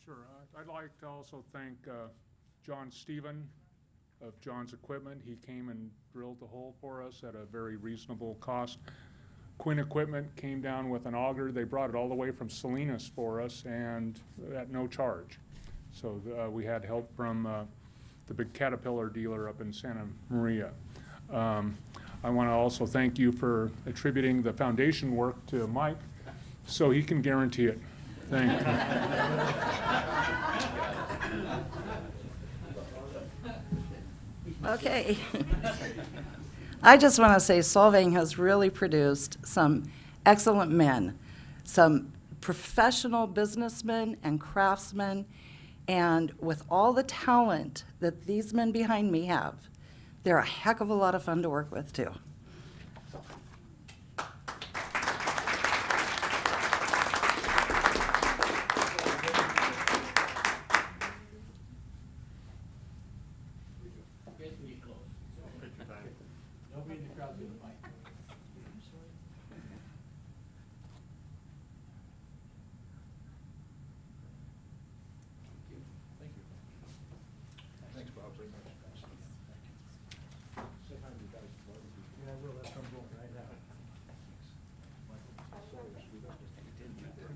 Sure. I'd like to also thank John Stephen of John's Equipment. He came and drilled the hole for us at a very reasonable cost. Quinn Equipment came down with an auger. They brought it all the way from Salinas for us and at no charge. So we had help from the big Caterpillar dealer up in Santa Maria. I want to also thank you for attributing the foundation work to Mike so he can guarantee it. Thank you. Okay. I just want to say Solvang has really produced some excellent men, some professional businessmen and craftsmen, and with all the talent that these men behind me have, they're a heck of a lot of fun to work with, too.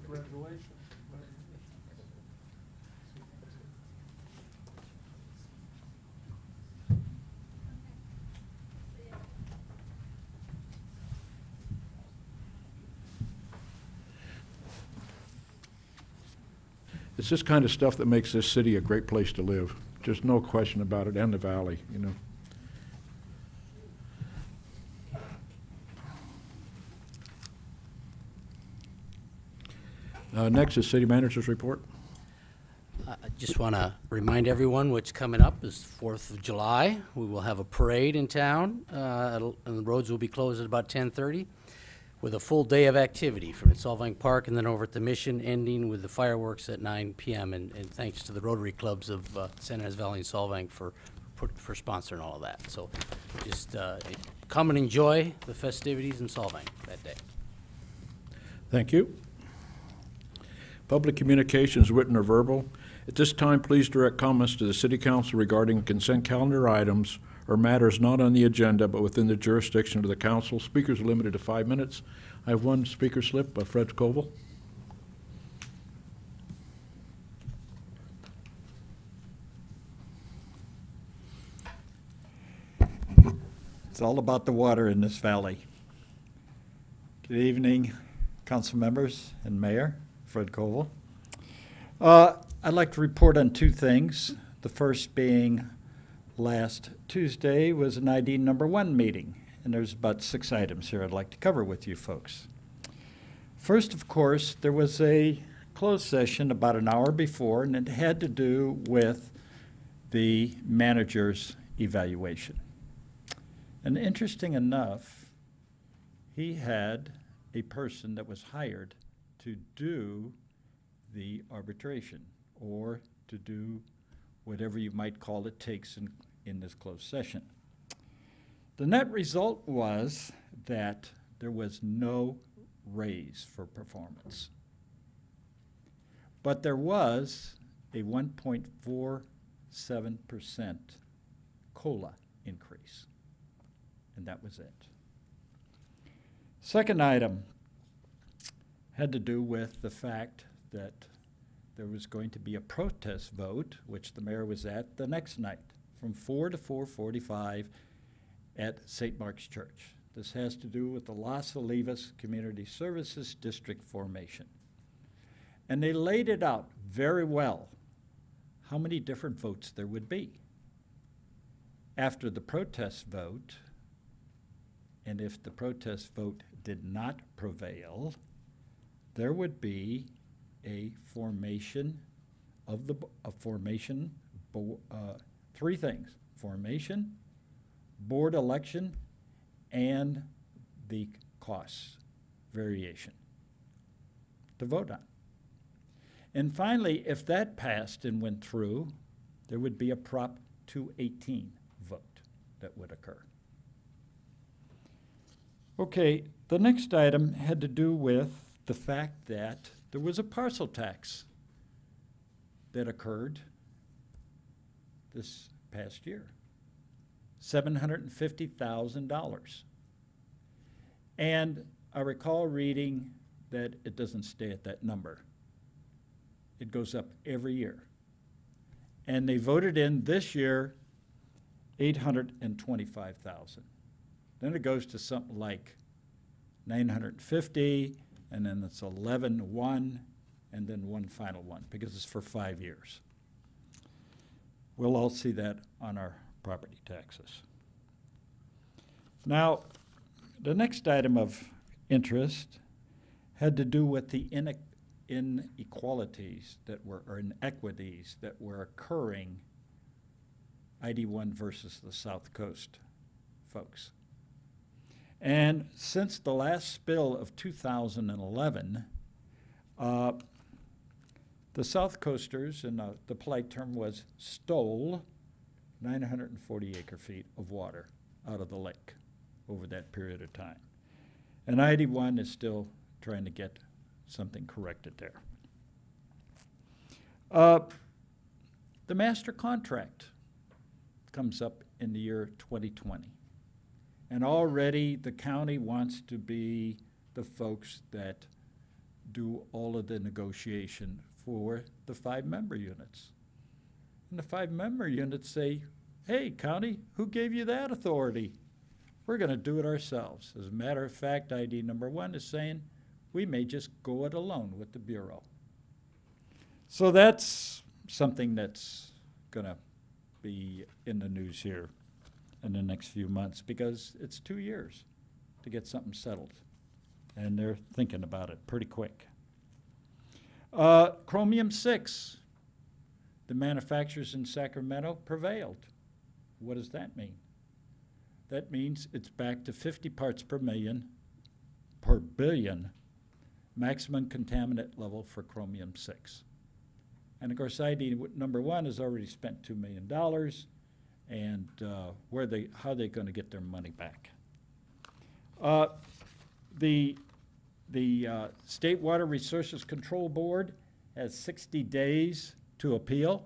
Congratulations. It's this kind of stuff that makes this city a great place to live. Just no question about it, and the valley, you know. Next is City Manager's report. I just want to remind everyone what's coming up is 4th of July. We will have a parade in town, and the roads will be closed at about 10:30 with a full day of activity from at Solvang Park and then over at the Mission, ending with the fireworks at 9 p.m. And thanks to the Rotary Clubs of Santa Ynez Valley and Solvang for sponsoring all of that. So just come and enjoy the festivities in Solvang that day. Thank you. Public communications, written or verbal. At this time, please direct comments to the City Council regarding consent calendar items or matters not on the agenda but within the jurisdiction of the Council. Speakers are limited to 5 minutes. I have one speaker slip by Fred Koval. It's all about the water in this valley. Good evening, council members and mayor. Fred Koval. I'd like to report on two things. The first being last Tuesday was an ID number 1 meeting, and there's about 6 items here I'd like to cover with you folks. First, of course, there was a closed session about an hour before, and it had to do with the manager's evaluation. And interesting enough, he had a person that was hired to do the arbitration or to do whatever you might call it takes in this closed session. The net result was that there was no raise for performance. But there was a 1.47% COLA increase, and that was it. Second item had to do with the fact that there was going to be a protest vote, which the mayor was at the next night, from 4 to 4:45 at St. Mark's Church. This has to do with the Las Olivas Community Services District formation. And they laid it out very well, how many different votes there would be. After the protest vote, and if the protest vote did not prevail, there would be a formation of three things: formation, board election, and the costs variation to vote on. And finally, if that passed and went through, there would be a Prop 218 vote that would occur. Okay, the next item had to do with the fact that there was a parcel tax that occurred this past year. $750,000. And I recall reading that it doesn't stay at that number. It goes up every year. And they voted in this year $825,000. Then it goes to something like 950, and then it's 11-1, and then one final one, because it's for 5 years. We'll all see that on our property taxes. Now, the next item of interest had to do with the inequalities that were, or inequities that were occurring ID1 versus the South Coast folks. And since the last spill of 2011, the South Coasters, and the polite term was, stole 940 acre-feet of water out of the lake over that period of time. And ID1 is still trying to get something corrected there. The master contract comes up in the year 2020. And already the county wants to be the folks that do all of the negotiation for the 5-member units. And the 5-member units say, hey, county, who gave you that authority? We're going to do it ourselves. As a matter of fact, ID number 1 is saying we may just go it alone with the Bureau. So that's something that's going to be in the news here in the next few months, because it's 2 years to get something settled. And they're thinking about it pretty quick. Chromium-6, the manufacturers in Sacramento prevailed. What does that mean? That means it's back to 50 parts per million, per billion, maximum contaminant level for chromium-6. And of course, ID number 1 has already spent $2 million, and how are they going to get their money back? The State Water Resources Control Board has 60 days to appeal.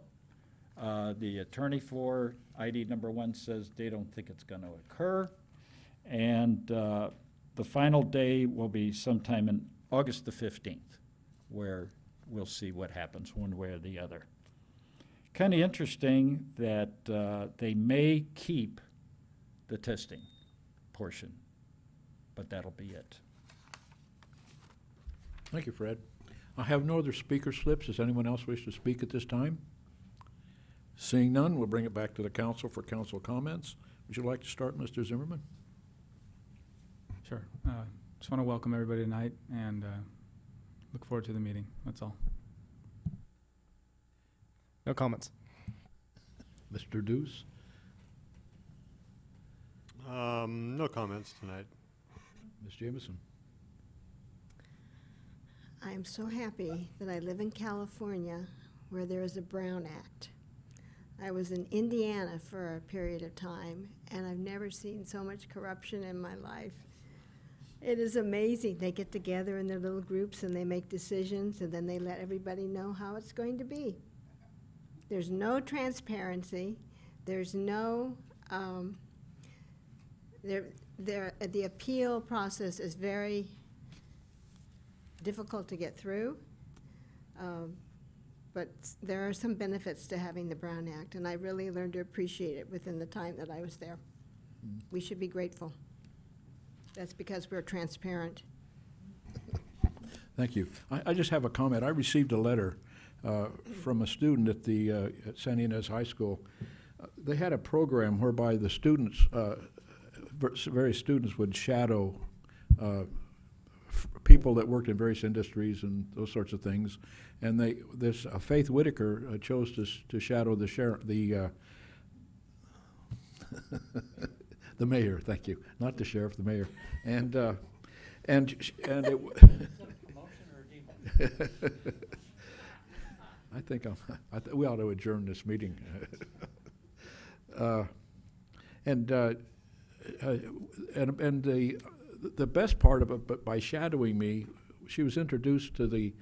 The attorney for ID number 1 says they don't think it's going to occur. And the final day will be sometime in August the 15th, where we'll see what happens one way or the other. Kind of interesting that they may keep the testing portion, but that'll be it. Thank you, Fred. I have no other speaker slips. Does anyone else wish to speak at this time? Seeing none, we'll bring it back to the council for council comments. Would you like to start, Mr. Zimmerman? Sure. Just want to welcome everybody tonight and look forward to the meeting. That's all. No comments. Mr. Deuce? No comments tonight. Ms. Jameson? I am so happy that I live in California where there is a Brown Act. I was in Indiana for a period of time, and I've never seen so much corruption in my life. It is amazing. They get together in their little groups and they make decisions, and then they let everybody know how it's going to be. There's no transparency. There's no, the appeal process is very difficult to get through, but there are some benefits to having the Brown Act, and I really learned to appreciate it within the time that I was there. We should be grateful. That's because we're transparent. Thank you. I just have a comment. I received a letter from a student at the at San Ynez High School. They had a program whereby the students, various students would shadow people that worked in various industries and those sorts of things. And Faith Whitaker chose to shadow the the mayor. Thank you, not the sheriff, the mayor, and it. I think we ought to adjourn this meeting. And the best part of it, but by shadowing me, she was introduced to the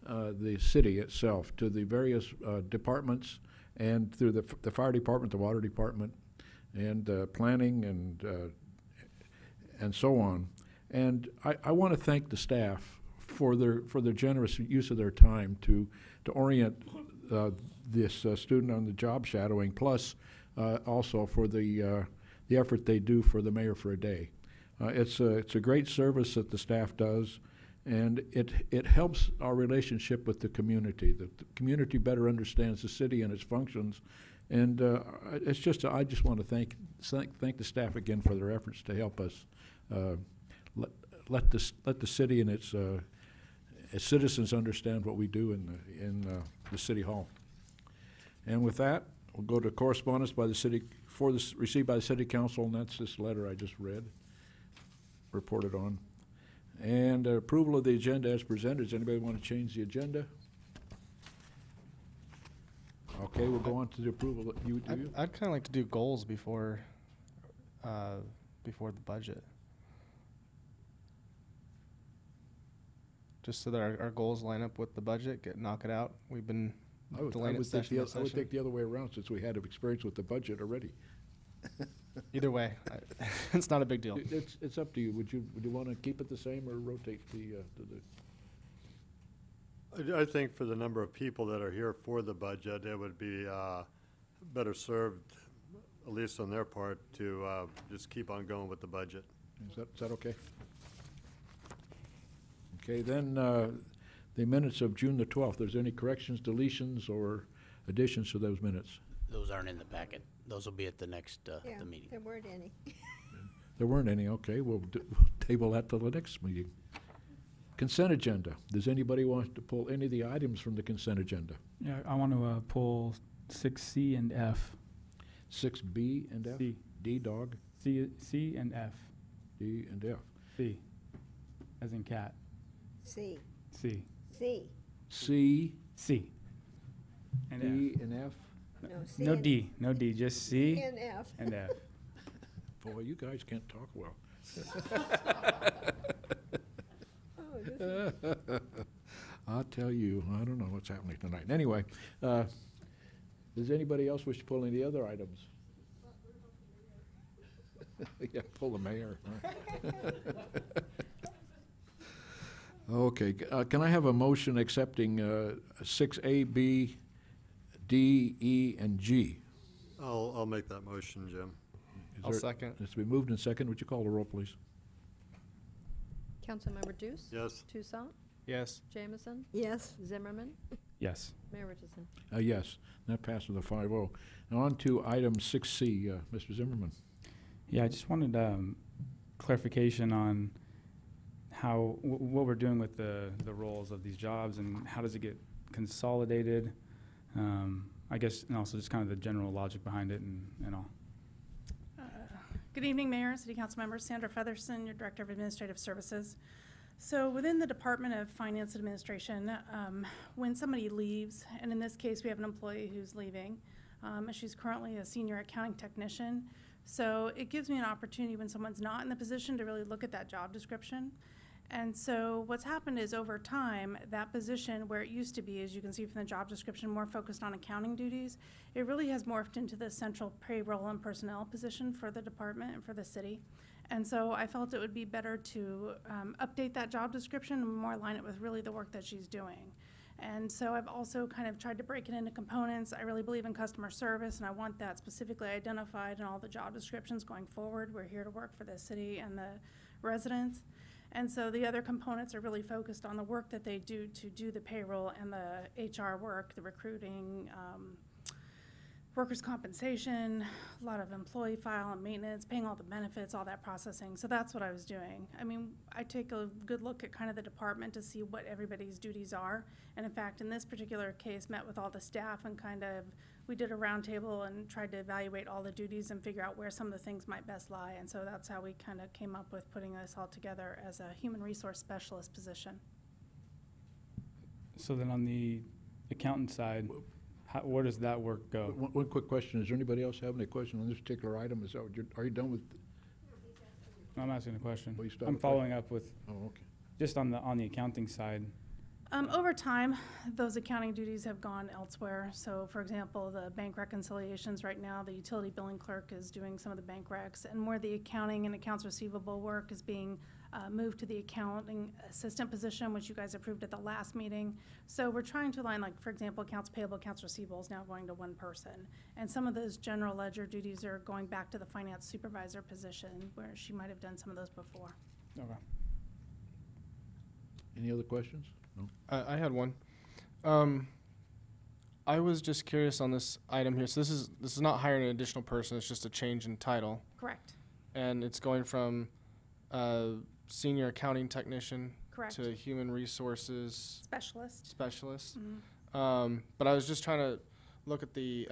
the city itself, to the various departments, and through the fire department, the water department, and planning, and so on. And I want to thank the staff for their generous use of their time to orient this student on the job shadowing, plus also for the effort they do for the mayor for a day. It's a great service that the staff does, and it helps our relationship with the community. The community better understands the city and its functions, and I just want to thank the staff again for their efforts to help us let the city and its citizens understand what we do in the city hall. And with that, we'll go to correspondence by the city received by the city council, and that's this letter I just reported on. And approval of the agenda as presented. Does anybody want to change the agenda? Okay, we'll go on to the approval. I'd kind of like to do goals before the budget. Just so that our goals line up with the budget, knock it out. We've been delaying it session by I would session. take the other way around, since we had experience with the budget already. Either way, it's not a big deal. It's up to you. Would you want to keep it the same or rotate I think for the number of people that are here for the budget, it would be better served, at least on their part, to just keep on going with the budget. Is that okay? Okay, then the minutes of June the 12th. There's any corrections, deletions, or additions to those minutes? Those aren't in the packet. Those will be at the next Yeah, the meeting. there weren't any. There weren't any. Okay, we'll table that till the next meeting. Consent agenda. Does anybody want to pull any of the items from the consent agenda? Yeah, I want to pull 6C and F. 6B and F? C. D, dog? C and F. D and F. C, as in cat. C, C. C, C, C. And D, F. and F? no, C No and D, no D, just C and F. and F. Boy, you guys can't talk well. Oh, this is- I'll tell you, I don't know what's happening tonight. Anyway, does anybody else wish to pull any other items? Yeah, pull the mayor. Okay, can I have a motion accepting 6A, B, D, E, and G? I'll make that motion, Jim. Is I'll there- second. It's been moved and second. Would you call the roll, please? Councilmember Deuce? Yes. Toussaint? Yes. Jameson? Yes, Zimmerman? Yes. Mayor Richardson? Yes, that passes with a 5-0. Now on to item 6C, Mr. Zimmerman. Yeah, I just wanted clarification on how, what we're doing with the roles of these jobs and how does it get consolidated? I guess, and also just kind of the general logic behind it and all. Good evening, Mayor, City Council members. Sandra Featherston, your Director of Administrative Services. So within the Department of Finance and Administration, when somebody leaves, and in this case we have an employee who's leaving, she's currently a senior accounting technician, so it gives me an opportunity when someone's not in the position to really look at that job description. And so what's happened is over time, that position where it used to be, as you can see from the job description, more focused on accounting duties, it really has morphed into the central payroll and personnel position for the department and for the city. And so I felt it would be better to update that job description and more align it with really the work that she's doing. And so I've also kind of tried to break it into components. I really believe in customer service, and I want that specifically identified in all the job descriptions going forward. We're here to work for the city and the residents. And so the other components are really focused on the work that they do to do the payroll and the HR work, the recruiting, workers' compensation, a lot of employee file and maintenance, paying all the benefits, all that processing. So that's what I was doing. I mean, I take a good look at kind of the department to see what everybody's duties are. And in fact, in this particular case, met with all the staff and kind of, we did a roundtable and tried to evaluate all the duties and figure out where some of the things might best lie. And so that's how we kind of came up with putting this all together as a human resource specialist position. So then on the accountant side, where does that work go? One quick question. Is there anybody else have any question on this particular item? Are you done with? No, I'm asking a question. Well, you started I'm with following up with, Oh, okay. just on the accounting side. Over time, those accounting duties have gone elsewhere. So for example, the bank reconciliations right now, the utility billing clerk is doing some of the bank recs, and more the accounting and accounts receivable work is being moved to the accounting assistant position, which you guys approved at the last meeting. So we're trying to align, like, for example, accounts payable, accounts receivable is now going to one person. And some of those general ledger duties are going back to the finance supervisor position, where she might have done some of those before. Okay. Any other questions? No? I had one. I was just curious on this item here. So this is not hiring an additional person. It's just a change in title, Correct. and it's going from senior accounting technician Correct. to human resources Specialist. specialist. Mhm. But I was just trying to look at the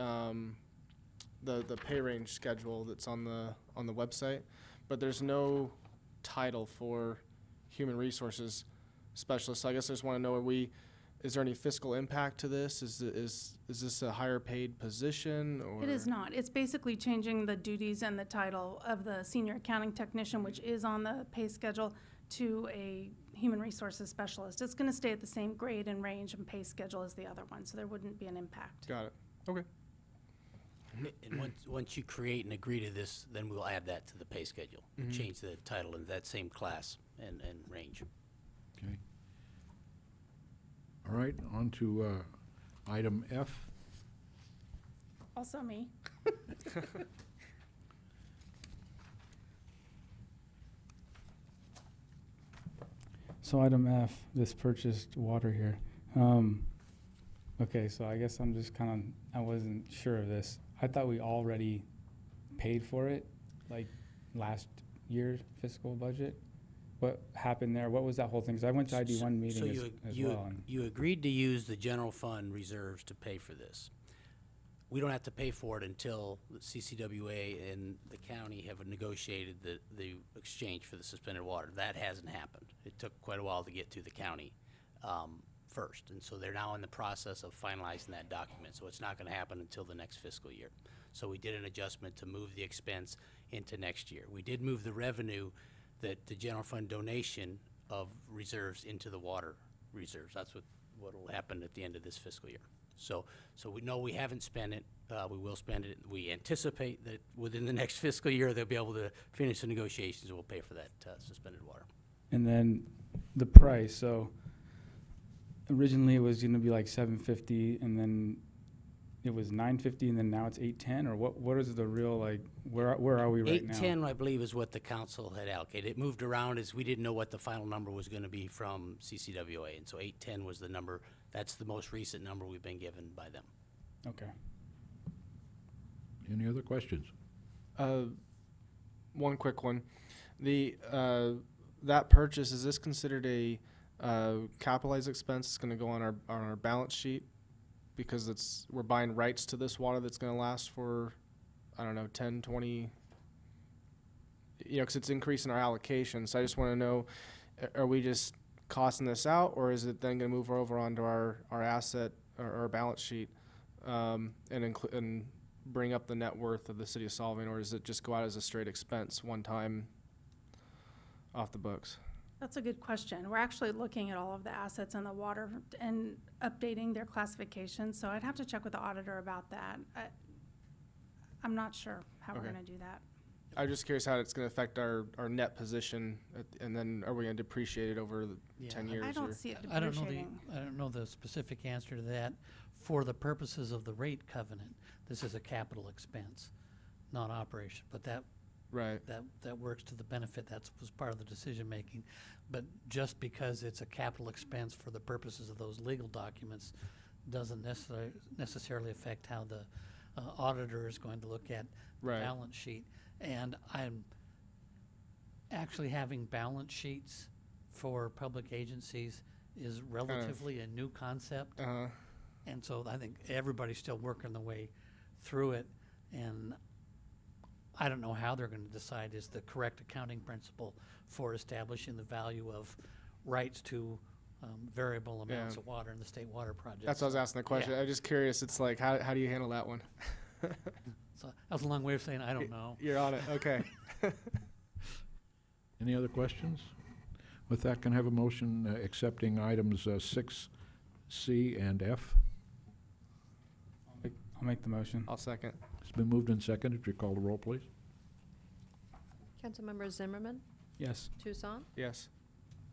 pay range schedule that's on the website, but there's no title for human resources specialist. So I guess I just want to know, is there any fiscal impact to this? Is this a higher paid position, or? It is not. It's basically changing the duties and the title of the senior accounting technician, which is on the pay schedule, to a human resources specialist. It's going to stay at the same grade and range and pay schedule as the other one, so there wouldn't be an impact. Got it. Okay. And once you create and agree to this, then we'll add that to the pay schedule. Mhm. Change the title in that same class and range. Okay. All right, on to item F. Also me. So item F, this purchased water here. Okay, so I guess I'm just I wasn't sure of this. I thought we already paid for it, like last year's fiscal budget. What happened there? What was that whole thing? Because I went to ID1 meeting as well. And You agreed to use the general fund reserves to pay for this. We don't have to pay for it until the CCWA and the county have negotiated the exchange for the suspended water. That hasn't happened. It took quite a while to get to the county first, and so they're now in the process of finalizing that document, so it's not going to happen until the next fiscal year. So we did an adjustment to move the expense into next year. We did move the revenue, that the general fund donation of reserves into the water reserves. That's what will happen at the end of this fiscal year. So we know we haven't spent it. We will spend it. We anticipate that within the next fiscal year they'll be able to finish the negotiations and we'll pay for that suspended water. and then the price. So originally it was going to be like $750, and then it was $950, and then now it's $810, or what is the real, like, where are we right now? 810, I believe, is what the council had allocated. It moved around as we didn't know what the final number was going to be from CCWA, and so 810 was the number. That's the most recent number we've been given by them. Okay. Any other questions? One quick one. That purchase, is this considered a capitalized expense? It's going to go on our balance sheet because we're buying rights to this water that's going to last for, I don't know, 10, 20, because it's increasing our allocation. So I just want to know, are we just costing this out, or is it then going to move over onto our asset or our balance sheet and bring up the net worth of the city of Solvang, or does it just go out as a straight expense one time off the books? That's a good question. We're actually looking at all of the assets in the water and updating their classification, so I'd have to check with the auditor about that. I'm not sure how we're Okay. going to do that. I'm just curious how it's going to affect our net position, and then are we going to depreciate it over the Yeah, 10 years? I don't or? see it I don't depreciating. know the specific answer to that. For the purposes of the rate covenant, this is a capital expense, not operation, but that Right. works to the benefit. That was part of the decision making. But just because it's a capital expense for the purposes of those legal documents doesn't necessarily affect how the auditor is going to look at the Right. balance sheet. And I'm actually having balance sheets for public agencies is relatively a new concept. Uh-huh. And so I think everybody's still working their way through it, and I don't know how they're going to decide is the correct accounting principle for establishing the value of rights to variable amounts Yeah. of water in the state water project. That's why I was asking the question. I'm just curious. It's like, how do you handle that one? So that was a long way of saying I don't know. You're on it. Okay. Any other questions? With that, can I have a motion accepting items 6C and F? I'll make the motion. I'll second. It's been moved and seconded. Would you call the roll, please? Councilmember Zimmerman, Yes. Tucson, Yes.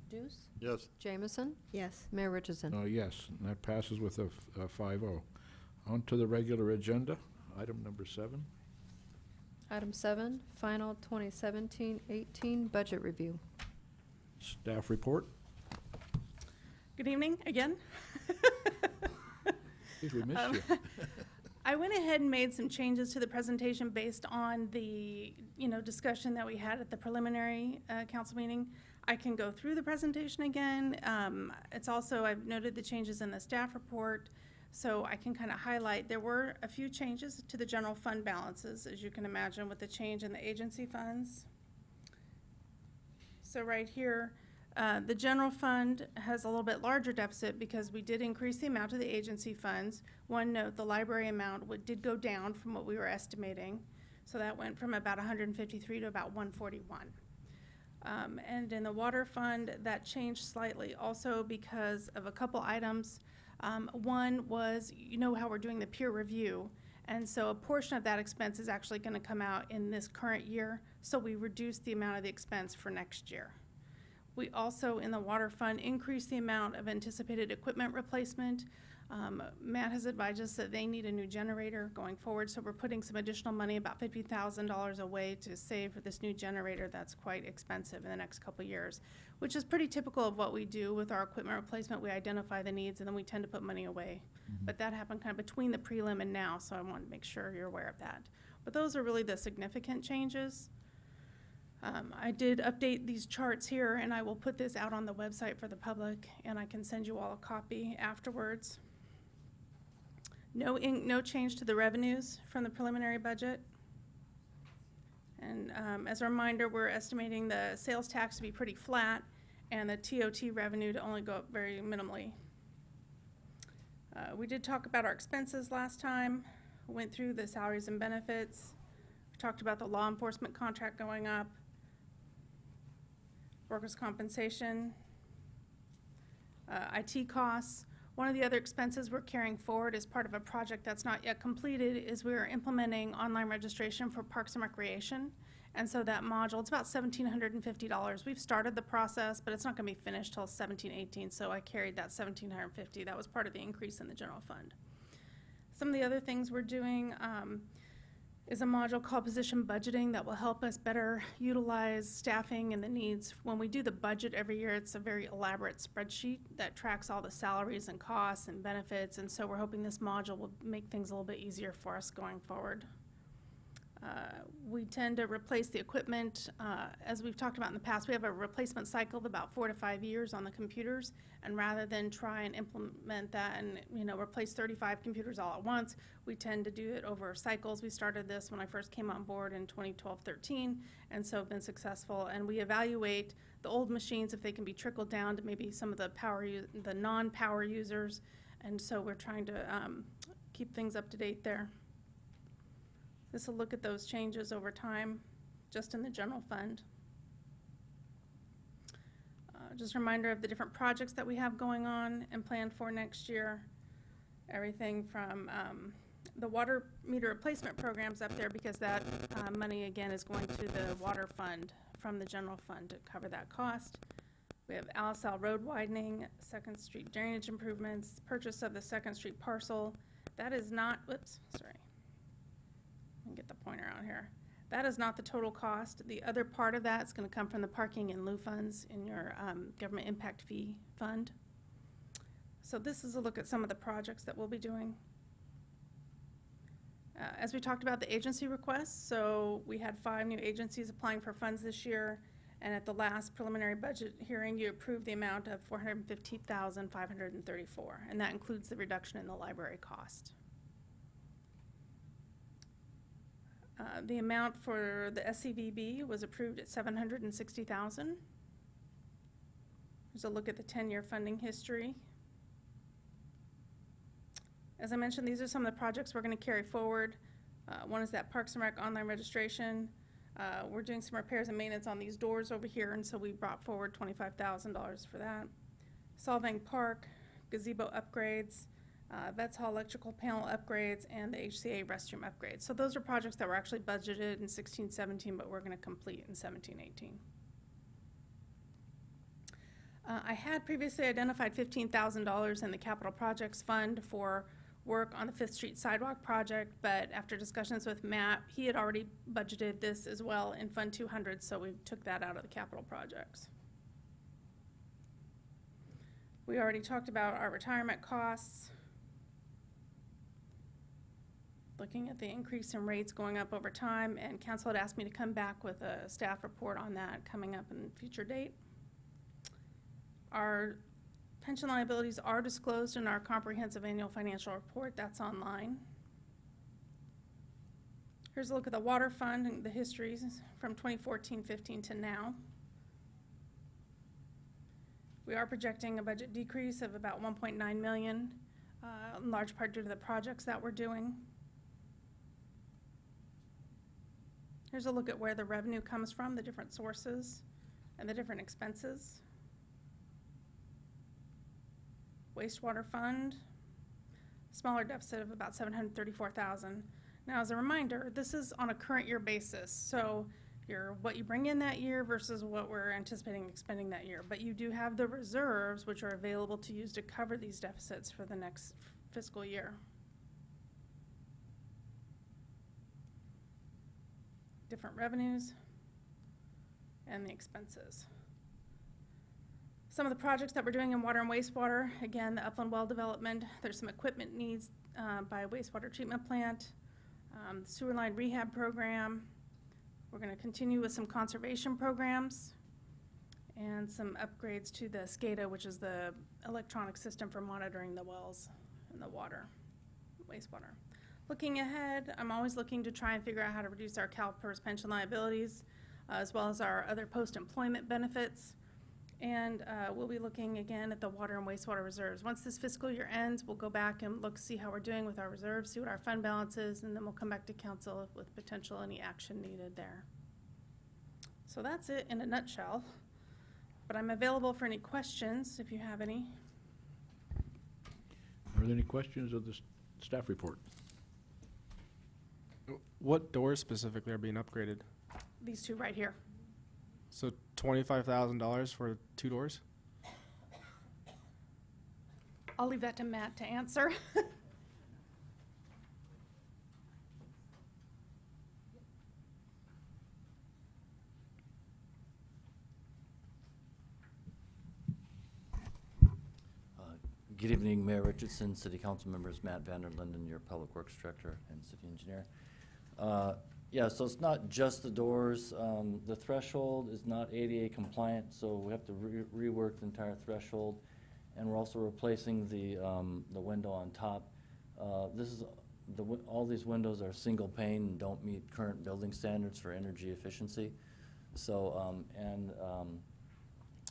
Deuce, Yes. Jameson, Yes. Mayor Richardson. Yes, and that passes with a 5-0. On to the regular agenda, item number 7. Item 7, final 2017-18 budget review. Staff report. Good evening again. Geez, we missed you. I went ahead and made some changes to the presentation based on the, discussion that we had at the preliminary council meeting. I can go through the presentation again. It's also, I've noted the changes in the staff report, so I can kind of highlight. There were a few changes to the general fund balances, as you can imagine, with the change in the agency funds. So right here, the general fund has a little bit larger deficit because we did increase the amount of the agency funds. One note, the library amount did go down from what we were estimating. So that went from about 153 to about 141. And in the water fund, that changed slightly also because of a couple items. One was, how we're doing the peer review. And so a portion of that expense is actually going to come out in this current year. So we reduced the amount of the expense for next year. We also, in the water fund, increased the amount of anticipated equipment replacement. Matt has advised us that they need a new generator going forward, so we're putting some additional money, about $50,000 away to save for this new generator that's quite expensive in the next couple of years, which is pretty typical of what we do with our equipment replacement. We identify the needs and then we tend to put money away. But that happened kind of between the prelim and now, so I want to make sure you're aware of that. But those are really the significant changes. I did update these charts here, and I will put this out on the website for the public, and I can send you all a copy afterwards. No change to the revenues from the preliminary budget. And as a reminder, we're estimating the sales tax to be pretty flat and the TOT revenue to only go up very minimally. We did talk about our expenses last time. Went through the salaries and benefits. We talked about the law enforcement contract going up. Workers' compensation, IT costs. One of the other expenses we're carrying forward as part of a project that's not yet completed is we're implementing online registration for Parks and Recreation. And so that module, it's about $1,750. We've started the process, but it's not going to be finished till 17-18, so I carried that $1,750. That was part of the increase in the general fund. Some of the other things we're doing is a module called position budgeting that will help us better utilize staffing and the needs. When we do the budget every year, it's a very elaborate spreadsheet that tracks all the salaries and costs and benefits, and so we're hoping this module will make things a little bit easier for us going forward. We tend to replace the equipment. As we've talked about in the past, we have a replacement cycle of about 4 to 5 years on the computers, and rather than try and implement that and replace 35 computers all at once, we tend to do it over cycles. We started this when I first came on board in 2012-13, and so have been successful. And we evaluate the old machines if they can be trickled down to maybe some of the the non-power users, and so we're trying to keep things up to date there. This will look at those changes over time, just in the general fund. Just a reminder of the different projects that we have going on and planned for next year. Everything from the water meter replacement programs up there, because that money, again, is going to the water fund from the general fund to cover that cost. We have Alisal Road widening, 2nd Street drainage improvements, purchase of the 2nd Street parcel. That is not, whoops, sorry. Get the pointer out here. That is not the total cost. The other part of that is going to come from the parking and lieu funds in your government impact fee fund. So this is a look at some of the projects that we'll be doing. As we talked about the agency requests, so we had 5 new agencies applying for funds this year, and at the last preliminary budget hearing, you approved the amount of $415,534, and that includes the reduction in the library cost. The amount for the SCVB was approved at $760,000. There's a look at the 10-year funding history. As I mentioned, these are some of the projects we're going to carry forward. One is that Parks and Rec online registration. We're doing some repairs and maintenance on these doors over here, and so we brought forward $25,000 for that. Solvang Park, gazebo upgrades, Vets Hall electrical panel upgrades, and the HCA restroom upgrades. So those are projects that were actually budgeted in 16-17, but we're going to complete in 17-18. I had previously identified $15,000 in the capital projects fund for work on the 5th Street sidewalk project, but after discussions with Matt, he had already budgeted this as well in Fund 200, so we took that out of the capital projects. We already talked about our retirement costs. Looking at the increase in rates going up over time, and council had asked me to come back with a staff report on that coming up in a future date. Our pension liabilities are disclosed in our comprehensive annual financial report. That's online. Here's a look at the water fund and the histories from 2014-15 to now. We are projecting a budget decrease of about 1.9 million, in large part due to the projects that we're doing. Here's a look at where the revenue comes from, the different sources, and the different expenses. Wastewater fund, smaller deficit of about $734,000. Now, as a reminder, this is on a current year basis, so what you bring in that year versus what we're anticipating expending that year. But you do have the reserves, which are available to use to cover these deficits for the next fiscal year. Different revenues and the expenses. Some of the projects that we're doing in water and wastewater, again, the upland well development, there's some equipment needs by a wastewater treatment plant, sewer line rehab program. We're going to continue with some conservation programs and some upgrades to the SCADA, which is the electronic system for monitoring the wells and the water, wastewater. Looking ahead, I'm always looking to try and figure out how to reduce our CalPERS pension liabilities, as well as our other post-employment benefits. And we'll be looking again at the water and wastewater reserves. Once this fiscal year ends, we'll go back and look, see how we're doing with our reserves, see what our fund balance is, and then we'll come back to council with potential any action needed there. So that's it in a nutshell. But I'm available for any questions if you have any. Are there any questions of the staff report? What doors specifically are being upgraded? These two right here. So $25,000 for 2 doors? I'll leave that to Matt to answer. Good evening, Mayor Richardson, City Council members, Matt Vanderlinden, your Public Works Director and City Engineer. Yeah, so it's not just the doors. The threshold is not ADA compliant, so we have to rework the entire threshold, and we're also replacing the window on top. All these windows are single pane and don't meet current building standards for energy efficiency. So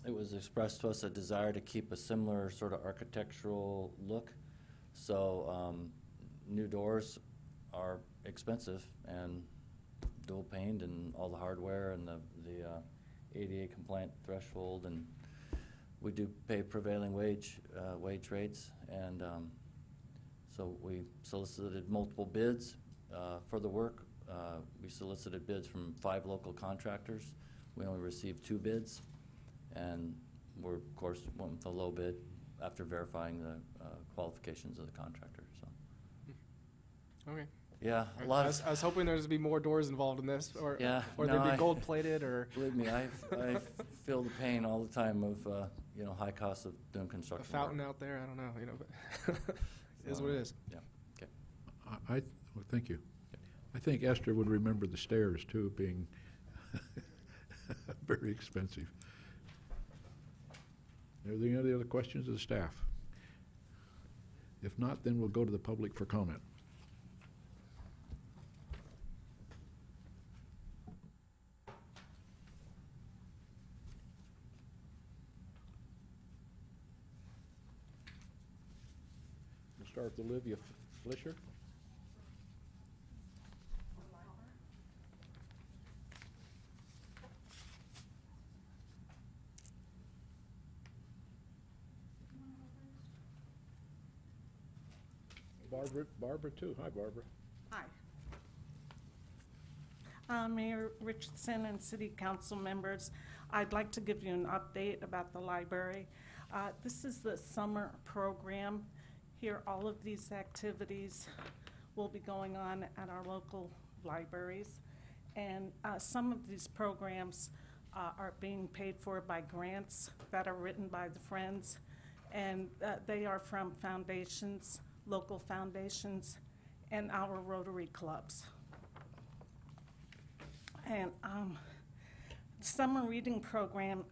it was expressed to us a desire to keep a similar sort of architectural look. So new doors are expensive and dual paned and all the hardware and the ADA compliant threshold, and we do pay prevailing wage rates, and so we solicited multiple bids for the work. We solicited bids from 5 local contractors. We only received 2 bids, and we're of course went with the low bid after verifying the qualifications of the contractor. So Okay. yeah, I a lot was, of. I was hoping there's to be more doors involved in this, or Yeah, or no, they'd be gold plated, or Believe me, I feel the pain all the time of high costs of doing a construction. fountain work. out there. I don't know, but it is what it is. Yeah. Okay. Well, thank you. I think Esther would remember the stairs too, being very expensive. Are there any other questions of the staff? If not, then we'll go to the public for comment. We'll start with Olivia Flisher. Barbara too. Hi, Barbara. Hi. Mayor Richardson and City Council members, I'd like to give you an update about the library. This is the summer program. Here, all of these activities will be going on at our local libraries. And some of these programs are being paid for by grants that are written by the Friends. And they are from foundations, local foundations, and our Rotary clubs. And summer reading program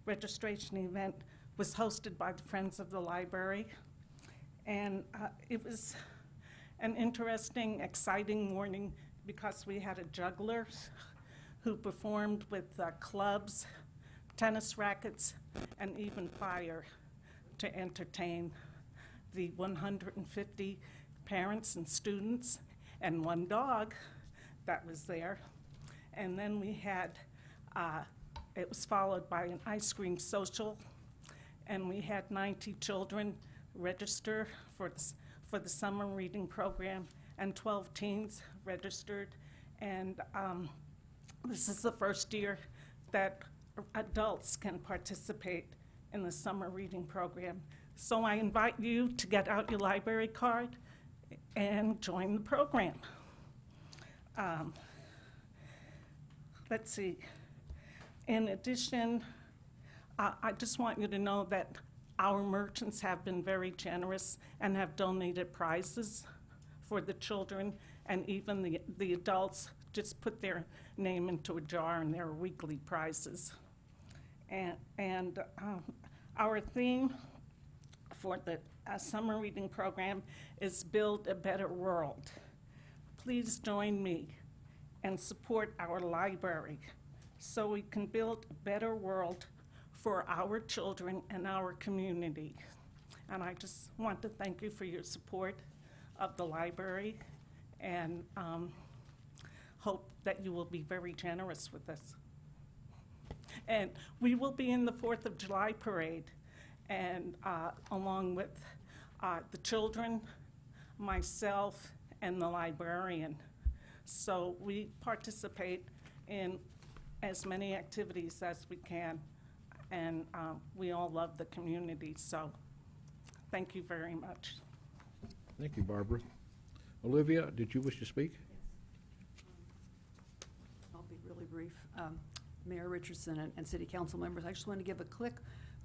registration event was hosted by the Friends of the Library. And it was an interesting, exciting morning because we had a juggler who performed with clubs, tennis rackets, and even fire to entertain the 150 parents and students and one dog that was there. And then we had, it was followed by an ice cream social, and we had 90 children register for the summer reading program, and 12 teens registered. And this is the first year that adults can participate in the summer reading program. So I invite you to get out your library card and join the program. Let's see. In addition, I just want you to know that our merchants have been very generous and have donated prizes for the children, and even the adults just put their name into a jar and their weekly prizes. And our theme for the summer reading program is Build a Better World. Please join me and support our library so we can build a better world for our children and our community. And I just want to thank you for your support of the library, and hope that you will be very generous with us. And we will be in the 4th of July parade, and along with the children, myself, and the librarian. So we participate in as many activities as we can, and we all love the community, so thank you very much. Thank you, Barbara. Olivia, did you wish to speak? I'll be really brief. Mayor Richardson and City Council members, I just want to give a quick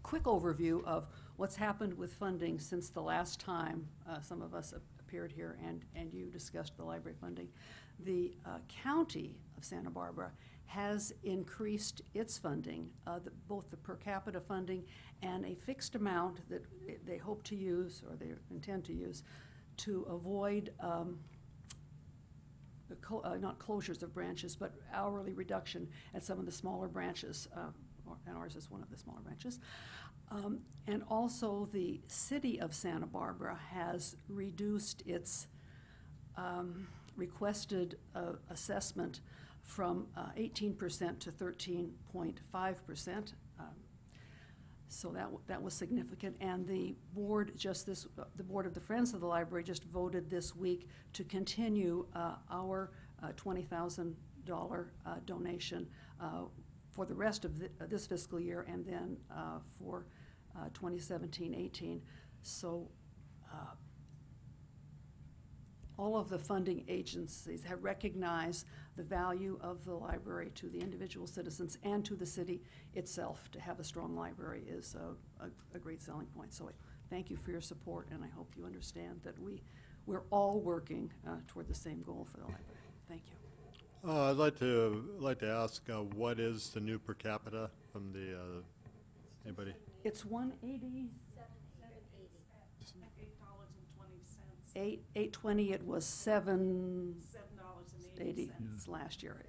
overview of what's happened with funding since the last time some of us appeared here and you discussed the library funding. The county of Santa Barbara has increased its funding, both the per capita funding and a fixed amount that they hope to use, or they intend to use, to avoid not closures of branches, but hourly reduction at some of the smaller branches, and ours is one of the smaller branches. And also the city of Santa Barbara has reduced its requested assessment from 18% to 13.5%. So that was significant, and the board the board of the Friends of the Library just voted this week to continue our $20,000 donation for the rest of this fiscal year, and then for 2017-18. So all of the funding agencies have recognized the value of the library to the individual citizens and to the city itself. To have a strong library is a great selling point. So thank you for your support, and I hope you understand that we're all working toward the same goal for the library. Thank you. I'd like to ask, what is the new per capita from the anybody? It's 180. $8.20. It was $7.80 last year.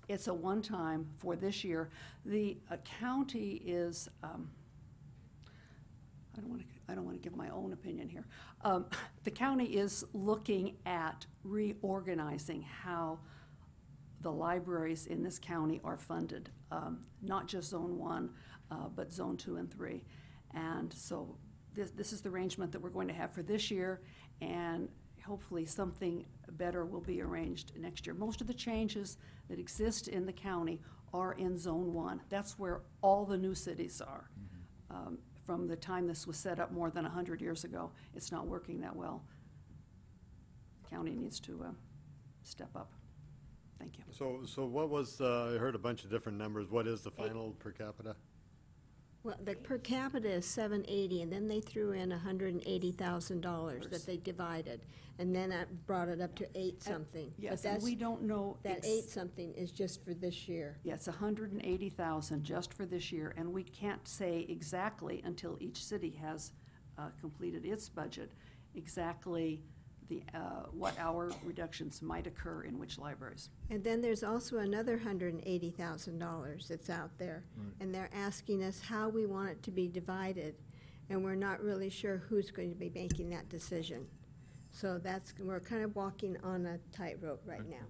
It's a one-time for this year. The county is. I don't want to give my own opinion here. The county is looking at reorganizing how the libraries in this county are funded, not just Zone 1, but Zone 2 and 3. And so this is the arrangement that we're going to have for this year, and hopefully something better will be arranged next year. Most of the changes that exist in the county are in Zone 1. That's where all the new cities are. From the time this was set up more than 100 years ago, it's not working that well. The county needs to step up. Thank you. So what was, I heard a bunch of different numbers. What is the final per capita? Well, the per capita is $780, and then they threw in $180,000 that they divided, and then that brought it up to 8-something. Yes, But and we don't know. that 8-something is just for this year. Yes, 180,000 just for this year, and we can't say exactly until each city has completed its budget, exactly what hour reductions might occur in which libraries. And then there's also another $180,000 that's out there, and they're asking us how we want it to be divided, and we're not really sure who's going to be making that decision. So we're kind of walking on a tightrope right now.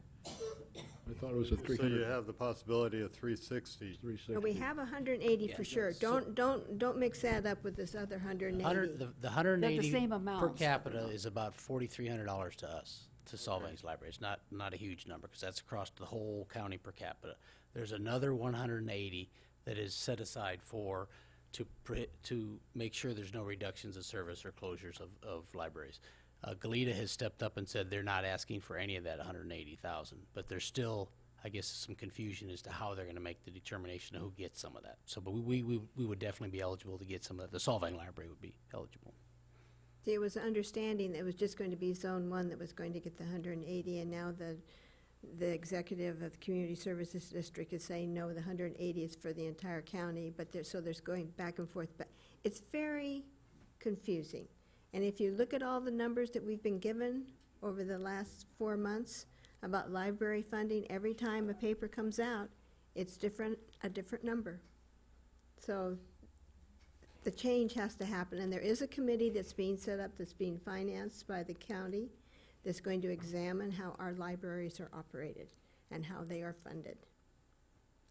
I thought it was a So 300. you have the possibility of 360. 360. But we have 180 for Yeah, sure. so- Don't mix that up with this other 180. The 180 same per amounts. capita is about $4,300 to us, to Solvang's library. It's not a huge number, because that's across the whole county per capita. There's another 180 that is set aside to make sure there's no reductions of service or closures of libraries. Galita has stepped up and said they're not asking for any of that 180,000, but there's still, I guess, some confusion as to how they're going to make the determination of who gets some of that. So, but we would definitely be eligible to get some of that. The Solvang library would be eligible. See, it was understanding that it was just going to be Zone 1 that was going to get the 180, and now the executive of the Community Services District is saying, no, the 180 is for the entire county, but so there's going back and forth. But it's very confusing. And if you look at all the numbers that we've been given over the last 4 months about library funding, every time a paper comes out, it's a different number. So the change has to happen, and there is a committee that's being set up that's being financed by the county that's going to examine how our libraries are operated and how they are funded.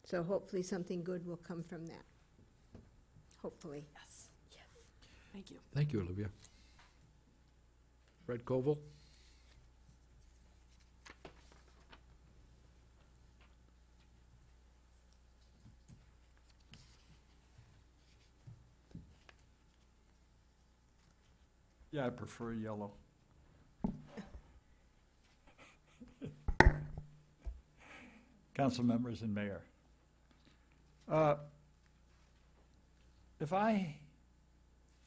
So hopefully something good will come from that. Hopefully. Yes. Yes. Thank you. Thank you, Olivia. Fred Koval? Yeah, I prefer yellow. Council members and mayor. If I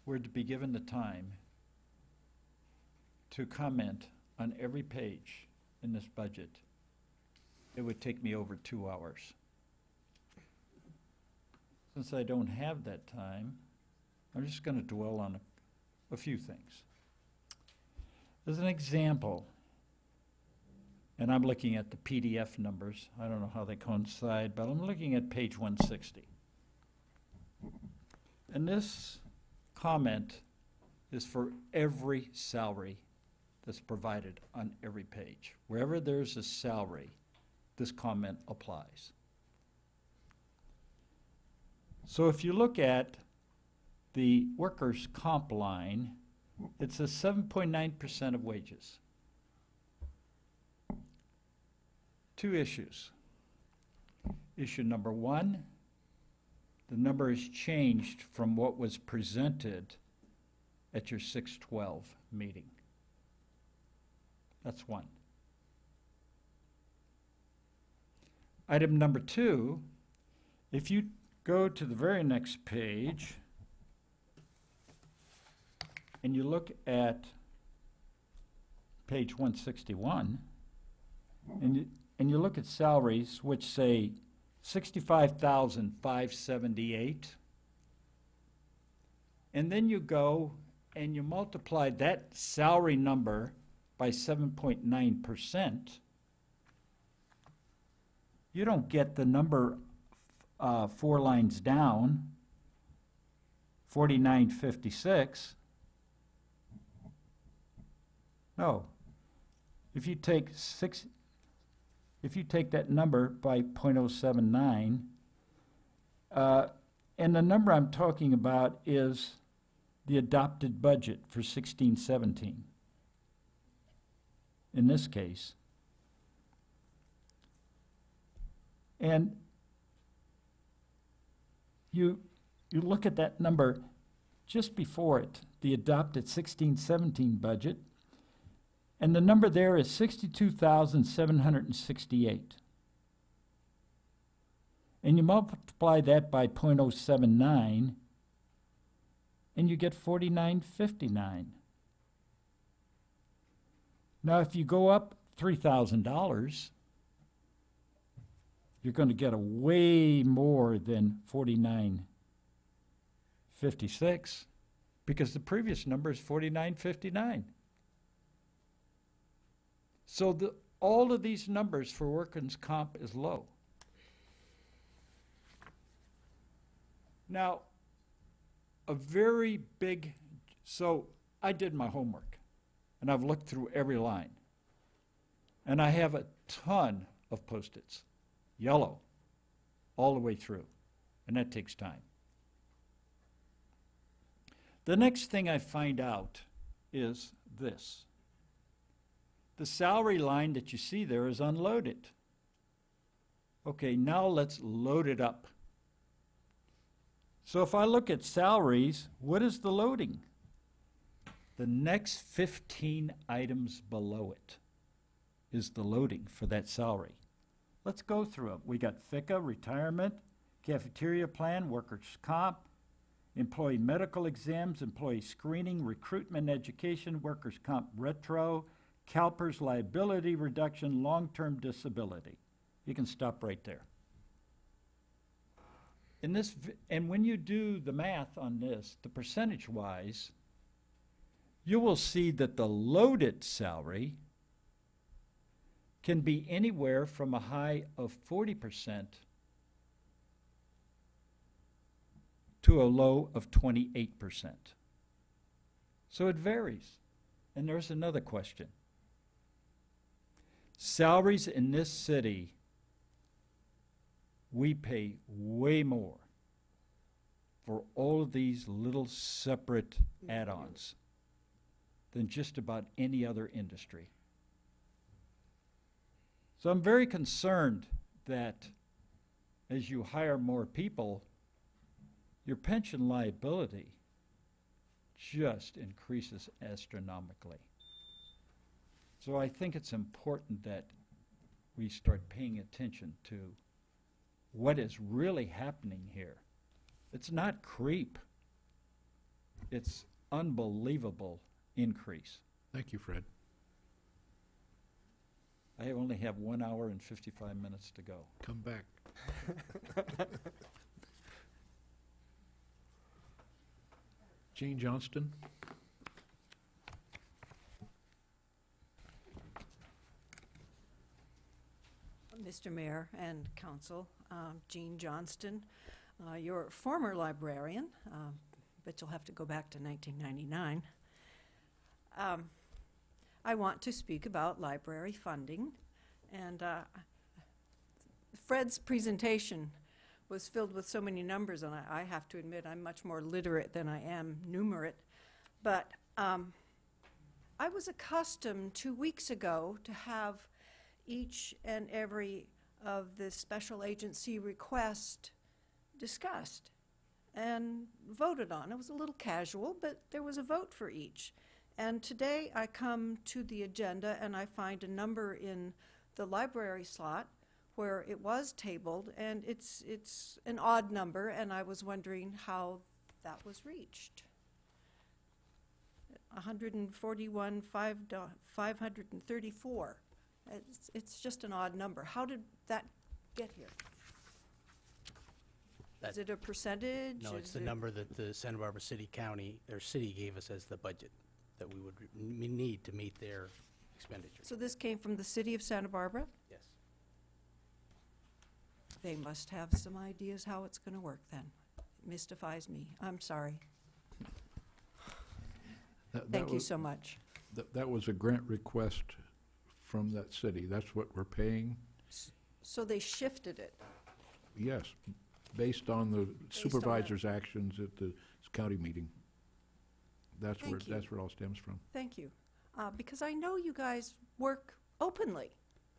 were to be given the time to comment on every page in this budget, it would take me over 2 hours. Since I don't have that time, I'm just going to dwell on a few things. As an example, and I'm looking at the PDF numbers, I don't know how they coincide, but I'm looking at page 160. And this comment is for every salary that's provided on every page. Wherever there's a salary, this comment applies. So if you look at the workers' comp line, it's a 7.9% of wages. 2 issues. Issue number 1, the number has changed from what was presented at your 6/12 meeting. That's 1. Item number 2, if you go to the very next page and you look at page 161, and you look at salaries which say $65,578, and then you go and you multiply that salary number by 7.9%, you don't get the number 4 lines down, 4956. No. If you take that number by 0.079, and the number I'm talking about is the adopted budget for 16-17. In this case. And you look at that number just before it, the adopted 16-17 budget, and the number there is 62,768. And you multiply that by 0.079, and you get 4959. Now, if you go up $3,000, you're going to get a way more than 4956, because the previous number is 4959. So all of these numbers for workers' comp is low. Now, a very big, so I did my homework, and I've looked through every line, and I have a ton of Post-its, yellow, all the way through, and that takes time. The next thing I find out is this. The salary line that you see there is unloaded. Okay, now let's load it up. So if I look at salaries, what is the loading? The next 15 items below it is the loading for that salary. Let's go through them. We got FICA, retirement, cafeteria plan, workers' comp, employee medical exams, employee screening, recruitment, education, workers' comp retro, CalPERS liability reduction, long-term disability. You can stop right there. In this, and when you do the math on this, the percentage-wise, you will see that the loaded salary can be anywhere from a high of 40% to a low of 28%. So it varies. And there's another question. Salaries in this city, we pay way more for all of these little separate add-ons than just about any other industry. So I'm very concerned that as you hire more people, your pension liability just increases astronomically. So I think it's important that we start paying attention to what is really happening here. It's not creep. It's unbelievable increase. Thank you, Fred. I only have 1 hour and 55 minutes to go. Come back. Jean Johnston. Mr. Mayor and Council, Jean Johnston, your former librarian, but you'll have to go back to 1999. I want to speak about library funding, and Fred's presentation was filled with so many numbers, and I have to admit I'm much more literate than I am numerate, but I was accustomed 2 weeks ago to have each and every of the special agency requests discussed and voted on. It was a little casual, but there was a vote for each. And today I come to the agenda and I find a number in the library slot where it was tabled, and it's an odd number, and I was wondering how that was reached. 141,534. It's just an odd number. How did that get here? Is it a percentage? No, it's the number that the Santa Barbara City City gave us as the budget that we would need to meet their expenditures. So this came from the city of Santa Barbara? Yes. They must have some ideas how it's going to work then. It mystifies me. I'm sorry. Thank you so much. That was a grant request from that city. That's what we're paying. So they shifted it. Yes, based on the supervisor's actions at the county meeting. That's where, Thank you. that's where it all stems from. Thank you. Because I know you guys work openly,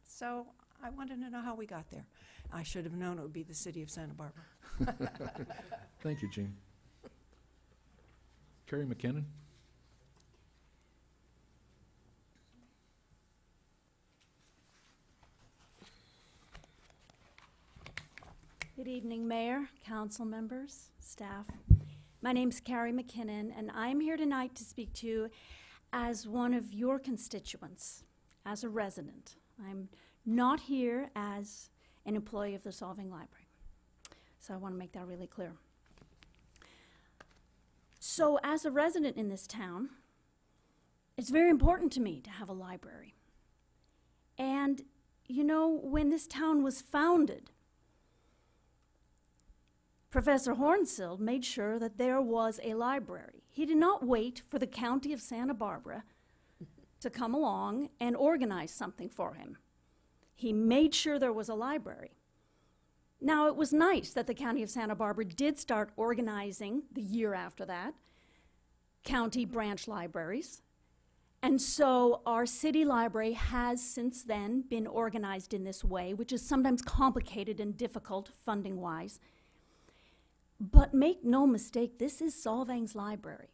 so I wanted to know how we got there. I should have known it would be the city of Santa Barbara. Thank you, Jean. Carrie McKinnon? Good evening, Mayor, council members, staff. My name's Carrie McKinnon, and I'm here tonight to speak to you as one of your constituents, as a resident. I'm not here as an employee of the Solvang Library. So I want to make that really clear. So as a resident in this town, it's very important to me to have a library. And, you know, when this town was founded, Professor Hornsild made sure that there was a library. He did not wait for the county of Santa Barbara to come along and organize something for him. He made sure there was a library. Now, it was nice that the county of Santa Barbara did start organizing the year after that, county branch libraries. And so our city library has since then been organized in this way, which is sometimes complicated and difficult funding-wise. But make no mistake, this is Solvang's library.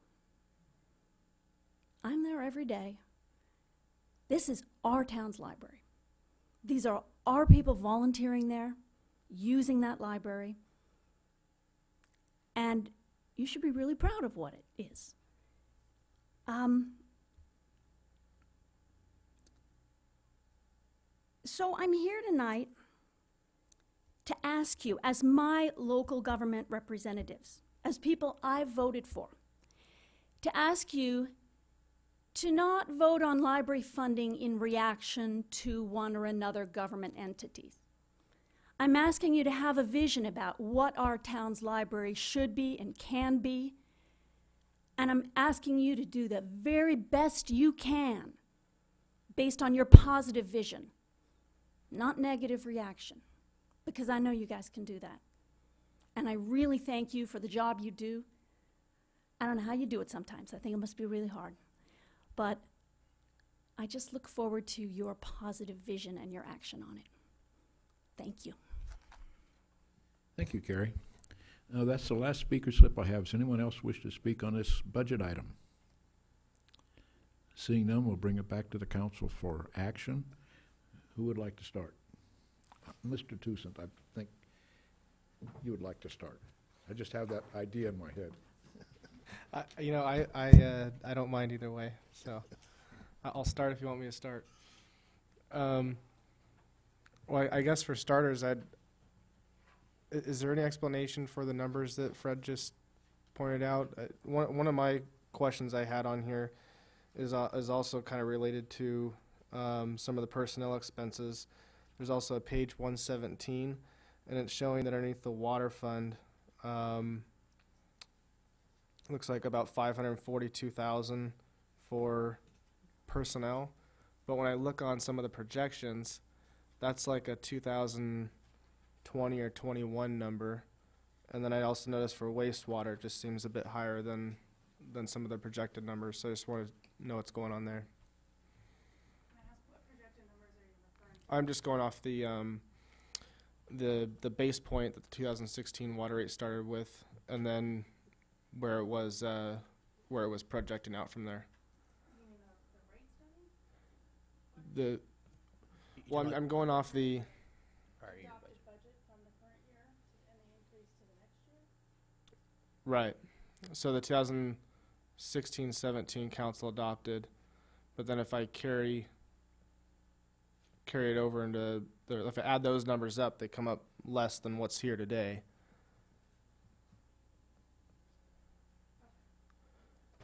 I'm there every day. This is our town's library. These are our people volunteering there, using that library. And you should be really proud of what it is. So I'm here tonight to ask you, as my local government representatives, as people I've voted for, to ask you to not vote on library funding in reaction to one or another government entities. I'm asking you to have a vision about what our town's library should be and can be, and I'm asking you to do the very best you can based on your positive vision, not negative reaction. Because I know you guys can do that. And I really thank you for the job you do. I don't know how you do it sometimes. I think it must be really hard. But I just look forward to your positive vision and your action on it. Thank you. Thank you, Carrie. That's the last speaker slip I have. Does anyone else wish to speak on this budget item? Seeing none, we'll bring it back to the council for action. Who would like to start? Mr. Toussaint, I think you would like to start. I just have that idea in my head. I don't mind either way, so I'll start if you want me to start. Well, I guess for starters, is there any explanation for the numbers that Fred just pointed out? One of my questions I had on here is also kind of related to some of the personnel expenses. There's also a page 117, and it's showing that underneath the water fund, looks like about $542,000 for personnel. But when I look on some of the projections, that's like a 2020 or 21 number. And then I also noticed for wastewater, it just seems a bit higher than some of the projected numbers. So I just want to know what's going on there. I'm just going off the base point that the 2016 water rate started with, and then where it was projecting out from there. You mean the rate study? I'm going off the Adopted budget from the current year and the increase to the next year? right. So the 2016-17 council adopted, but then if I carry it over into if I add those numbers up, they come up less than what's here today.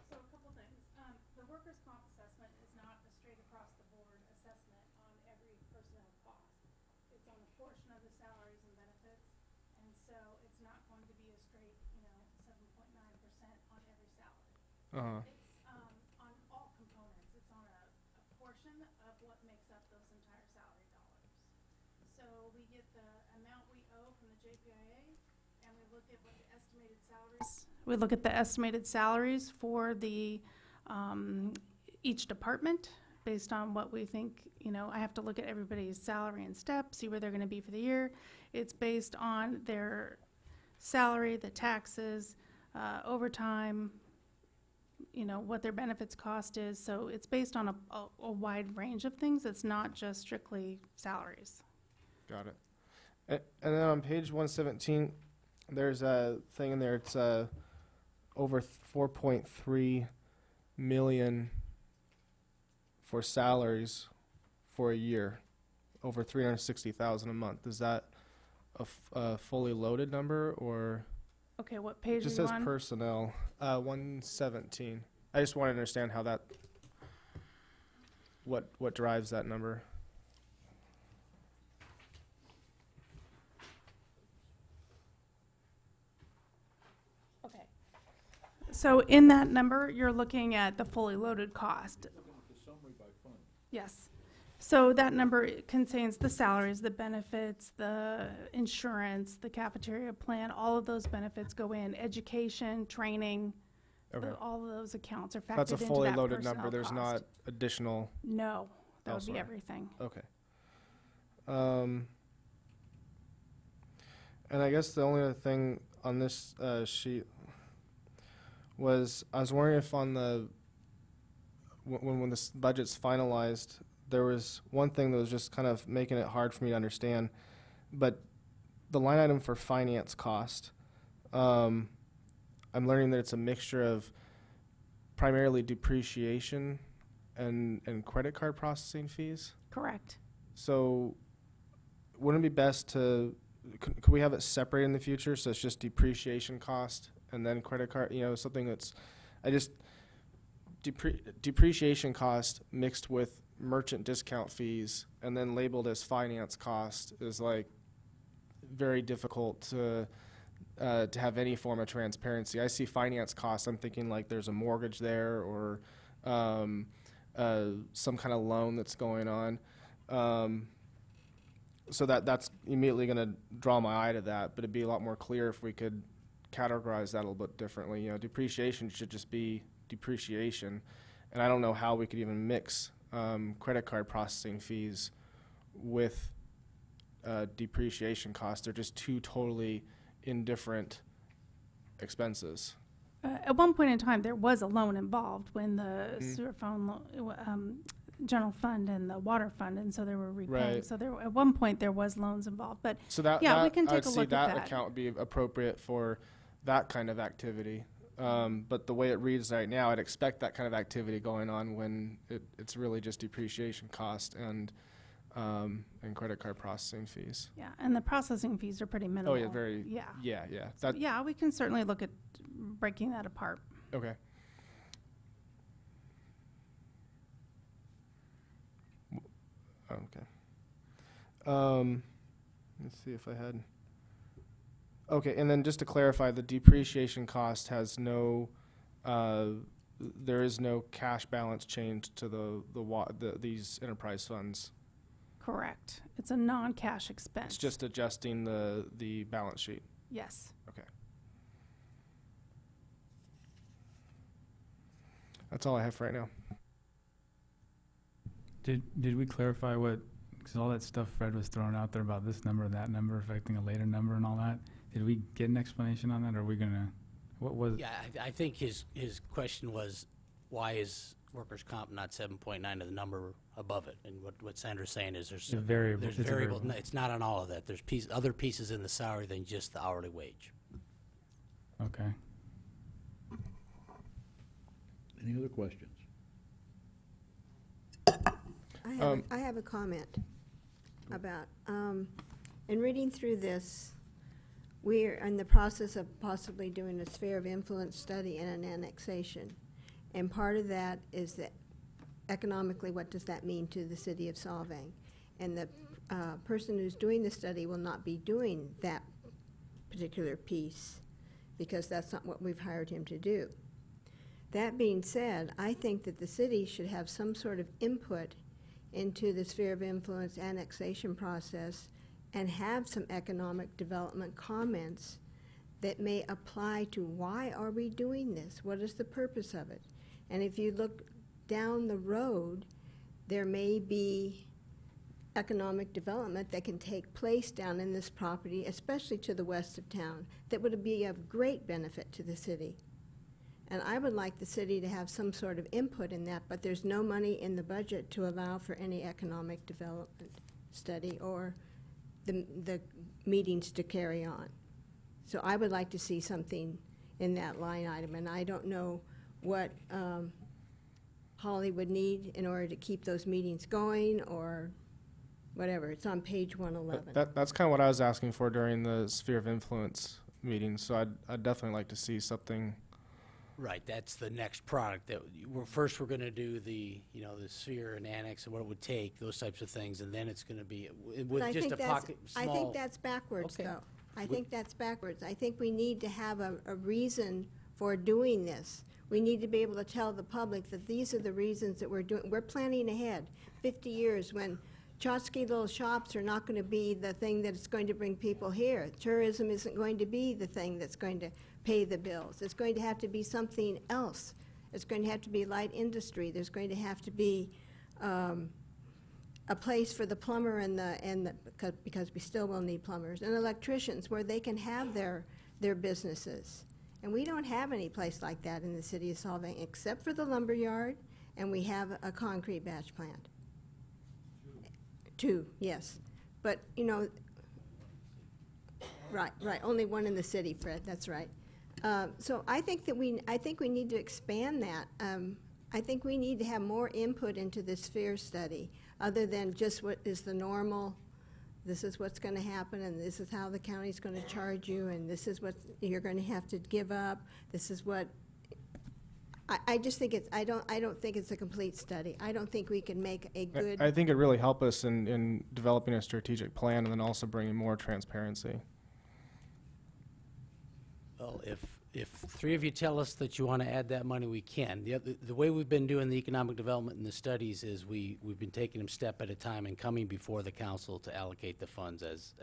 So a couple things. The workers' comp assessment is not a straight across the board assessment on every personnel cost. It's on a portion of the salaries and benefits, and so it's not going to be a straight, 7.9% on every salary. It's on all components. It's on a portion of what makes up those entire salary dollars. So we get the amount we owe from the JPIA, and we look at what the estimated salaries We look at the estimated salaries for the, each department based on what we think, I have to look at everybody's salary and step, see where they're gonna be for the year. It's based on their salary, the taxes, overtime, what their benefits cost is. So it's based on a wide range of things. It's not just strictly salaries. Got it. And then on page 117, there's a thing in there. It's over 4.3 million for salaries for a year, over 360,000 a month. Is that a fully loaded number, or? Okay, what page It just are you says on? personnel, 117. I just want to understand how that, what drives that number. Okay. So in that number, you're looking at the fully loaded cost. Yes. So that number contains the salaries, the benefits, the insurance, the cafeteria plan, all of those benefits go in, education, training, Okay. all of those accounts are factored That's a into fully that loaded personnel number. There's cost. not additional. No, that would be elsewhere. everything. Okay. And I guess the only other thing on this sheet was I was wondering if on the when this budget's finalized, there was one thing that was just kind of making it hard for me to understand, but the line item for finance cost, I'm learning that it's a mixture of primarily depreciation and credit card processing fees. Correct. So wouldn't it be best to, could we have it separate in the future, so it's just depreciation cost and then credit card, something that's, depreciation cost mixed with merchant discount fees and then labeled as finance cost is like very difficult to have any form of transparency. I see finance costs, I'm thinking like there's a mortgage there or some kind of loan that's going on. So that's immediately going to draw my eye to that, but it'd be a lot more clear if we could categorize that a little bit differently. Depreciation should just be depreciation, and I don't know how we could even mix credit card processing fees with depreciation costs. They're just two totally indifferent expenses. At one point in time, there was a loan involved when the sewer fund, general fund and the water fund, and so they were repaying. Right. So there, at one point, there was loans involved, but So that, yeah, we that can take I'd a see look that at that. account would be appropriate for that kind of activity. But the way it reads right now, I'd expect that kind of activity going on when it's really just depreciation cost and credit card processing fees. Yeah, and the processing fees are pretty minimal. Oh yeah, very. Yeah. Yeah, yeah. That, Yeah, we can certainly look at breaking that apart. okay. Okay. Let's see if I had. Okay, and then just to clarify, the depreciation cost has no, there is no cash balance change to these enterprise funds. Correct. It's a non-cash expense. It's just adjusting the balance sheet. Yes. Okay. That's all I have for right now. Did we clarify what, because all that stuff Fred was throwing out there about this number, that number affecting a later number and all that, did we get an explanation on that, or are we gonna, what was? Yeah, I think his question was, why is workers' comp not 7.9 to the number above it? And what Sandra's saying is there's It's a variable. There's It's a variable. variable. No, it's not on all of that. There's other pieces in the salary than just the hourly wage. Okay. Any other questions? I have a comment about, in reading through this, we're in the process of possibly doing a sphere of influence study and an annexation. And part of that is that economically, what does that mean to the city of Solvang? And the person who's doing the study will not be doing that particular piece because that's not what we've hired him to do. That being said, I think that the city should have some sort of input into the sphere of influence annexation process and have some economic development comments that may apply to why are we doing this? What is the purpose of it? And if you look down the road, there may be economic development that can take place down in this property, especially to the west of town, that would be of great benefit to the city. And I would like the city to have some sort of input in that, but there's no money in the budget to allow for any economic development study or the meetings to carry on. So I would like to see something in that line item, and I don't know what Holly would need in order to keep those meetings going or whatever. It's on page 111. That's kind of what I was asking for during the sphere of influence meeting, so I'd definitely like to see something. Right, that's the next product that we're going to do the sphere and annex and what it would take, those types of things, and then it's going to be with just a pocket small. I think that's backwards, Okay. though. I think that's backwards. I think we need to have a reason for doing this. We need to be able to tell the public that these are the reasons that we're doing. We're planning ahead 50 years when tchotchke little shops are not going to be the thing that's going to bring people here. Tourism isn't going to be the thing that's going to pay the bills. It's going to have to be something else. It's going to have to be light industry. There's going to have to be a place for the plumber because we still will need plumbers, and electricians where they can have their businesses. And we don't have any place like that in the city of Solvang except for the lumber yard, and we have a concrete batch plant. Two, yes. But, right, only one in the city, Fred, that's right. So I think we need to expand that. I think we need to have more input into this sphere study, other than just what is the normal, this is what's going to happen, and this is how the county's going to charge you, and this is what you're going to have to give up. This is what, I just think I don't think it's a complete study. I don't think we can make a good. I think it really help us in developing a strategic plan and then also bringing more transparency. Well, if three of you tell us that you want to add that money, we can. The way we've been doing the economic development and the studies is we've been taking them step at a time and coming before the council to allocate the funds as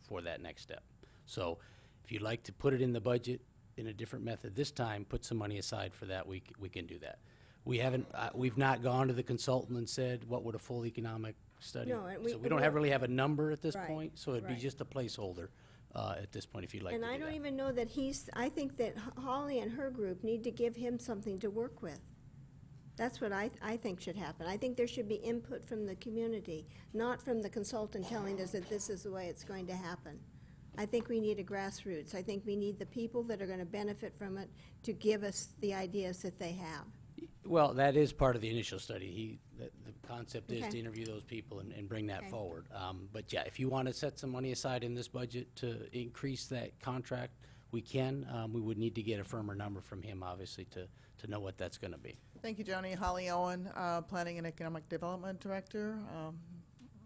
for that next step. So if you'd like to put it in the budget in a different method this time, put some money aside for that, we can do that. We've not gone to the consultant and said, what would a full economic study? No, and so we don't really have a number at this Right, point, so it'd be right. just a placeholder. At this point, if you'd like And to do I don't that. even know that I think that Holly and her group need to give him something to work with. That's what I think should happen. I think there should be input from the community, not from the consultant telling us that this is the way it's going to happen. I think we need a grassroots. I think we need the people that are going to benefit from it to give us the ideas that they have. Well, that is part of the initial study. The concept is Okay. to interview those people and bring that Okay. forward. But yeah, if you want to set some money aside in this budget to increase that contract, we can. We would need to get a firmer number from him, obviously, to know what that's going to be. Thank you, Johnny. Holly Owen, Planning and Economic Development Director.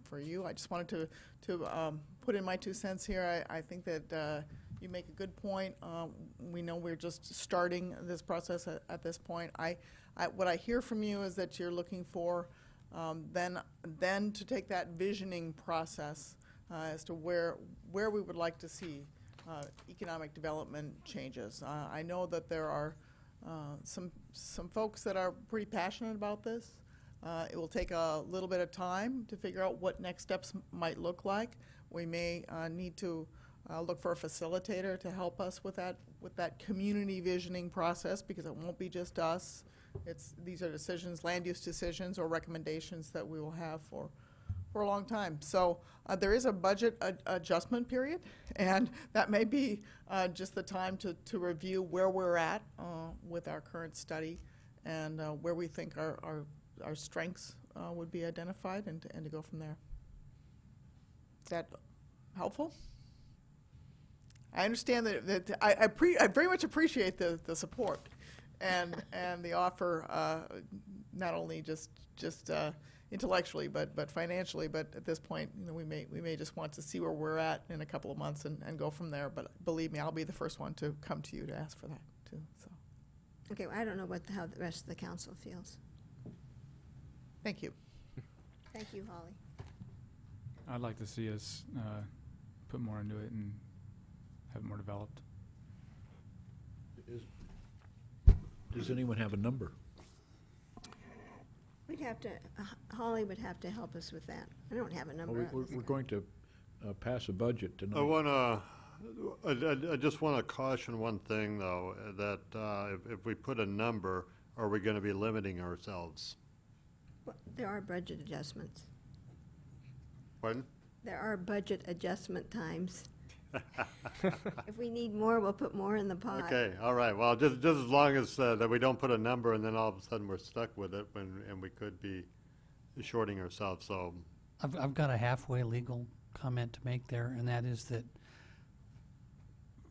For you, I just wanted to put in my 2 cents here. I think that you make a good point. We know we're just starting this process at this point. What I hear from you is that you're looking for then to take that visioning process as to where we would like to see economic development changes. I know that there are some folks that are pretty passionate about this. It will take a little bit of time to figure out what next steps might look like. We may need to look for a facilitator to help us with that community visioning process, because it won't be just us. These are decisions, land use decisions or recommendations that we will have for a long time. So there is a budget adjustment period, and that may be just the time to review where we're at with our current study and where we think our strengths would be identified, and to go from there. Is that helpful? I understand that I very much appreciate the support and the offer, not only just intellectually but financially. But at this point, we may just want to see where we're at in a couple of months and go from there. But believe me, I'll be the first one to come to you to ask for that too. So. Okay, well, I don't know how the rest of the council feels. Thank you. Thank you, Holly. I'd like to see us put more into it and have it more developed. Does anyone have a number? We'd have to, Holly would have to help us with that. I don't have a Well, number. we're going to pass a budget tonight. I just wanna caution one thing, though, that if we put a number, are we gonna be limiting ourselves? Well, there are budget adjustments. Pardon? There are budget adjustment times. If we need more, we'll put more in the pot. Okay, all right, well, just as long as that we don't put a number and then all of a sudden we're stuck with it and we could be shorting ourselves, so. I've got a halfway legal comment to make there, and that is that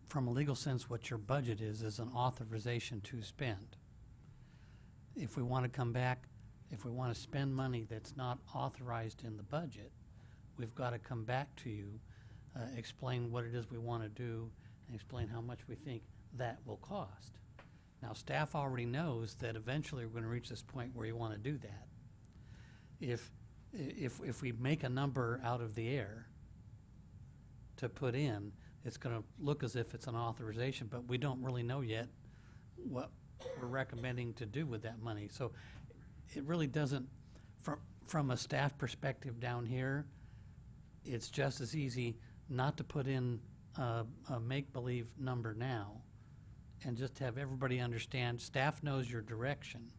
from a legal sense, what your budget is an authorization to spend. If we want to come back, if we want to spend money that's not authorized in the budget, we've got to come back to you, explain what it is we want to do, and explain how much we think that will cost. Now, staff already knows that eventually we're going to reach this point where you want to do that. If we make a number out of the air to put in, it's going to look as if it's an authorization, but we don't really know yet what we're recommending to do with that money. So it really doesn't, from a staff perspective down here, it's just as easy not to put in a make-believe number now and just have everybody understand staff knows your direction.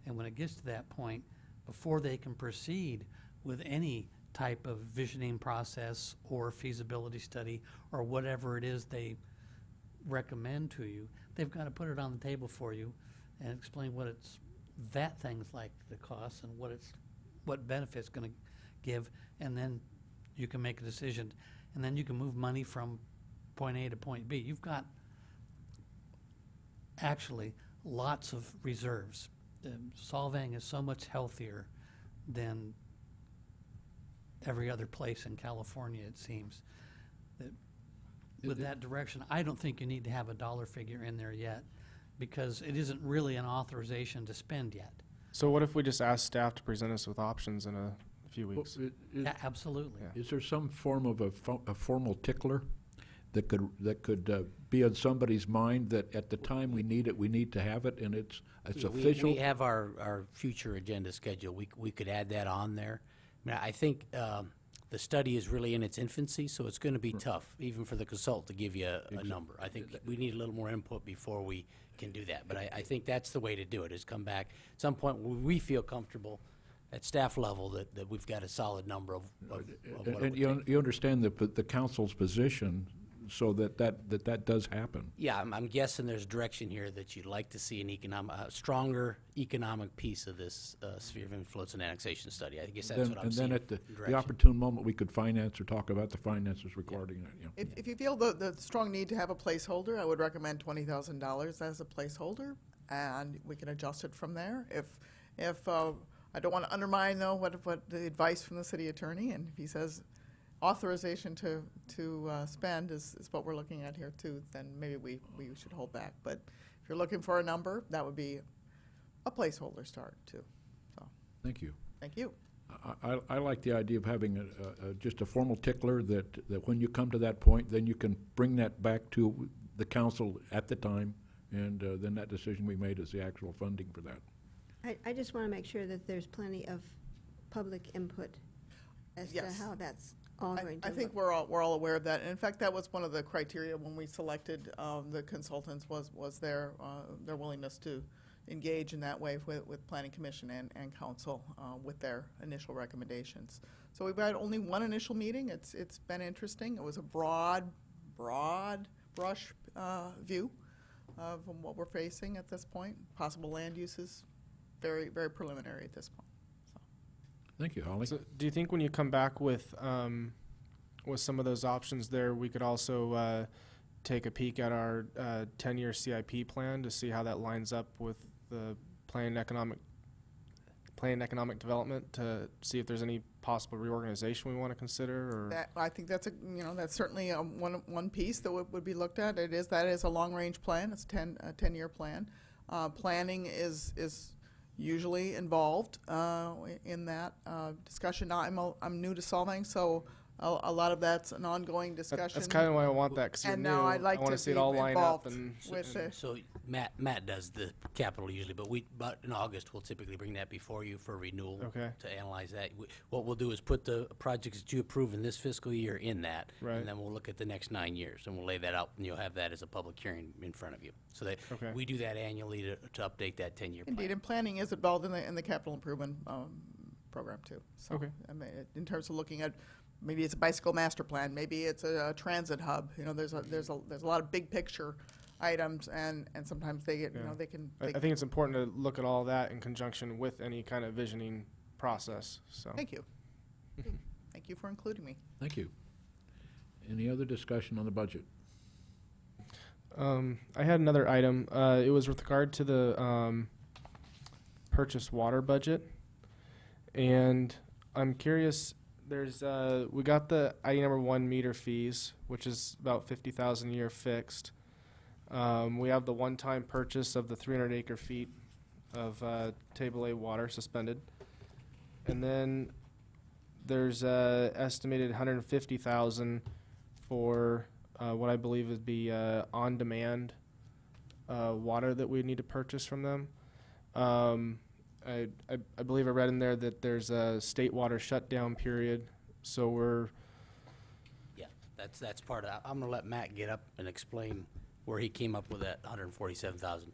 And when it gets to that point, before they can proceed with any type of visioning process or feasibility study or whatever it is they recommend to you, they've got to put it on the table for you and explain what it's that things like the costs and what benefits going to give, and then you can make a decision, and then you can move money from point A to point B. You've got actually lots of reserves. Solvang is so much healthier than every other place in California, it seems. With that direction, I don't think you need to have a dollar figure in there yet, because it isn't really an authorization to spend yet. So what if we just ask staff to present us with options in a few weeks? Yeah, absolutely. Is there some form of a formal tickler that could be on somebody's mind that at the time we need it, we need to have it, and it's official? We have our future agenda schedule. We could add that on there. I mean, I think the study is really in its infancy, so it's going to be tough, even for the consultant, to give you a number. I think we need a little more input before we can do that. But I think that's the way to do it, is come back at some point where we feel comfortable at staff level that we've got a solid number of what it And would take. you understand the council's position, so that does happen. Yeah, I'm guessing there's direction here that you'd like to see a stronger economic piece of this sphere of influence and annexation study. I guess that's what I'm seeing. And then at the direction. opportune moment, we could finance or talk about the finances regarding that. Yeah. If you feel the strong need to have a placeholder, I would recommend $20,000 as a placeholder, and we can adjust it from there. If I don't want to undermine, though, what the advice from the city attorney, and if he says authorization to spend is what we're looking at here too, then maybe we should hold back. But if you're looking for a number, that would be a placeholder start too. So Thank you. thank you. I like the idea of having just a formal tickler that when you come to that point, then you can bring that back to the council at the time, and then that decision we made is the actual funding for that. I just want to make sure that there's plenty of public input as Yes. to how that's all going to I look. think we're all aware of that. And in fact, that was one of the criteria when we selected the consultants was their willingness to engage in that way with Planning Commission and Council with their initial recommendations. So we've had only one initial meeting. It's been interesting. It was a broad brush view of what we're facing at this point. Possible land uses, very, very preliminary at this point. Thank you, Holly. So do you think when you come back with some of those options there, we could also take a peek at our 10-year CIP plan to see how that lines up with the planned economic development, to see if there's any possible reorganization we want to consider? Or I think that's that's certainly one piece that would be looked at. That is a long-range plan. It's a 10-year plan. Planning is usually involved in that discussion. Now, I'm new to Solvang, so a lot of that's an ongoing discussion. That's kind of why I want that, because you're And new. now I'd like I want to see it be all line up. involved And with So Matt does the capital usually, but in August, we'll typically bring that before you for renewal. Okay. To analyze that. What we'll do is put the projects that you approve in this fiscal year in that. Right. And then we'll look at the next 9 years, and we'll lay that out, and you'll have that as a public hearing in front of you. So that, Okay. we do that annually to update that 10-year plan. Indeed, and planning is involved in the capital improvement program too. So, Okay. I mean, in terms of looking at, maybe it's a bicycle master plan, maybe it's a transit hub. You know, there's a lot of big picture items, and sometimes they get, you know, they can. I think it's important to look at all that in conjunction with any kind of visioning process. So. Thank you. Thank you for including me. Thank you. Any other discussion on the budget? I had another item. It was with regard to the purchased water budget, and I'm curious. There's we got the ID number 1 meter fees, which is about 50,000 a year fixed. We have the one-time purchase of the 300 acre feet of table A water suspended, and then there's estimated 150,000 for what I believe would be on-demand water that we need to purchase from them. I believe I read in there that there's a state water shutdown period, so we're. Yeah, that's part of that. I'm gonna let Matt get up and explain where he came up with that 147,000.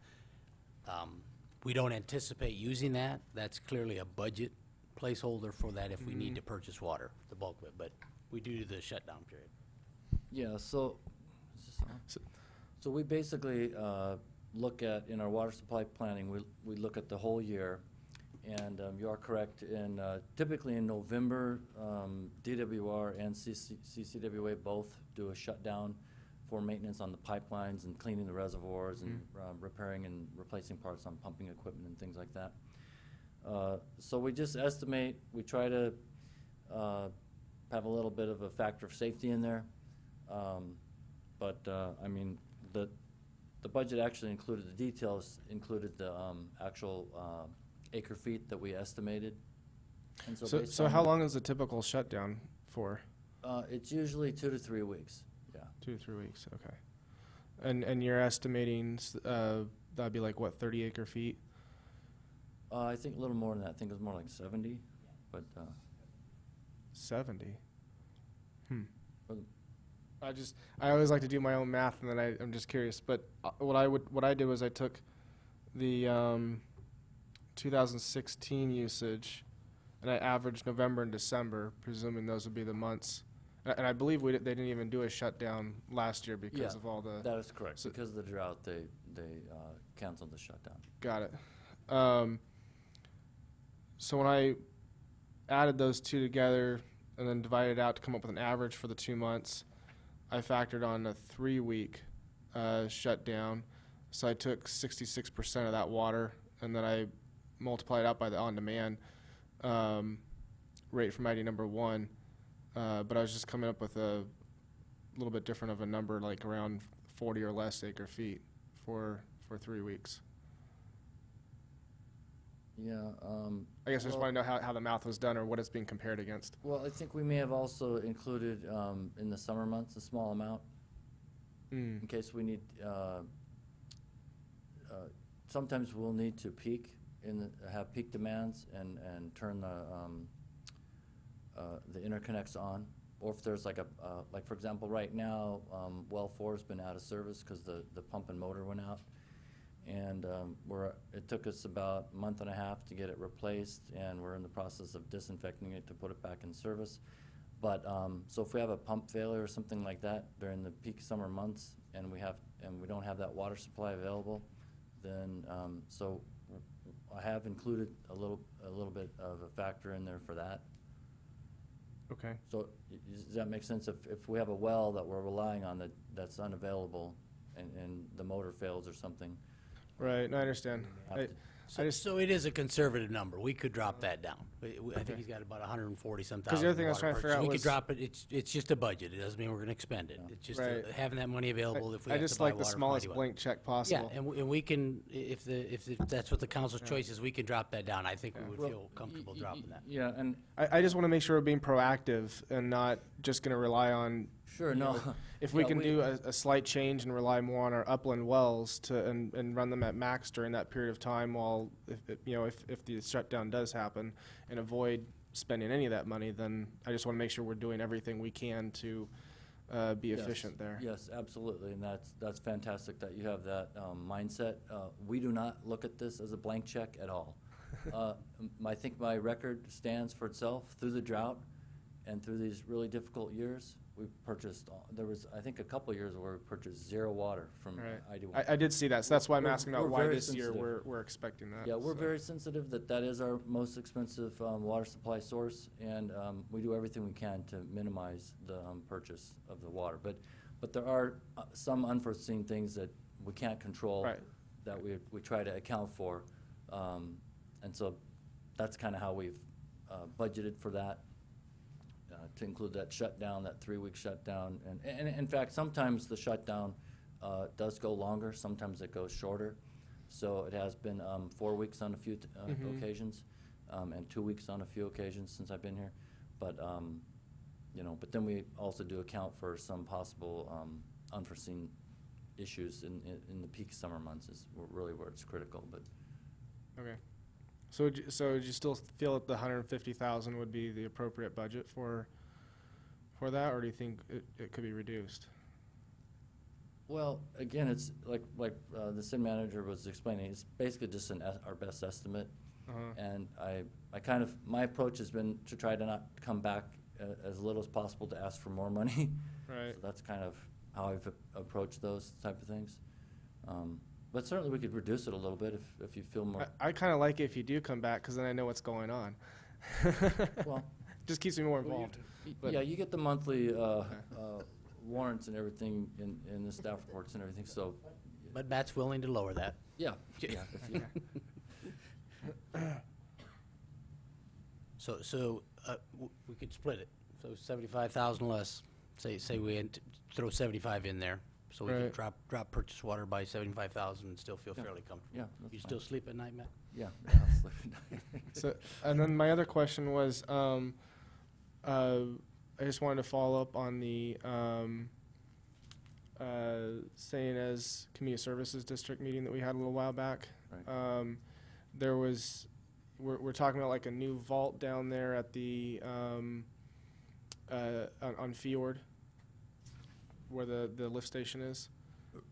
We don't anticipate using that. That's clearly a budget placeholder for that if we need to purchase water, the bulk of it, but we do the shutdown period. Yeah, so, is this on? So we basically look at, in our water supply planning, we look at the whole year. And you are correct, typically in November, DWR and CCWA both do a shutdown for maintenance on the pipelines and cleaning the reservoirs and repairing and replacing parts on pumping equipment and things like that. So we just estimate, we try to have a little bit of a factor of safety in there. I mean, the budget actually included, the details included the actual acre feet that we estimated. And So how long is the typical shutdown for? It's usually 2 to 3 weeks. Yeah. 2 to 3 weeks. Okay. And you're estimating that'd be like what, 30 acre feet? I think a little more than that. I think it was more like 70, but 70. I always like to do my own math, and then I'm just curious. But what I did was I took the 2016 usage, and I averaged November and December, presuming those would be the months. And I believe they didn't even do a shutdown last year because of all the. That is correct. Because of the drought, they canceled the shutdown. Got it. So when I added those two together and then divided it out to come up with an average for the 2 months, I factored on a 3-week shutdown. So I took 66% of that water, and then I multiplied out by the on-demand rate from ID number 1. But I was just coming up with a little bit different of a number, like around 40 or less acre feet for 3 weeks. Yeah. I guess I just want to know how the math was done or what it's being compared against. Well, I think we may have also included in the summer months a small amount in case we need. Sometimes we'll need to have peak demands and turn the interconnects on, or if there's like like for example right now well 4 has been out of service because the pump and motor went out. And it took us about a month and a half to get it replaced, and we're in the process of disinfecting it to put it back in service. But so if we have a pump failure or something like that during the peak summer months, and we don't have that water supply available, then so I have included a little bit of a factor in there for that. Okay. So does that make sense? If we have a well that we're relying on that's unavailable, and the motor fails or something. Right, no, I understand. So it is a conservative number. We could drop that down. I think he's got about 140-some thousand. the other thing I was trying to figure out We was- could drop it. It's just a budget. It doesn't mean we're going to expend it. It's just Right. having that money available if we I have just to buy like the water from smallest anyone. blank check Yeah, possible. and we can, if that's what the council's choice is, we can drop that down. I think we would feel comfortable dropping that. Yeah, and I just want to make sure we're being proactive and not just going to rely on. Sure, you no. know, if we Yeah, can do a slight change and rely more on our upland wells and run them at max during that period of time while, if the shutdown does happen, and avoid spending any of that money, then I just want to make sure we're doing everything we can to be Yes, efficient there. Yes, absolutely, and that's fantastic that you have that mindset. We do not look at this as a blank check at all. I think my record stands for itself through the drought and through these really difficult years. We purchased, there was, I think, a couple years where we purchased 0 water from Right. ID1. I did see that, so that's why I'm We're- asking about we're why very this year sensitive. we're expecting that. Yeah, we're so. very sensitive that is our most expensive water supply source, and we do everything we can to minimize the purchase of the water. But there are some unforeseen things that we can't control Right. that we try to account for. And so that's kind of how we've budgeted for that, to include that shutdown, that 3-week shutdown. And in fact, sometimes the shutdown does go longer, sometimes it goes shorter. So it has been 4 weeks on a few occasions, and 2 weeks on a few occasions since I've been here. But, but then we also do account for some possible unforeseen issues in the peak summer months is really where it's critical, but. Okay. So do you still feel that the 150,000 would be the appropriate budget for that, or do you think it could be reduced? Well, again, it's like the city manager was explaining, it's basically just our best estimate. And I kind of, my approach has been to try to not come back as little as possible to ask for more money. Right. So that's kind of how I've approached those type of things. But certainly we could reduce it a little bit if you feel more. I kind of like it if you do come back, because then I know what's going on. Well, just keeps me more involved. But yeah, you get the monthly warrants and everything in the staff reports and everything, so. But Matt's willing to lower that. Yeah, yeah. If you, So we could split it. So 75,000 less. Say we throw 75 in there, so we Right. could drop purchase water by 75,000 and still feel fairly comfortable. Yeah, that's You fine. still sleep at night, Matt? yeah, I'll slip it. So, and then my other question was, I just wanted to follow up on the St. As Community Services District meeting that we had a little while back. Right. There was, we're talking about like a new vault down there at the on Fjord, where the lift station is.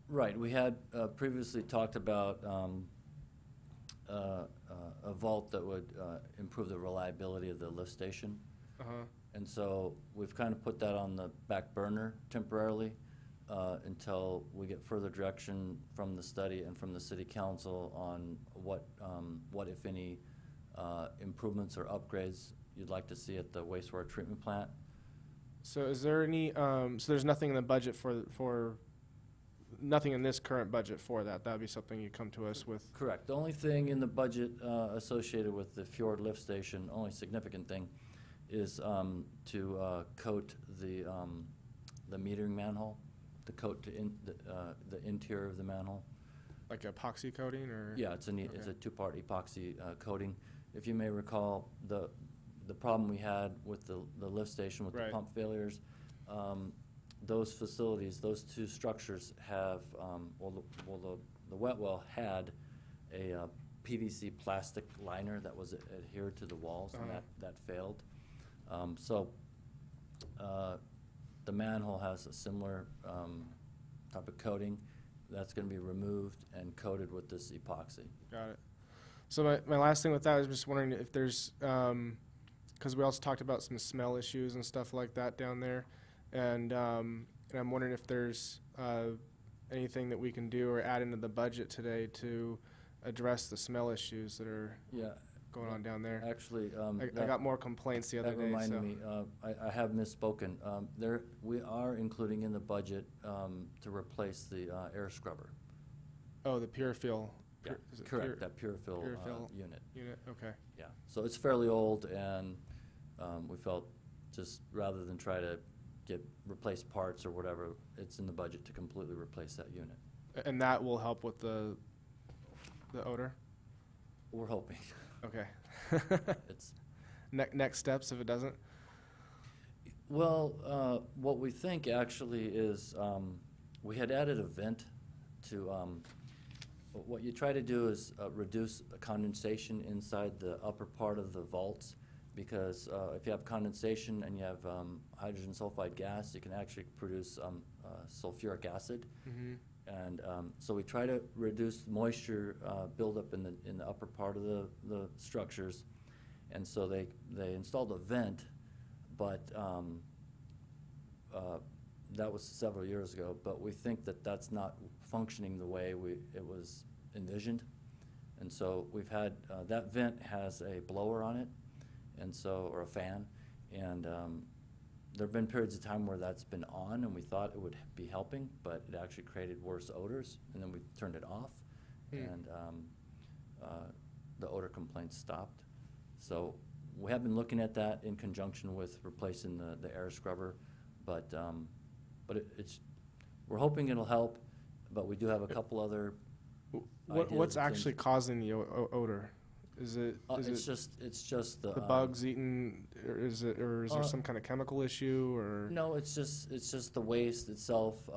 Right, we had previously talked about a vault that would improve the reliability of the lift station. And so we've kind of put that on the back burner temporarily until we get further direction from the study and from the city council on what if any, improvements or upgrades you'd like to see at the wastewater treatment plant. So is there any, so there's nothing in the budget for nothing in this current budget for that? That'd be something you come to us with? Correct. The only thing in the budget associated with the Fjord lift station, only significant thing, is to coat the metering manhole, to coat the interior of the manhole. Like epoxy coating, or? Yeah, it's a two-part epoxy coating. If you may recall, the problem we had with the lift station with the pump failures, those facilities, those two structures have, the wet well had a PVC plastic liner that was adhered to the walls, and that failed. So the manhole has a similar type of coating that's going to be removed and coated with this epoxy. Got it. So my last thing with that is just wondering if there's, because we also talked about some smell issues and stuff like that down there, and I'm wondering if there's anything that we can do or add into the budget today to address the smell issues that are going on down there. Actually, I got more complaints the other day. That reminded so. me, I have misspoken. We are including in the budget to replace the air scrubber. Oh, the pure Yeah, Is it correct, that pure fill unit. Unit, okay. Yeah, so it's fairly old, and we felt just rather than try to replace parts or whatever, it's in the budget to completely replace that unit. And that will help with the odor? We're hoping. Okay. It's Next steps if it doesn't? Well, what we think actually is we had added a vent to, what you try to do is reduce condensation inside the upper part of the vaults, because if you have condensation and you have hydrogen sulfide gas, you can actually produce sulfuric acid. Mm-hmm. And so we try to reduce moisture buildup in the upper part of the structures. And so they installed a vent, but that was several years ago. But we think that that's not functioning the way it was envisioned. And so we've had, that vent has a blower on it, and so, or a fan. And there have been periods of time where that's been on, and we thought it would be helping, but it actually created worse odors, and then we turned it off, and the odor complaints stopped. So we have been looking at that in conjunction with replacing the air scrubber, but we're hoping it'll help, but we do have a couple other What's actually causing the odor? Is it? It's just the bugs eating, or is there some kind of chemical issue, or? No, it's just the waste itself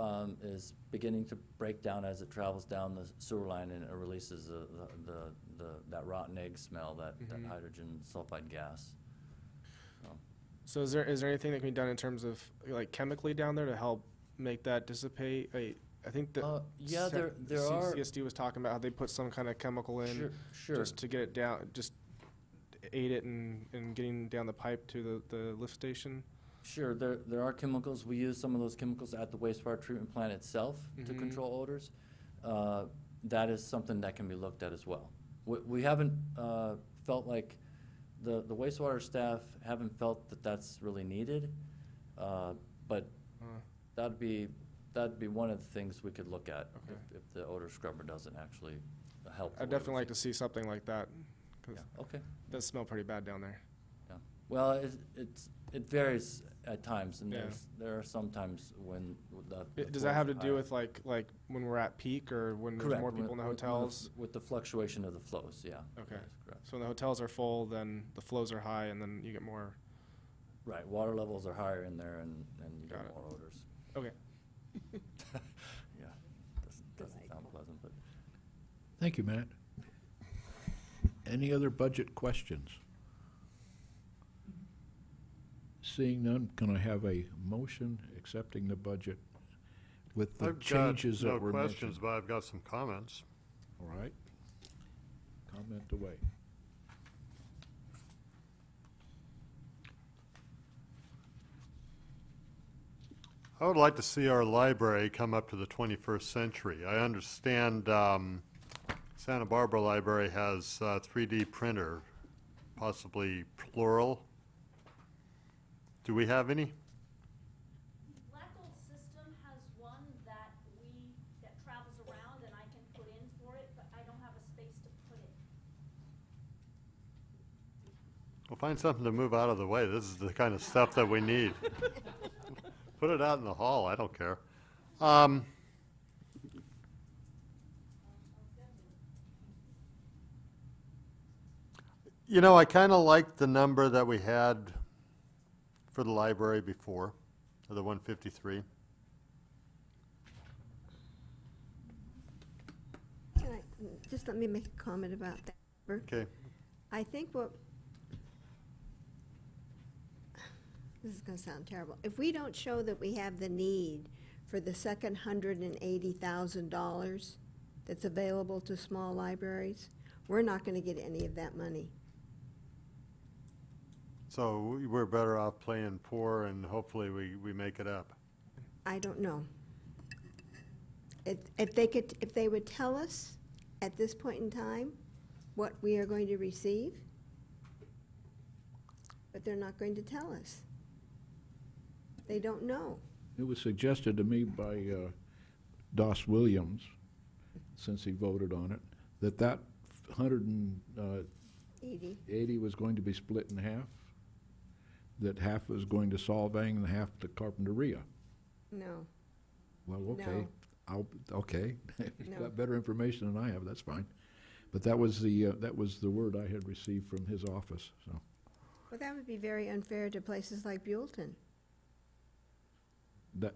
is beginning to break down as it travels down the sewer line, and it releases that rotten egg smell, that hydrogen sulfide gas. So is there anything that can be done in terms of like chemically down there to help make that dissipate? I think that yeah, there are. CSD was talking about how they put some kind of chemical in just to get it down, just aid it in getting down the pipe to the lift station. Sure, there are chemicals. We use some of those chemicals at the wastewater treatment plant itself to control odors. That is something that can be looked at as well. We haven't felt like the wastewater staff haven't felt that that's really needed, but that'd be one of the things we could look at if the odor scrubber doesn't actually help. I'd definitely like to see something like that, because it does smell pretty bad down there. Yeah. Well, it varies at times, and Yeah. there are some times when the Does that have to do with like when we're at peak, or when there's more people in the hotels? With the fluctuation of the flows, yeah. Okay. That is correct. So when the hotels are full, then the flows are high, and then you get more. Right, water levels are higher in there, and you get more odors. Okay. Yeah, doesn't sound pleasant, but. Thank you, Matt. Any other budget questions? Seeing none, can I have a motion accepting the budget with the changes that were mentioned? I've got no questions, but I've got some comments. All right. Comment away. I would like to see our library come up to the 21st century. I understand Santa Barbara Library has a 3D printer, possibly plural. Do we have any? Black Gold System has one that travels around and I can put in for it, but I don't have a space to put it. We'll find something to move out of the way. This is the kind of stuff that we need. Put it out in the hall, I don't care. You know, I kind of like the number that we had for the library before, the 153. Just let me make a comment about that. Okay. I think this is going to sound terrible. If we don't show that we have the need for the second $180,000 that's available to small libraries, we're not going to get any of that money. So we're better off playing poor, and hopefully we make it up. I don't know. If they would tell us at this point in time what we are going to receive, but they're not going to tell us. They don't know. It was suggested to me by Doss Williams, since he voted on it, that 80. 180 was going to be split in half? That half was going to Solvang and half to Carpinteria? No. Well, okay. No. Okay. You've No. got better information than I have, that's fine. But that was the word I had received from his office, so. Well, that would be very unfair to places like Buellton.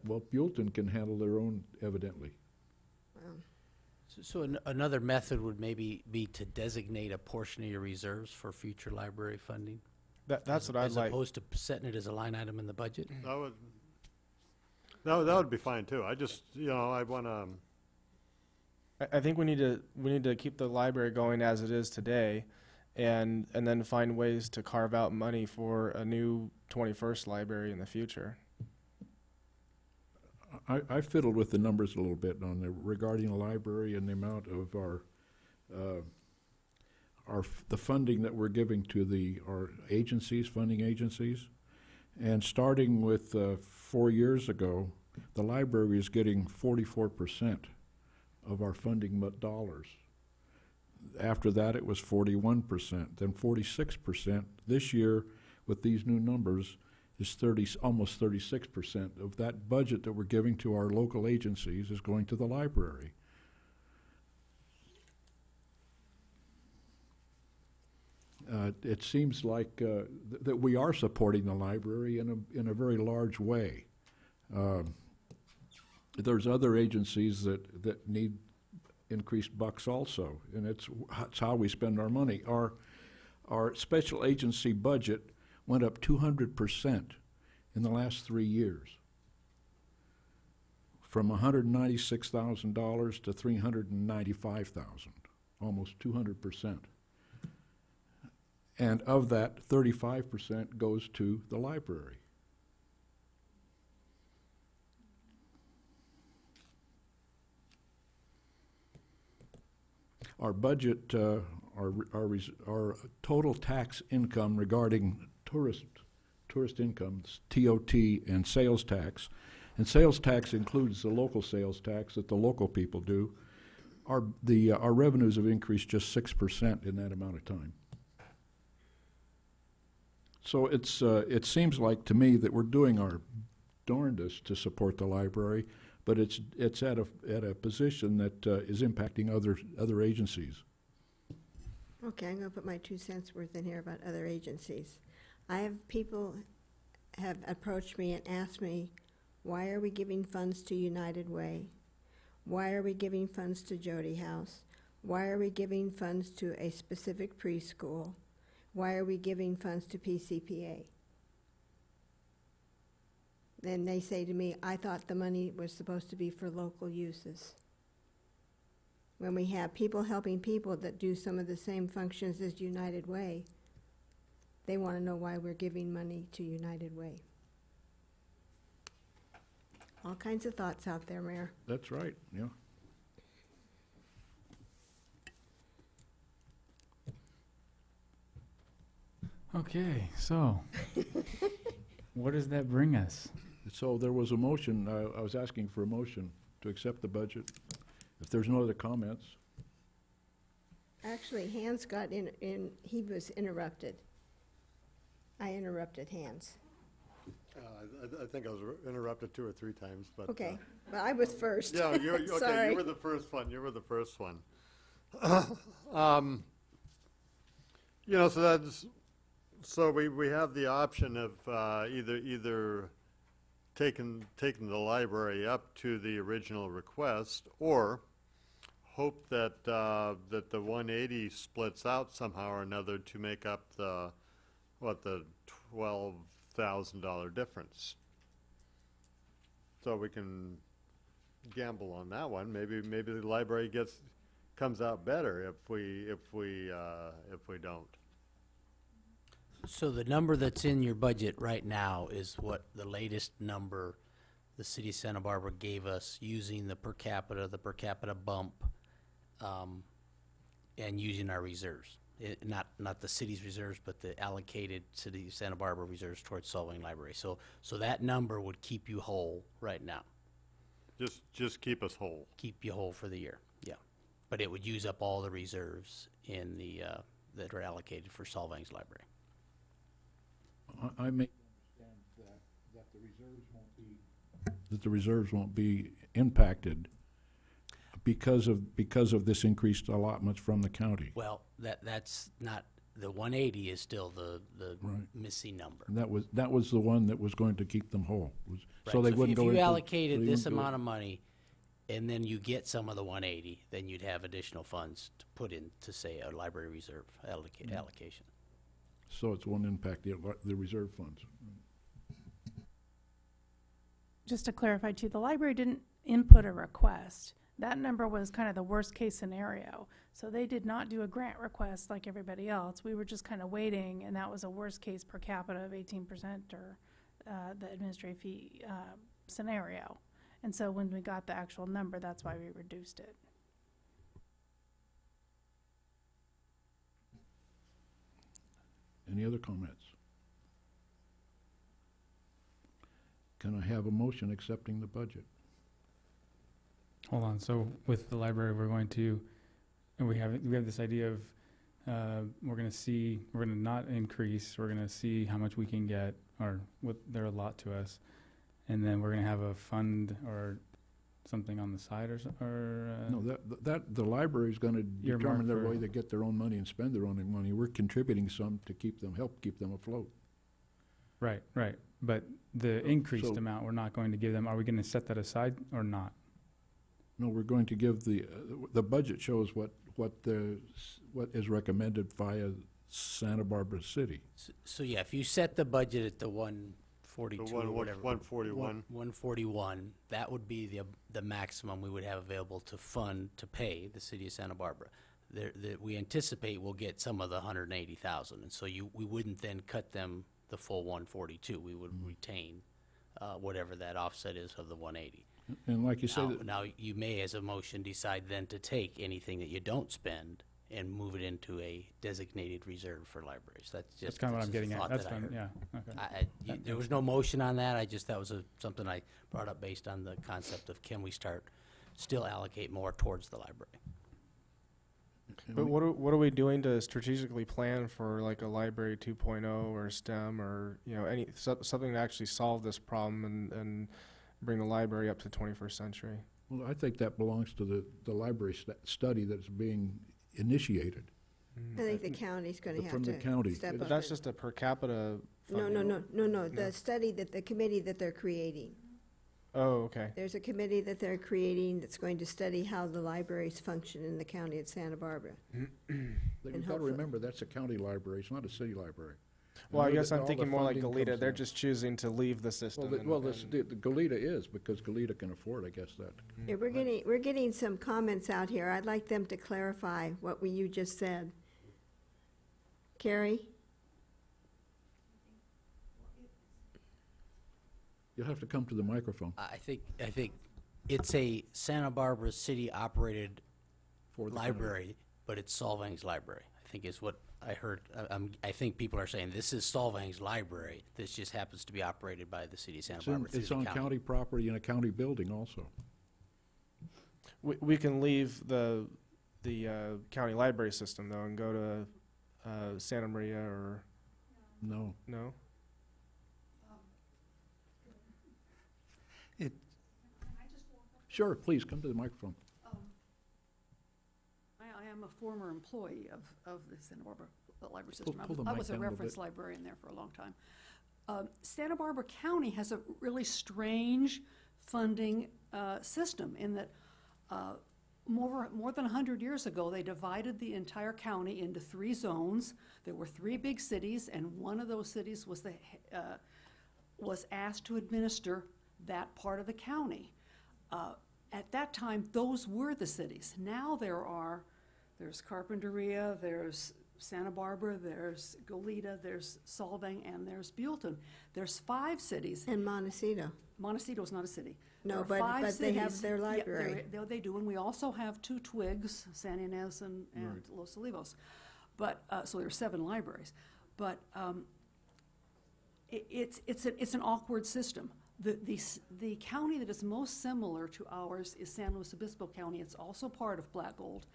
Well, Buellton can handle their own, evidently. Well, So another method would maybe be to designate a portion of your reserves for future library funding? That's what I'd As like. opposed to setting it as a line item in the budget? That would be fine too. I just, I want to, I think we need to keep the library going as it is today, and then find ways to carve out money for a new 21st library in the future. I fiddled with the numbers a little bit regarding the library and the amount of the funding that we're giving to our agencies, funding agencies. And starting with 4 years ago, the library is getting 44% of our funding dollars. After that, it was 41%, then 46%. This year, with these new numbers, is almost 36% of that budget that we're giving to our local agencies is going to the library. It seems like that we are supporting the library in a very large way. There's other agencies that need increased bucks also, and it's how we spend our money. Our special agency budget went up 200% in the last 3 years, from $196,000 to $395,000, almost 200%. And of that, 35% goes to the library. Our budget, our total tax income regarding tourist incomes, TOT, and sales tax includes the local sales tax that the local people do. Our revenues have increased just 6% in that amount of time. So it seems like to me that we're doing our darndest to support the library, but it's at a position that is impacting other agencies. okay, I'm going to put my 2 cents worth in here about other agencies. People have approached me and asked me, why are we giving funds to United Way? Why are we giving funds to Jody House? Why are we giving funds to a specific preschool? Why are we giving funds to PCPA? Then they say to me, I thought the money was supposed to be for local uses. When we have people helping people that do some of the same functions as United Way, they want to know why we're giving money to United Way. All kinds of thoughts out there, Mayor. That's right, yeah. Okay, so where does that bring us? So there was a motion, I was asking for a motion to accept the budget. If there's no other comments. Actually, Hans got he was interrupted. I interrupted Hans. I think I was interrupted 2 or 3 times, but. Okay, but I was first. Yeah, okay, Sorry. you were the first one, so we have the option of either taking the library up to the original request, or hope that that the 180 splits out somehow or another to make up the $12,000 difference. So we can gamble on that one. Maybe the library comes out better if we don't. So the number that's in your budget right now is what the latest number the city of Santa Barbara gave us using the per capita bump, and using our reserves. Not the city's reserves, but the allocated city of Santa Barbara reserves towards Solvang Library. So that number would keep you whole right now. Just keep us whole. Keep you whole for the year, yeah. but it would use up all the reserves in the, that are allocated for Solvang's library. I may understand that the reserves won't be impacted because of this increased allotments from the county. Well, that's not, the 180 is still the Right. missing number. And that was the one that was going to keep them whole. So Right, they if- wouldn't go If into. you allocated they this wouldn't go- amount of money, and then you get some of the 180, then you'd have additional funds to put in to, say, a library reserve allocation. So it won't impact the reserve funds. Just to clarify too, the library didn't input a request. That number was kind of the worst case scenario. So they did not do a grant request like everybody else. We were just kind of waiting, and that was a worst case per capita of 18% or the administrative fee scenario. And so when we got the actual number, that's why we reduced it. Any other comments? Can I have a motion accepting the budget? Hold on, so with the library, we're going to, and we have this idea of, we're gonna not increase, we're gonna see how much we can get, or what they're allot to us, and then we're gonna have a fund or something on the side No, the library's gonna determine their for- way they get their own money and spend their own money. We're contributing some to help keep them afloat. Right, but the increased So- amount, we're not going to give them, are we gonna set that aside or not? No, we're going to give the budget shows what is recommended via Santa Barbara City. So yeah, if you set the budget at the 142 The or whatever. 141. 141, that would be the maximum we would have available to fund, to pay the city of Santa Barbara. We anticipate we'll get some of the 180,000, and so we wouldn't then cut them the full 142. We would retain whatever that offset is of the 180. And like you say, Now, you may, as a motion, decide then to take anything that you don't spend and move it into a designated reserve for libraries. That's kind of what I'm getting at, that's fine, yeah, okay. There was no motion on that, that was something I brought up based on the concept of can we still allocate more towards the library? But what are we doing to strategically plan for like a library 2.0 or STEM or something to actually solve this problem and bring the library up to the 21st century? well, I think that belongs to the library study that's being initiated. I think the county's going to have From the to county. step But up. that's just a per capita No, funding. no, the study the committee that they're creating. Oh, okay. There's a committee that they're creating that's going to study how the libraries function in the county of Santa Barbara. You've got to hopefully- remember, that's a county library, it's not a city library. Well, I And guess all I'm the thinking more like funding Goleta. comes They're in. just choosing to leave the system. The Goleta is, because Goleta can afford, I guess, that. Yeah, we're getting some comments out here. I'd like them to clarify what you just said. Carrie? You'll have to come to the microphone. I think it's a Santa Barbara city-operated For the library, but it's Solvang's library, I think is what I heard. I think people are saying, this is Solvang's library. This just happens to be operated by the city of Santa Barbara through It's the on county. county property in a county building also. We can leave the county library system though and go to Santa Maria or No. no. Sure, please, come to the microphone. I am a former employee of the Santa Barbara Library System. pull the I mic was a down a little reference bit. librarian there for a long time. Santa Barbara County has a really strange funding system in that more than 100 years ago, they divided the entire county into 3 zones. There were 3 big cities, and one of those cities was asked to administer that part of the county. At that time, those were the cities. Now there's Carpinteria, there's Santa Barbara, there's Goleta, there's Solvang, and there's Buellton. There's 5 cities. And Montecito. Montecito's not a city. No, There are 5 but they have cities. their Yeah, library. they do, and we also have 2 twigs, San Ynez and Los Olivos. But, so there are 7 libraries. But it's an awkward system. The county that is most similar to ours is San Luis Obispo County. It's also part of Black Gold.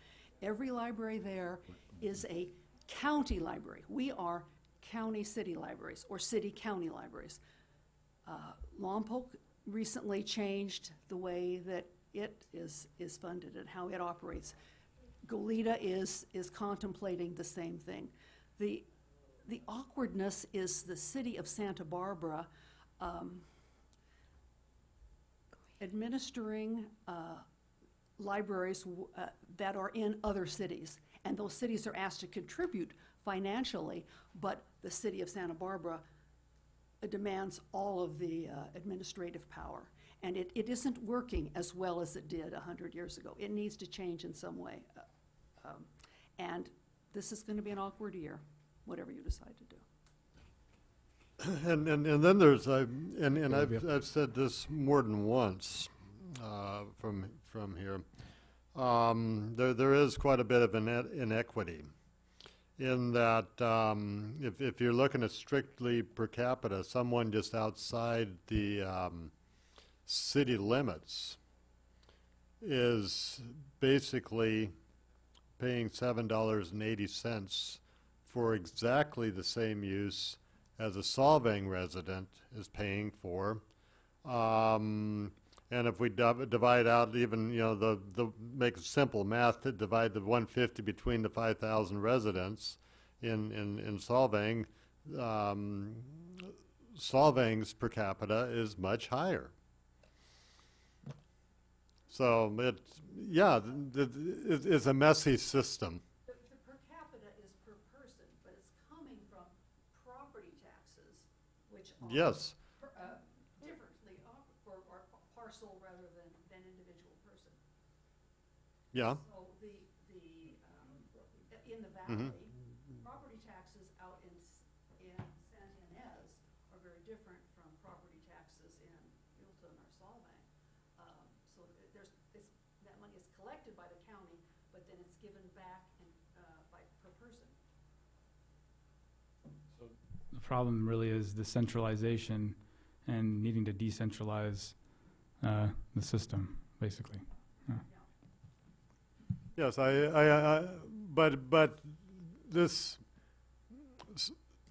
Every library there is a county library. We are county city libraries or city county libraries. Lompoc recently changed the way that it is funded and how it operates. Goleta is contemplating the same thing. The awkwardness is the city of Santa Barbara administering libraries that are in other cities. And those cities are asked to contribute financially, but the city of Santa Barbara demands all of the administrative power. And it isn't working as well as it did 100 years ago. It needs to change in some way. And this is going to be an awkward year, whatever you decide to do. And then there's, I've said this more than once from here. There is quite a bit of inequity in that if you're looking at strictly per capita, someone just outside the city limits is basically paying $7.80 for exactly the same use as a Solvang resident is paying for. And if we divide out even, make simple math to divide the 150 between the 5,000 residents in Solvang, Solvang's per capita is much higher. So it's a messy system. The per capita is per person, but it's coming from property taxes, which are Yes. differently for parcel rather than individual person. Yeah. So in the valley, property taxes out in Santa Ynez are very different from property taxes in Milton or Solvang. So that money is collected by the county, but then it's given back per person. The problem really is the centralization and needing to decentralize the system, basically. Yeah. Yes, but this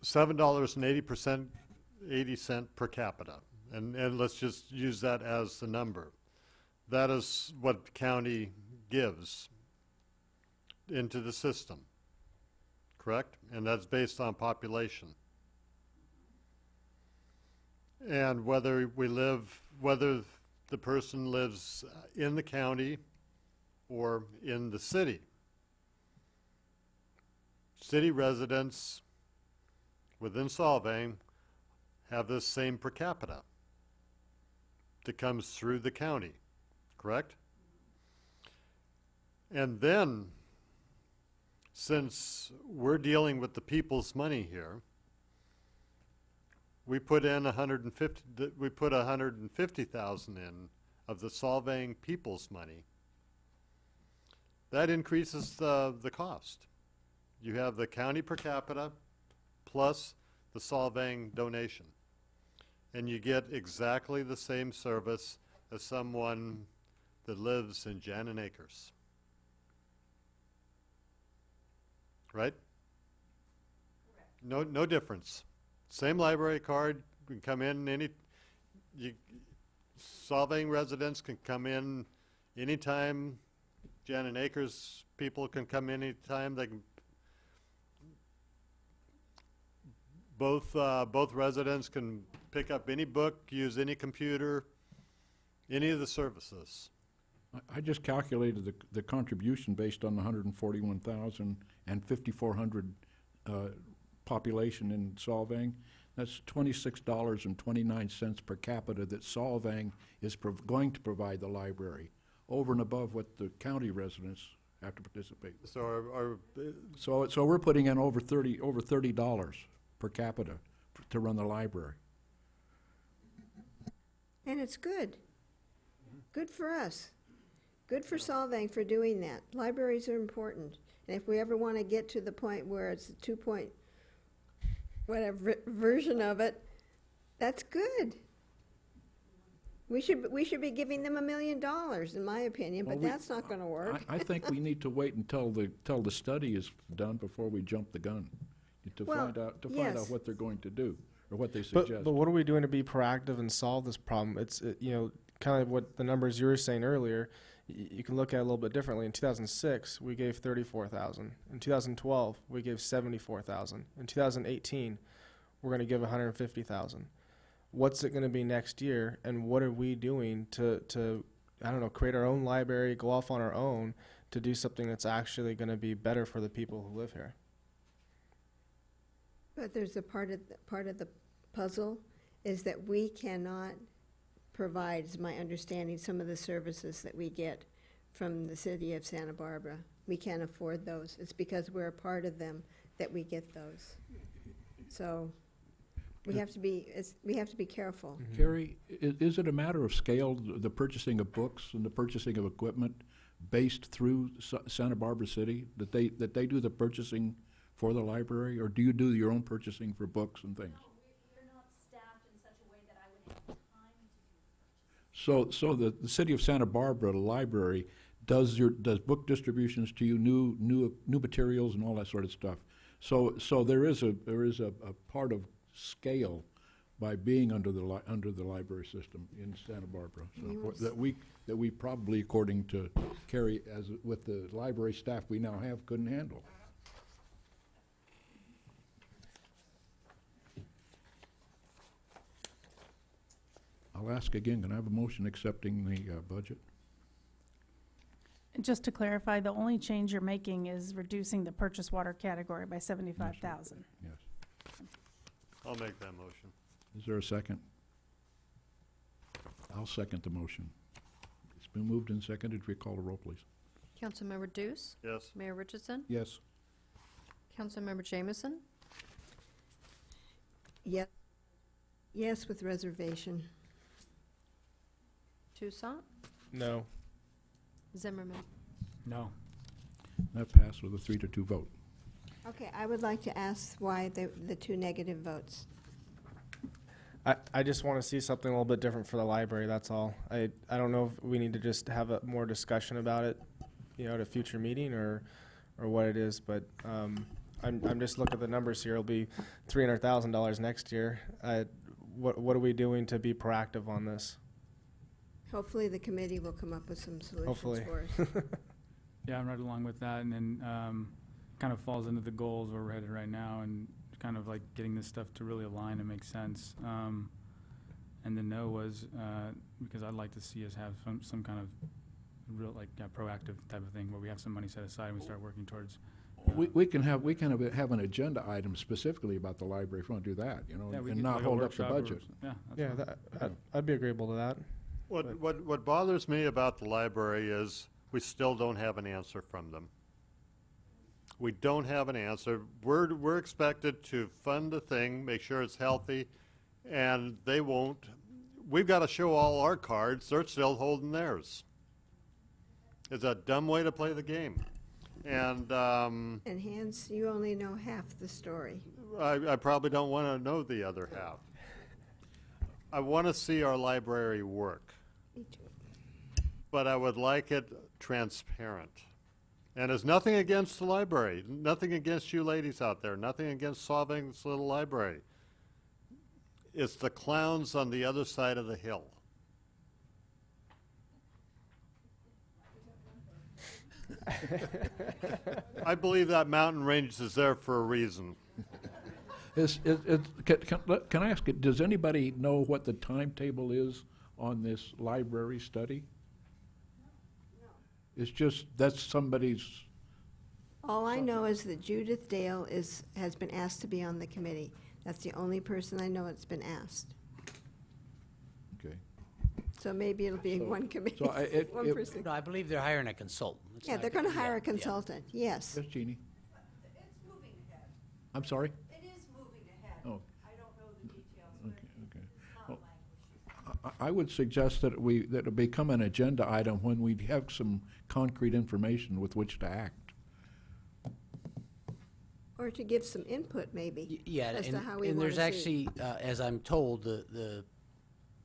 $7.80 per capita, and let's just use that as the number. That is what the county gives into the system, correct? And that's based on population. And whether the person lives in the county or in the city. City residents within Solvang have this same per capita that comes through the county, correct? And then, since we're dealing with the people's money here, we put in $150,000 in of the Solvang people's money. That increases the cost. You have the county per capita plus the Solvang donation. And you get exactly the same service as someone that lives in Janin Acres. Right? No difference. Same library card, you can come in Solvang residents can come in anytime. Janin Acres people can come anytime. They can. Both residents can pick up any book, use any computer, any of the services. I just calculated the contribution based on the 141,000 and 5,400 population in Solvang. That's $26.29 per capita that Solvang is going to provide the library, over and above what the county residents have to participate. So So we're putting in over $30 per capita to run the library. And it's good. Good for us. Good for Solvang for doing that. Libraries are important. And if we ever want to get to the point where it's a 2-point whatever version of it, that's good. We should be giving them $1 million, in my opinion, but Well, that's not gonna work. I think we need to wait until the study is done before we jump the gun, to Well, find out yes. what they're going to do, or what they But suggest. what are we doing to be proactive and solve this problem? It's, kind of what the numbers you were saying earlier, you can look at it a little bit differently. In 2006, we gave 34,000. In 2012, we gave 74,000. In 2018, we're going to give 150,000. What's it going to be next year, and what are we doing to I don't know, create our own library, go off on our own to do something that's actually going to be better for the people who live here? But there's a part of the puzzle is that we cannot provide, is my understanding, some of the services that we get from the city of Santa Barbara. We can't afford those. It's because we're a part of them that we get those. So we have to be careful. Carrie, is it a matter of scale, the purchasing of books and the purchasing of equipment based through Santa Barbara City, that they do the purchasing for the library, or do you do your own purchasing for books and things? No, we're not staffed in such a way that I would have time to do the purchasing. So the city of Santa Barbara, the library, does book distributions to you, new materials and all that sort of stuff. So there is a part of scale by being under the library system in Santa Barbara. So that we probably, according to Carrie, as with the library staff we now have, couldn't handle. I'll ask again, can I have a motion accepting the budget? Just to clarify, the only change you're making is reducing the purchase water category by 75,000. Yes. I'll make that motion. Is there a second? I'll second the motion. It's been moved and seconded. Will you call the roll, please? Councilmember Deuce? Yes. Mayor Richardson? Yes. Councilmember Jameson? Yes. Yes, with reservation. Toussaint? No. Zimmerman? No. That passed with a 3-2 vote. Okay, I would like to ask why the two negative votes. I just want to see something a little bit different for the library, that's all. I don't know if we need to just have a more discussion about it, at a future meeting or what it is, but I'm just looking at the numbers here. It'll be $300,000 next year. What are we doing to be proactive on this? Hopefully the committee will come up with some solutions Hopefully. for us. Yeah, I'm right along with that, and then kind of falls into the goals where we're headed right now, and kind of like getting this stuff to really align and make sense. And the no was because I'd like to see us have some kind of real proactive type of thing where we have some money set aside and we start working towards. We can have an agenda item specifically about the library if we want to do that, Yeah, we and could, not like a hold up the workshop or budget. that's fine. I'd be agreeable to that. What bothers me about the library is we still don't have an answer from them. We don't have an answer. We're expected to fund the thing, make sure it's healthy, and they won't. We've got to show all our cards. They're still holding theirs. It's a dumb way to play the game. And And Hans, you only know half the story. I probably don't want to know the other half. I want to see our library work, Me too. but I would like it transparent. And there's nothing against the library, nothing against you ladies out there, nothing against Solvang's little library. It's the clowns on the other side of the hill. I believe that mountain range is there for a reason. Can I ask, does anybody know what the timetable is on this library study? It's just, that's somebody's, All I know is that Judith Dale has been asked to be on the committee. That's the only person I know that's been asked. okay. So maybe it'll be one committee, one person. No, I believe they're hiring a consultant. It's Yeah, not they're gonna hire a yeah. consultant, yes. Yes, Jeannie? It's moving ahead. I'm sorry? It is moving ahead. Oh. I don't know the details, but Okay. it's not languishing. I would suggest that it become an agenda item when we have some concrete information with which to act. Or to give some input, maybe, Yeah, as to how we and want there's to see. actually, as I'm told, the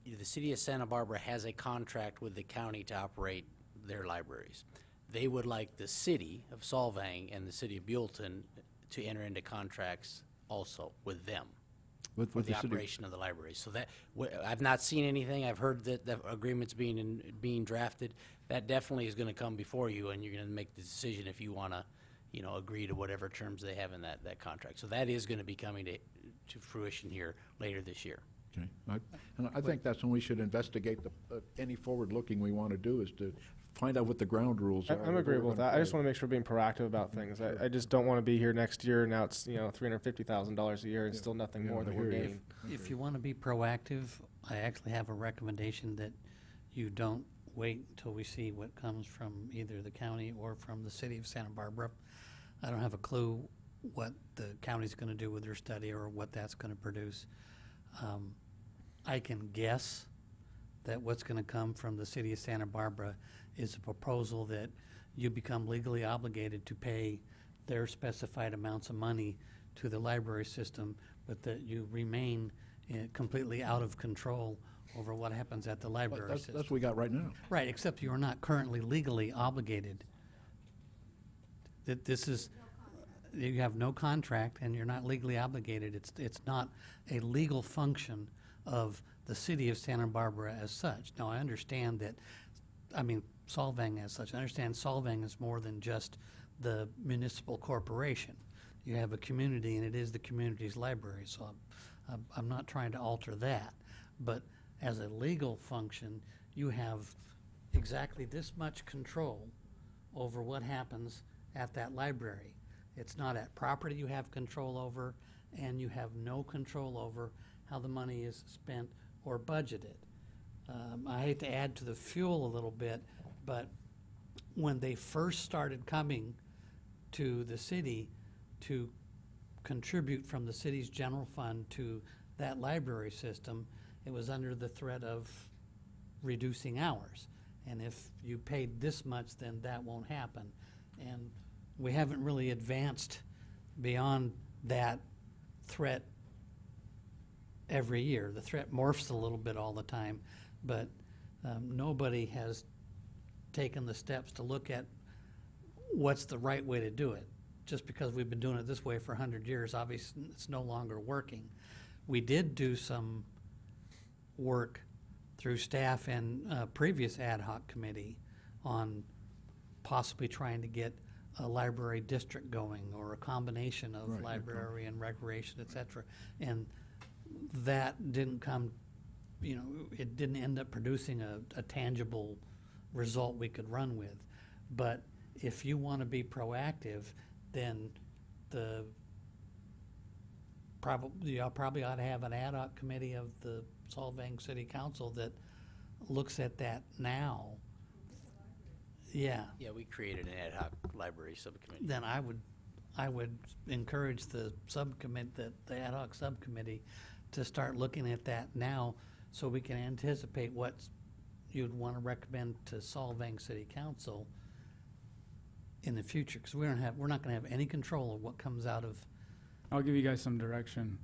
the city of Santa Barbara has a contract with the county to operate their libraries. They would like the city of Solvang and the city of Buellton to enter into contracts also with them With for the city. operation of the library. So that, I've not seen anything. I've heard that the agreement's being drafted. That definitely is gonna come before you, and you're gonna make the decision if you wanna, you know, agree to whatever terms they have in that contract. So that is gonna be coming to fruition here later this year. Okay, and I think that's when we should investigate any forward-looking we want to do, is to find out what the ground rules are. I'm agreeable with that. I just want to make sure we're being proactive about things. I just don't want to be here next year, now it's, you know, $350,000 a year and still nothing more that we're gaining. If you want to be proactive, I actually have a recommendation that you don't wait until we see what comes from either the county or from the city of Santa Barbara. I don't have a clue what the county's going to do with their study or what that's going to produce. I can guess that what's going to come from the city of Santa Barbara is a proposal that you become legally obligated to pay their specified amounts of money to the library system, but that you remain completely out of control over what happens at the library system. That's what we got right now. Right, except you are not currently legally obligated. That this is, you have no contract and you're not legally obligated. It's not a legal function of the city of Santa Barbara as such. Now, I understand that, I mean, Solvang as such. I understand Solvang is more than just the municipal corporation. You have a community, and it is the community's library, so I'm not trying to alter that. But as a legal function, you have exactly this much control over what happens at that library. It's not at property you have control over, and you have no control over how the money is spent or budgeted. I hate to add to the fuel a little bit, but when they first started coming to the city to contribute from the city's general fund to that library system, it was under the threat of reducing hours. And if you paid this much, then that won't happen. And we haven't really advanced beyond that threat every year. The threat morphs a little bit all the time, but nobody has taken the steps to look at what's the right way to do it. Just because we've been doing it this way for 100 years, obviously it's no longer working. We did do some work through staff and previous ad hoc committee on possibly trying to get a library district going, or a combination of library and recreation, et cetera. And that didn't come, you know, it didn't end up producing a tangible result we could run with. But if you want to be proactive, then you probably ought to have an ad hoc committee of the Solvang City Council that looks at that now. Yeah. Yeah, we created an ad hoc library subcommittee. Then I would encourage the subcommittee, the ad hoc subcommittee, to start looking at that now, so we can anticipate what you'd want to recommend to Solvang City Council in the future, because we're not going to have any control of what comes out of. I'll give you guys some direction.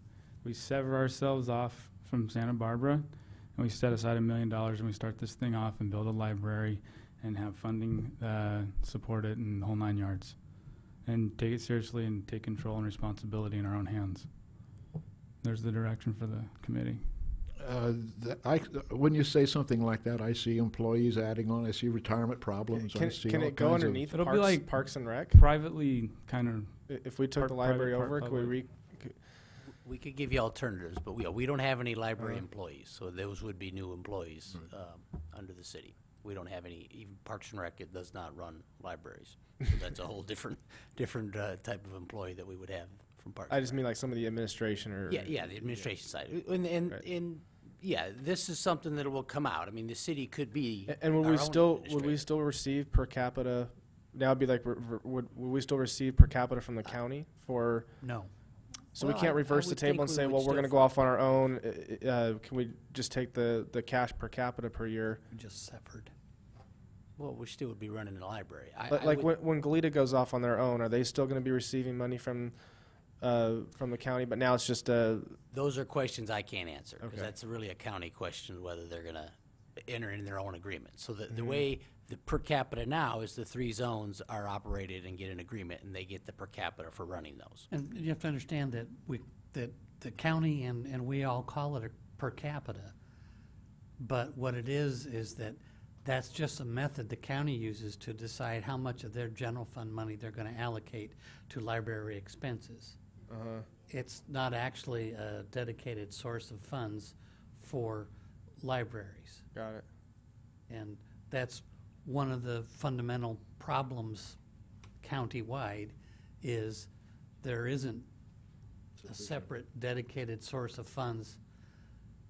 We sever ourselves off from Santa Barbara, and we set aside $1 million, and we start this thing off and build a library and have funding support it in the whole 9 yards, and take it seriously and take control and responsibility in our own hands. There's the direction for the committee. When you say something like that, I see employees adding on. I see retirement problems. I see Can all it go kinds of- underneath It'll be Parks, like Parks and Rec? Privately, kind of. If we took part the library private, part over, could we public. We could give you alternatives, but we don't have any library employees, so those would be new employees under the city. We don't have any, even Parks and Rec, it does not run libraries. So that's a whole different type of employee that we would have from Parks. I just mean like some of the administration or. Yeah, the administration side. And yeah, this is something that will come out. I mean, the city could be. And would our we own still receive per capita? Now it'd be like, would we still receive per capita from the county for? No. So Well, we can't I reverse the would table think and we say, would well, we're still going to go off on our own. Can we just take the cash per capita per year? Just severed. Well, we still would be running the library. Like when Goleta goes off on their own, are they still going to be receiving money from from the county, but now it's just Those are questions I can't answer, because Okay. that's really a county question, whether they're gonna enter in their own agreement. So the Mhm. way the per capita now is the 3 zones are operated and get an agreement, and they get the per capita for running those. And you have to understand that that the county and we all call it a per capita. But what it is that that's just a method the county uses to decide how much of their general fund money they're gonna allocate to library expenses. It's not actually a dedicated source of funds for libraries. Got it. And that's one of the fundamental problems countywide, is there isn't a separate dedicated source of funds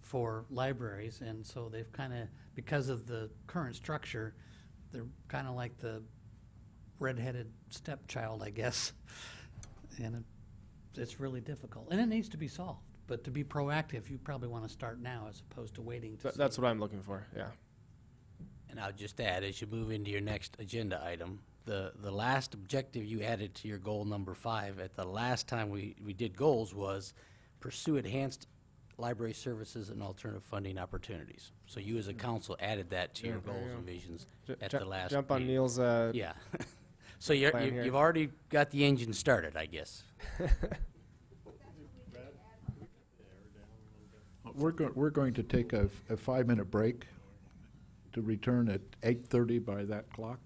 for libraries. And so they've kind of, because of the current structure, they're kind of like the redheaded stepchild, I guess. And it's really difficult. And it needs to be solved. But to be proactive, you probably want to start now as opposed to waiting to see. That's what I'm looking for, yeah. And I'll just add, as you move into your next agenda item, the last objective you added to your goal number 5 at the last time we did goals was pursue enhanced library services and alternative funding opportunities. So you as a council added that to your Yeah, there you goals go. and visions Ju- at ju- the last jump on meeting. Neil's, Yeah. So you've already got the engine started, I guess. We're going to take a 5-minute break to return at 8:30 by that clock.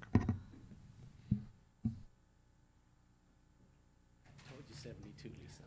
Told you 72, Lisa.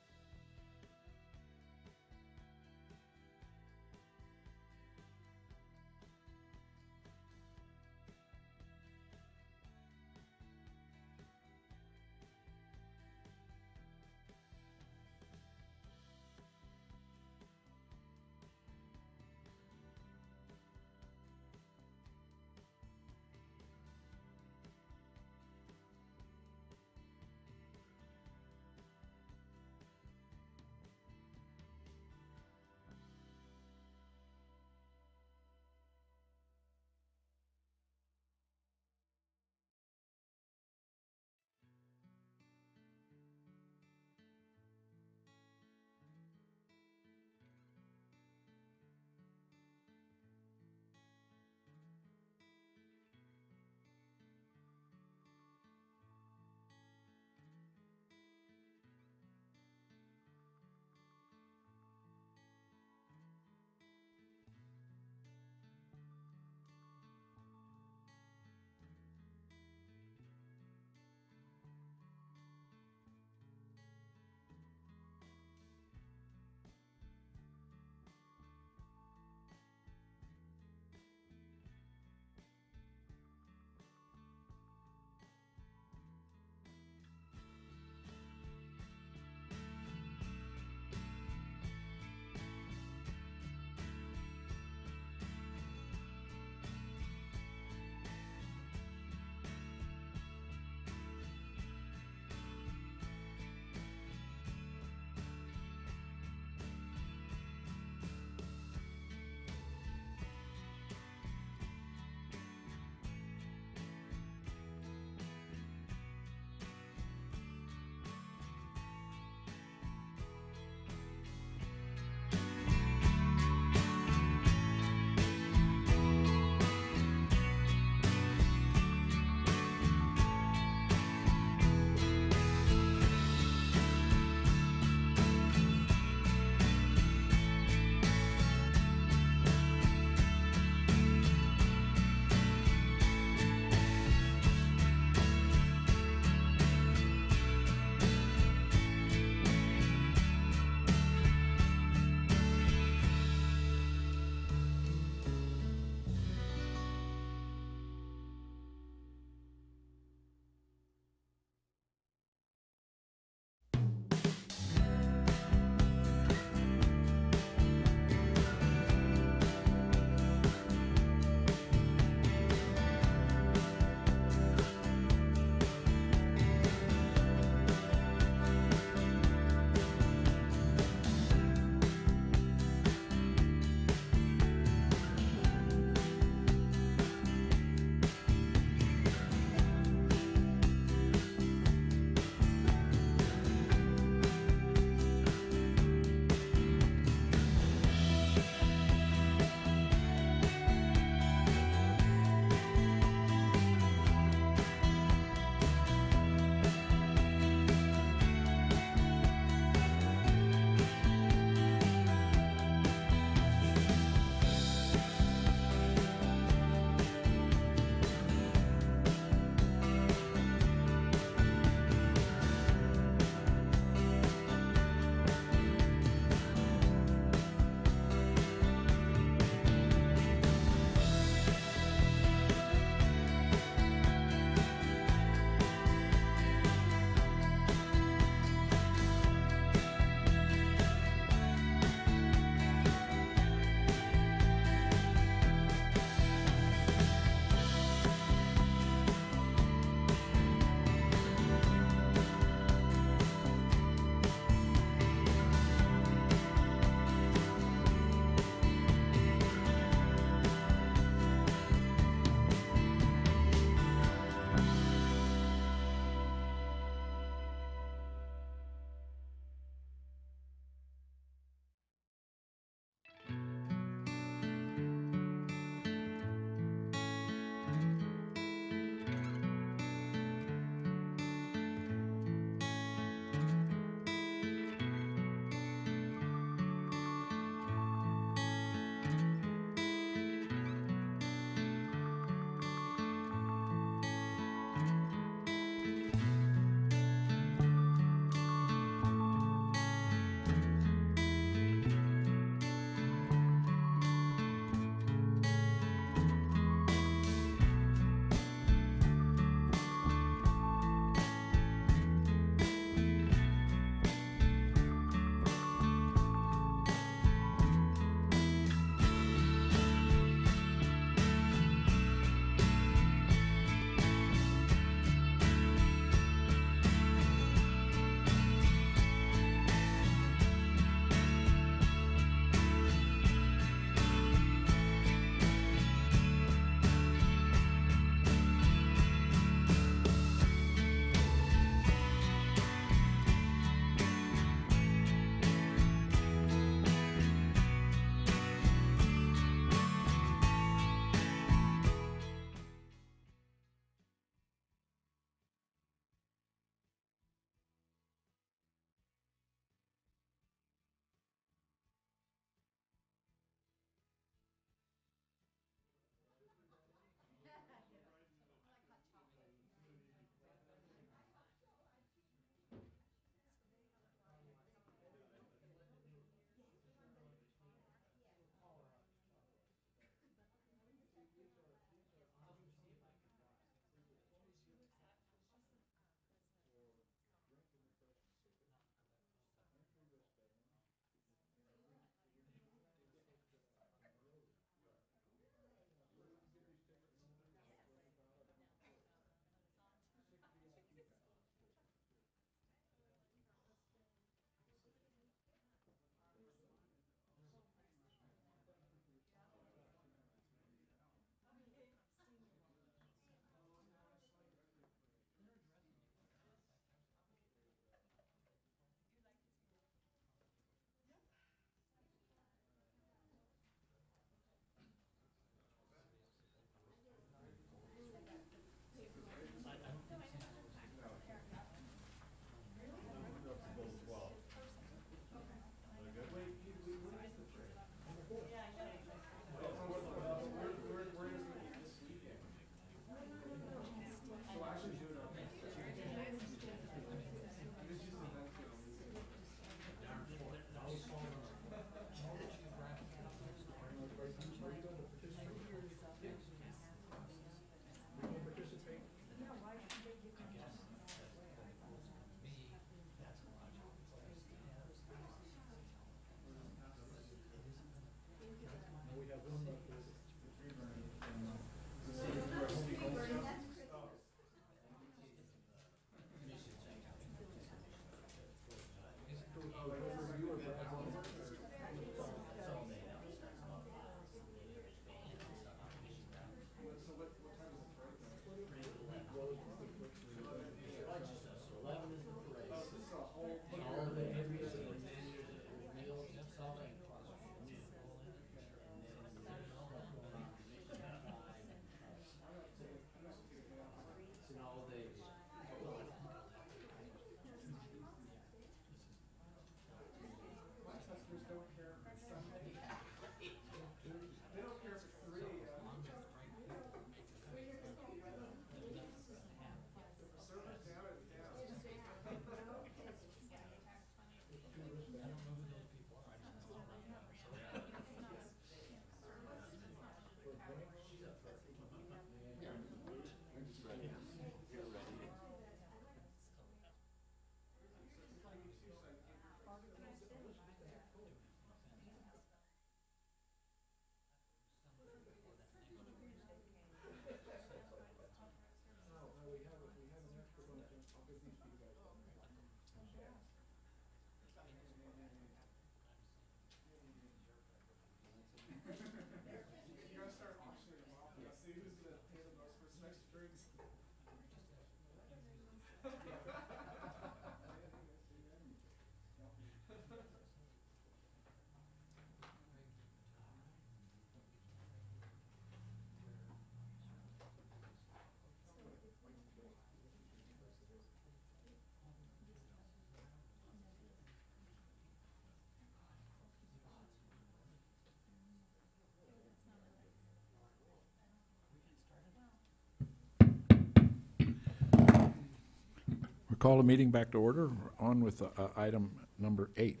Call the meeting back to order. On with item number 8.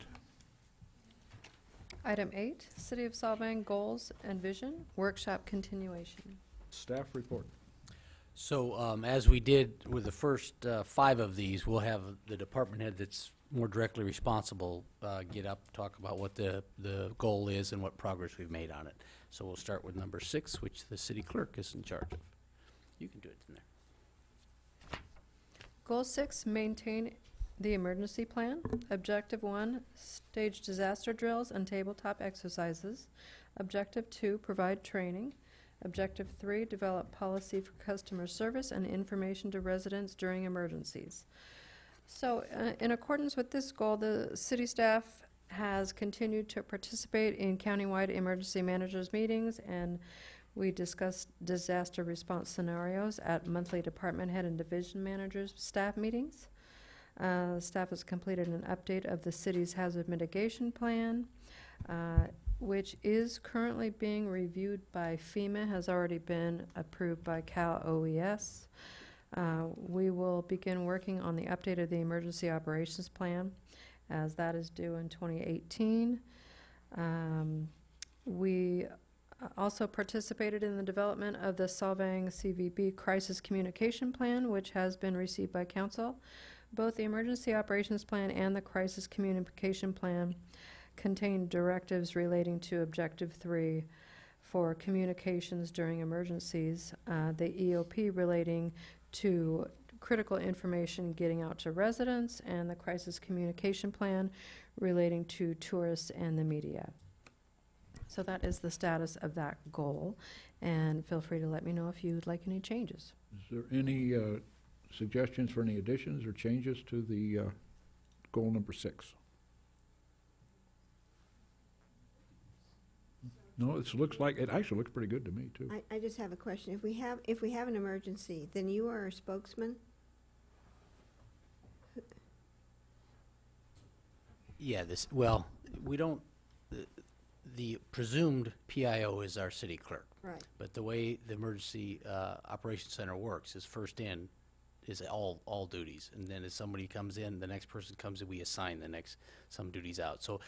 Item 8, City of Solvang Goals and Vision, Workshop Continuation. Staff report. So as we did with the first 5 of these, we'll have the department head that's more directly responsible get up, talk about what the goal is and what progress we've made on it. So we'll start with number 6, which the city clerk is in charge of. You can do it in there. Goal 6, maintain the emergency plan. Objective 1, stage disaster drills and tabletop exercises. Objective 2, provide training. Objective 3, develop policy for customer service and information to residents during emergencies. So in accordance with this goal, the city staff has continued to participate in countywide emergency managers meetings, and we discussed disaster response scenarios at monthly department head and division managers staff meetings. Staff has completed an update of the city's hazard mitigation plan, which is currently being reviewed by FEMA, has already been approved by Cal OES. We will begin working on the update of the emergency operations plan, as that is due in 2018. We also participated in the development of the Solvang CVB Crisis Communication Plan, which has been received by Council. Both the Emergency Operations Plan and the Crisis Communication Plan contain directives relating to Objective 3 for communications during emergencies, the EOP relating to critical information getting out to residents, and the Crisis Communication Plan relating to tourists and the media. So that is the status of that goal, and feel free to let me know if you'd like any changes. Is there any suggestions for any additions or changes to the goal number 6? No, it looks like, it actually looks pretty good to me, too. I just have a question. If we have an emergency, then you are a spokesman? Yeah, well, we don't, the presumed PIO is our city clerk. Right. But the way the Emergency Operations Center works is first in is all duties. And then as somebody comes in, the next person comes in, we assign some duties out. So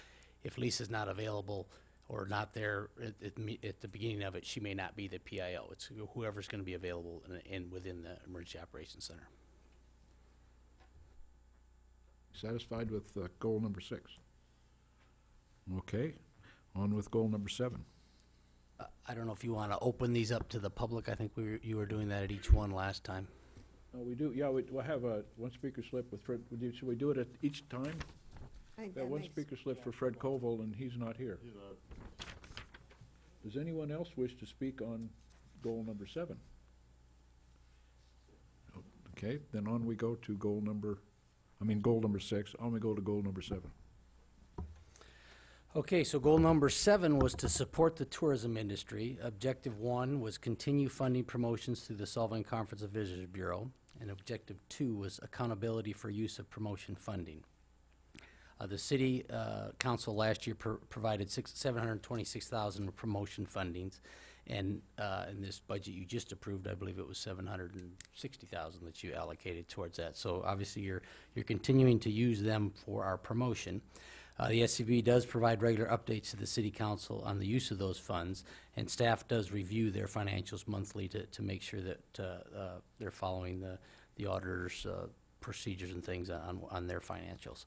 if Lisa's not available or not there at the beginning of it, she may not be the PIO. It's whoever's going to be available within the Emergency Operations Center. Satisfied with goal number 6? Okay. On with goal number 7. I don't know if you want to open these up to the public. I think you were doing that at each one last time. We do, yeah, we'll have one speaker slip with Fred. Should we do it at each time? Got one speaker slip for Fred Koval, and he's not here. Does anyone else wish to speak on goal number 7? Okay, then on we go to goal number 6. On we go to goal number 7. Okay, so goal number 7 was to support the tourism industry. Objective 1 was continue funding promotions through the Solvang Conference of Visitors Bureau. And objective 2 was accountability for use of promotion funding. The city council last year provided $726,000 of promotion fundings. And in this budget you just approved, I believe it was $760,000 that you allocated towards that. So obviously you're continuing to use them for our promotion. The SCV does provide regular updates to the City Council on the use of those funds, and staff does review their financials monthly to make sure that they're following the auditor's procedures and things on their financials.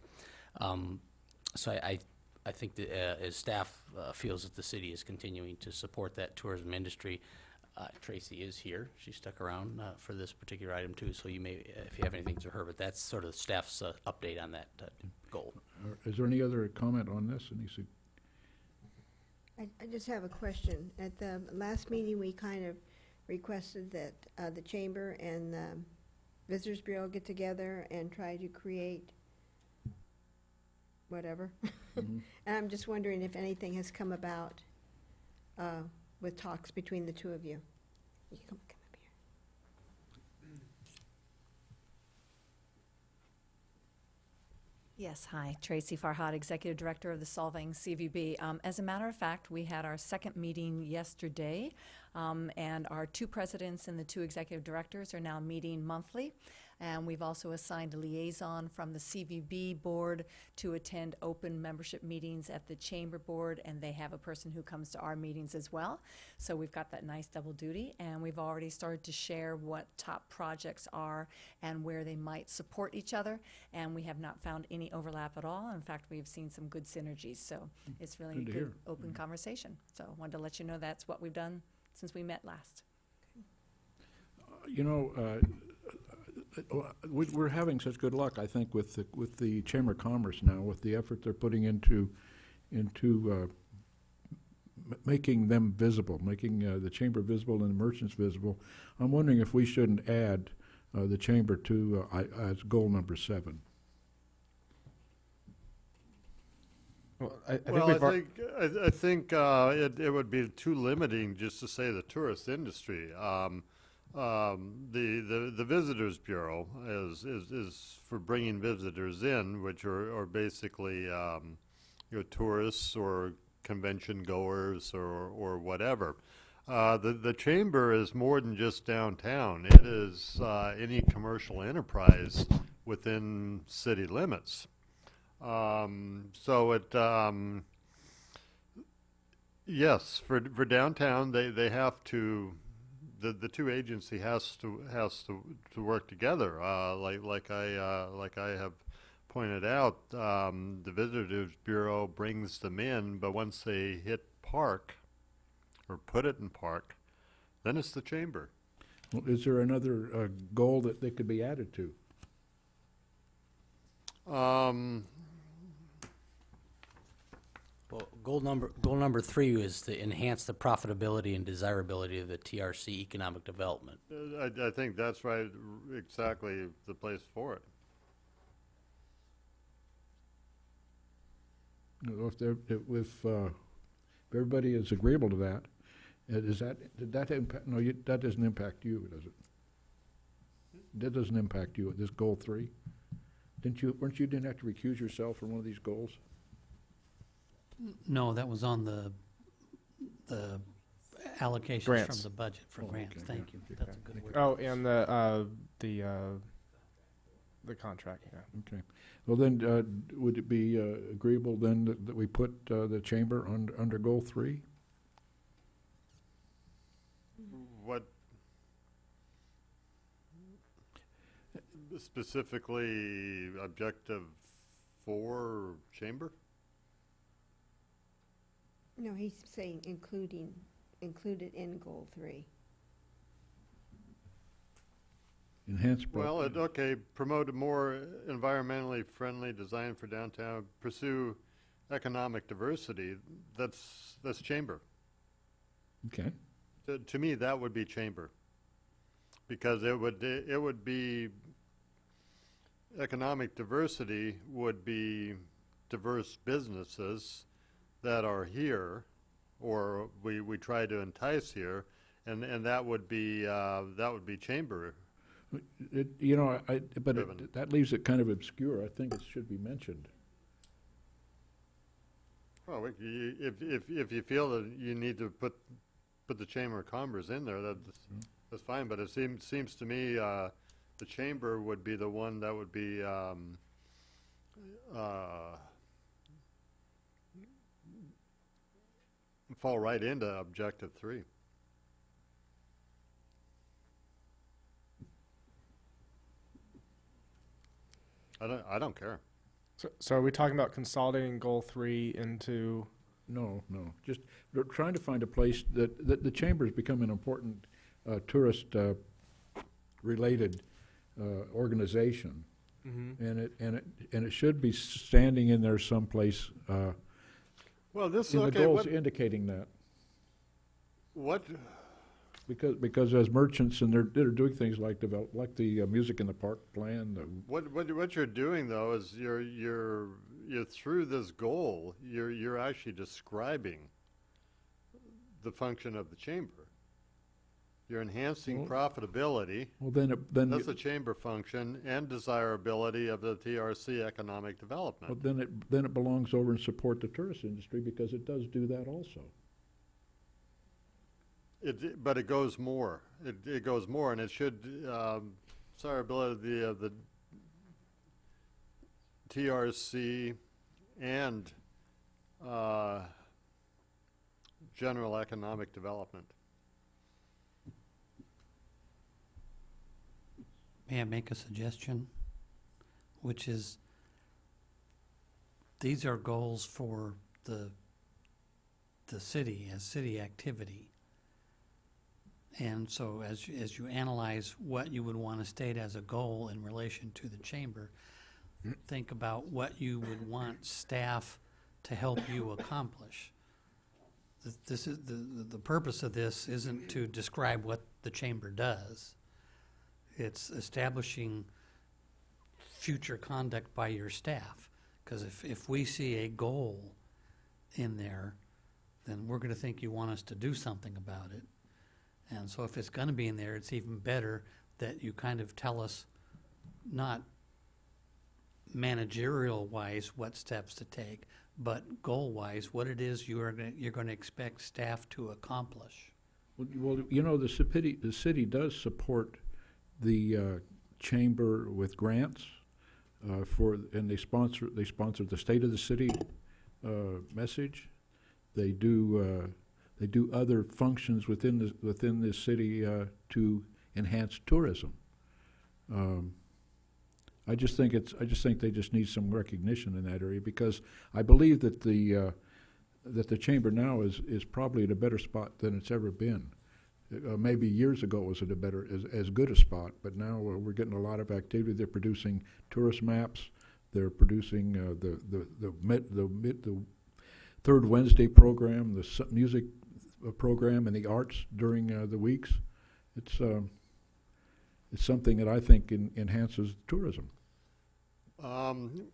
So I think that as staff feels that the city is continuing to support that tourism industry, Tracy is here. She stuck around for this particular item too, so you may, if you have anything to her, but that's sort of staff's update on that goal. Is there any other comment on this? I just have a question. At the last meeting, we kind of requested that the Chamber and the Visitors Bureau get together and try to create whatever. Mm-hmm. And I'm just wondering if anything has come about with talks between the two of you. You come up here. Yes, hi. Tracy Farhad, Executive Director of the Solvang CVB. As a matter of fact, we had our second meeting yesterday, and our two presidents and the two executive directors are now meeting monthly. And we've also assigned a liaison from the CVB board to attend open membership meetings at the Chamber board, and they have a person who comes to our meetings as well. So we've got that nice double duty, and we've already started to share what top projects are and where they might support each other, and we have not found any overlap at all. In fact, we've seen some good synergies, so it's really a Good to good hear. open conversation. So I wanted to let you know that's what we've done since we met last. You know, we're having such good luck, I think, with the Chamber of Commerce now, with the effort they're putting into making them visible, making the Chamber visible and the merchants visible. I'm wondering if we shouldn't add the Chamber to as goal number 7. Well, I think it would be too limiting just to say the tourist industry. The Visitors Bureau is for bringing visitors in, which are basically tourists or convention goers or whatever. The Chamber is more than just downtown. It is any commercial enterprise within city limits. So it yes, for downtown they have to. The two agency has to work together. Like I have pointed out, the Visitors Bureau brings them in, but once they hit park or put it in park, then it's the Chamber. Well, is there another goal that they could be added to? Well, goal number 3 is to enhance the profitability and desirability of the TRC economic development. I think that's right, exactly the place for it. If everybody is agreeable to that, did that impact? No, that doesn't impact you, does it? That doesn't impact you. This goal 3, weren't you didn't have to recuse yourself from one of these goals? No, that was on the allocations Grants. from the budget for grants. okay, Thank yeah, you. okay. That's a good word. Oh, and the contract, yeah. Okay. Well, then, would it be agreeable then that we put the Chamber under goal 3? What specifically objective 4 Chamber? No, he's saying included in goal 3. Enhanced. Well, okay, promote a more environmentally friendly design for downtown, pursue economic diversity. That's Chamber. Okay. To me, that would be Chamber, because it would be economic diversity would be diverse businesses that are here, or we try to entice here, and that would be Chamber. That leaves it kind of obscure. I think it should be mentioned. Well, if you feel that you need to put the Chamber of Commerce in there, that's fine. But it seems to me the Chamber would be the one that would be fall right into objective 3. I don't care. So are we talking about consolidating goal 3 into No, no, just they're trying to find a place that the chamber has become an important tourist related organization. And it should be standing in there someplace. Well, this, in the okay, goals what, indicating that. what, Because as merchants, and they're doing things like like the music in the park plan. what you're doing though is you're through this goal, you're actually describing the function of the chamber. You're enhancing profitability. Well, then That's the chamber function and desirability of the TRC economic development. well, then it belongs over and support the tourist industry because it does do that also. But it goes more. It goes more, and it should, desirability of the TRC and general economic development. May I make a suggestion? Which is, these are goals for the city as city activity. And so as you analyze what you would want to state as a goal in relation to the chamber, think about what you would want staff to help you accomplish. This is the purpose of this isn't to describe what the chamber does. It's establishing future conduct by your staff. Because if we see a goal in there, then we're going to think you want us to do something about it. And so if it's going to be in there, it's even better that you kind of tell us, not managerial-wise what steps to take, but goal-wise what it is you're going to expect staff to accomplish. Well, you know, the city does support the chamber with grants and they sponsor the State of the City message. They do other functions within the city to enhance tourism. I just think they just need some recognition in that area, because I believe that the chamber now is probably at a better spot than it's ever been. Maybe years ago it was at as good a spot, but now we're getting a lot of activity. They're producing tourist maps. They're producing the third Wednesday program, the music program, and the arts during the weeks. It's something that I think enhances tourism. One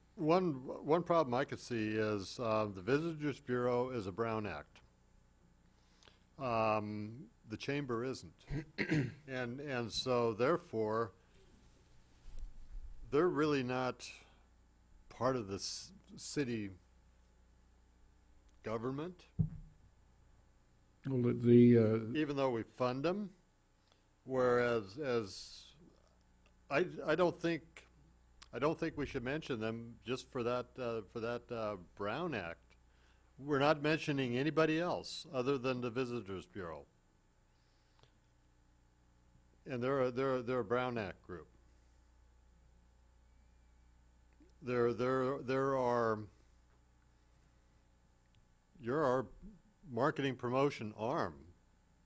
problem I could see is the Visitors Bureau is a Brown Act. The chamber isn't, and so therefore they're really not part of the city government. Well, even though we fund them, whereas I don't think we should mention them just for that Brown Act. We're not mentioning anybody else other than the Visitors Bureau, and they're a Brown Act group. You're our marketing promotion arm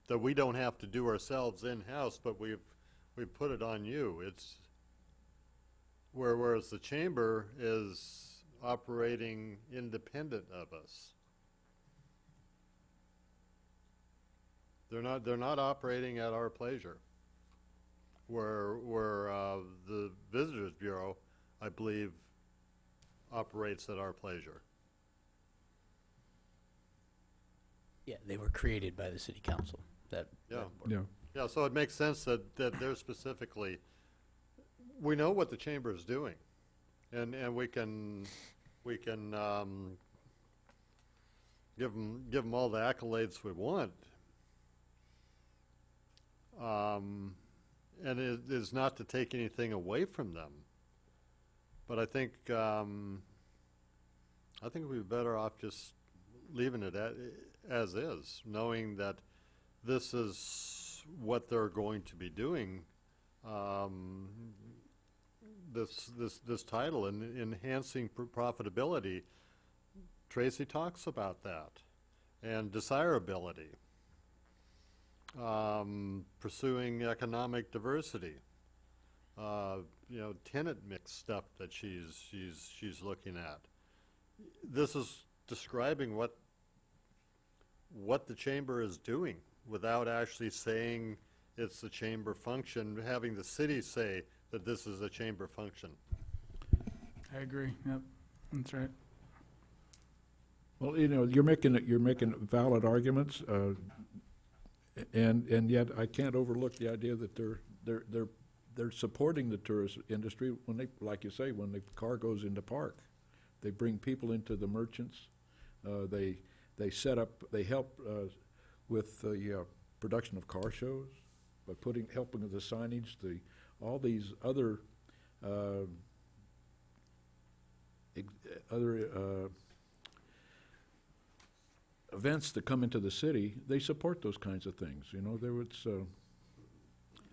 that we don't have to do ourselves in-house, but we've put it on you. It's whereas the chamber is operating independent of us. They're not operating at our pleasure. Where the Visitors Bureau, I believe, operates at our pleasure. Yeah, they were created by the city council. That board. Yeah. So it makes sense that they're specifically. We know what the chamber is doing, and we can give them all the accolades we want. And it is not to take anything away from them, but I think we'd be better off just leaving it as is, knowing that this is what they're going to be doing. This title, and enhancing profitability. Tracy talks about that. and desirability. Pursuing economic diversity. You know, tenant mix stuff that she's looking at. This is describing what the chamber is doing without actually saying it's a chamber function, having the city say that this is a chamber function. I agree, yep, that's right. Well, you know, you're making valid arguments, and yet I can't overlook the idea that they're supporting the tourist industry when they, like you say, when the car goes into park. They bring people into the merchants. They help with the production of car shows by helping with the signage, all these other events that come into the city. They support those kinds of things. You know,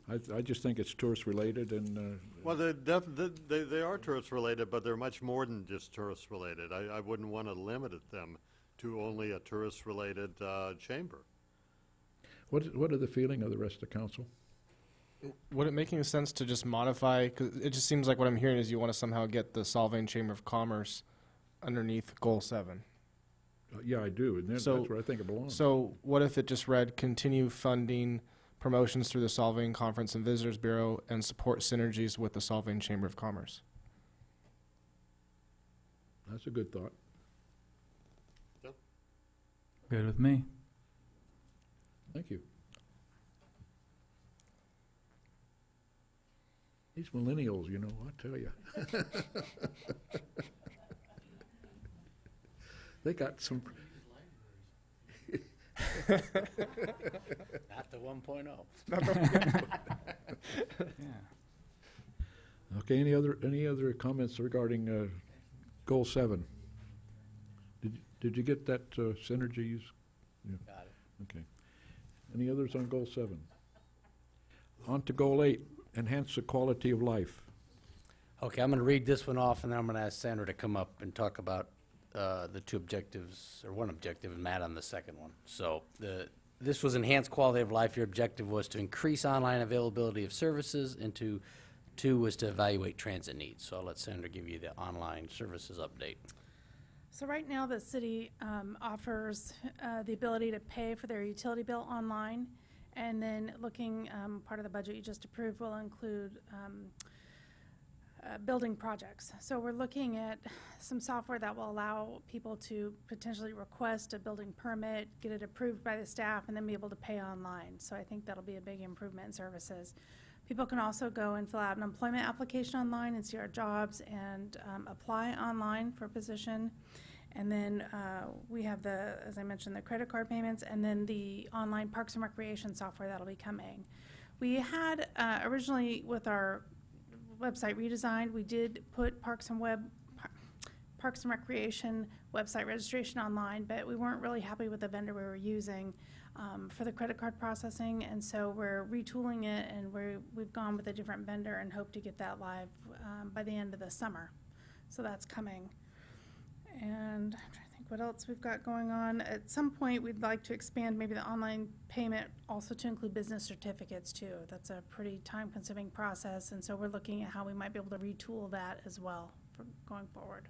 I just think it's tourist related, and well, they are tourist related, but they're much more than just tourist related. I wouldn't want to limit them to only a tourist related chamber. What are the feeling of the rest of the council? Would it make any sense to just modify, because it just seems like what I'm hearing is you want to somehow get the Solvang Chamber of Commerce underneath Goal 7. Yeah, I do, and that's where I think it belongs. So what if it just read, continue funding promotions through the Solvang Conference and Visitors Bureau and support synergies with the Solvang Chamber of Commerce? That's a good thought. Yep. Good with me. Thank you. These millennials, you know, I tell you. They got some. Not the 1.0. Yeah. Okay, any other comments regarding Goal 7? Did you get that synergies? Yeah. Got it. Okay. Any others on Goal 7? On to Goal 8, enhance the quality of life. Okay, I'm going to read this one off, and then I'm going to ask Sandra to come up and talk about the two objectives, or one objective, and Matt on the second one. So this was enhance quality of life. Your objective was to increase online availability of services, and two was to evaluate transit needs. So I'll let Sandra give you the online services update. So right now, the city offers the ability to pay for their utility bill online, and then looking, part of the budget you just approved will include building projects. So we're looking at some software that will allow people to potentially request a building permit, get it approved by the staff, and then be able to pay online. So I think that'll be a big improvement in services. People can also go and fill out an employment application online and see our jobs and apply online for a position. And then we have as I mentioned, the credit card payments, and then the online Parks and Recreation software that'll be coming. We had originally, with our website redesigned, we did put Parks and Recreation website registration online, but we weren't really happy with the vendor we were using for the credit card processing, and so we're retooling it, and we've gone with a different vendor and hope to get that live by the end of the summer. So that's coming. And I'm trying to think what else we've got going on. At some point, we'd like to expand maybe the online payment also to include business certificates too. That's a pretty time-consuming process, and so we're looking at how we might be able to retool that as well for going forward.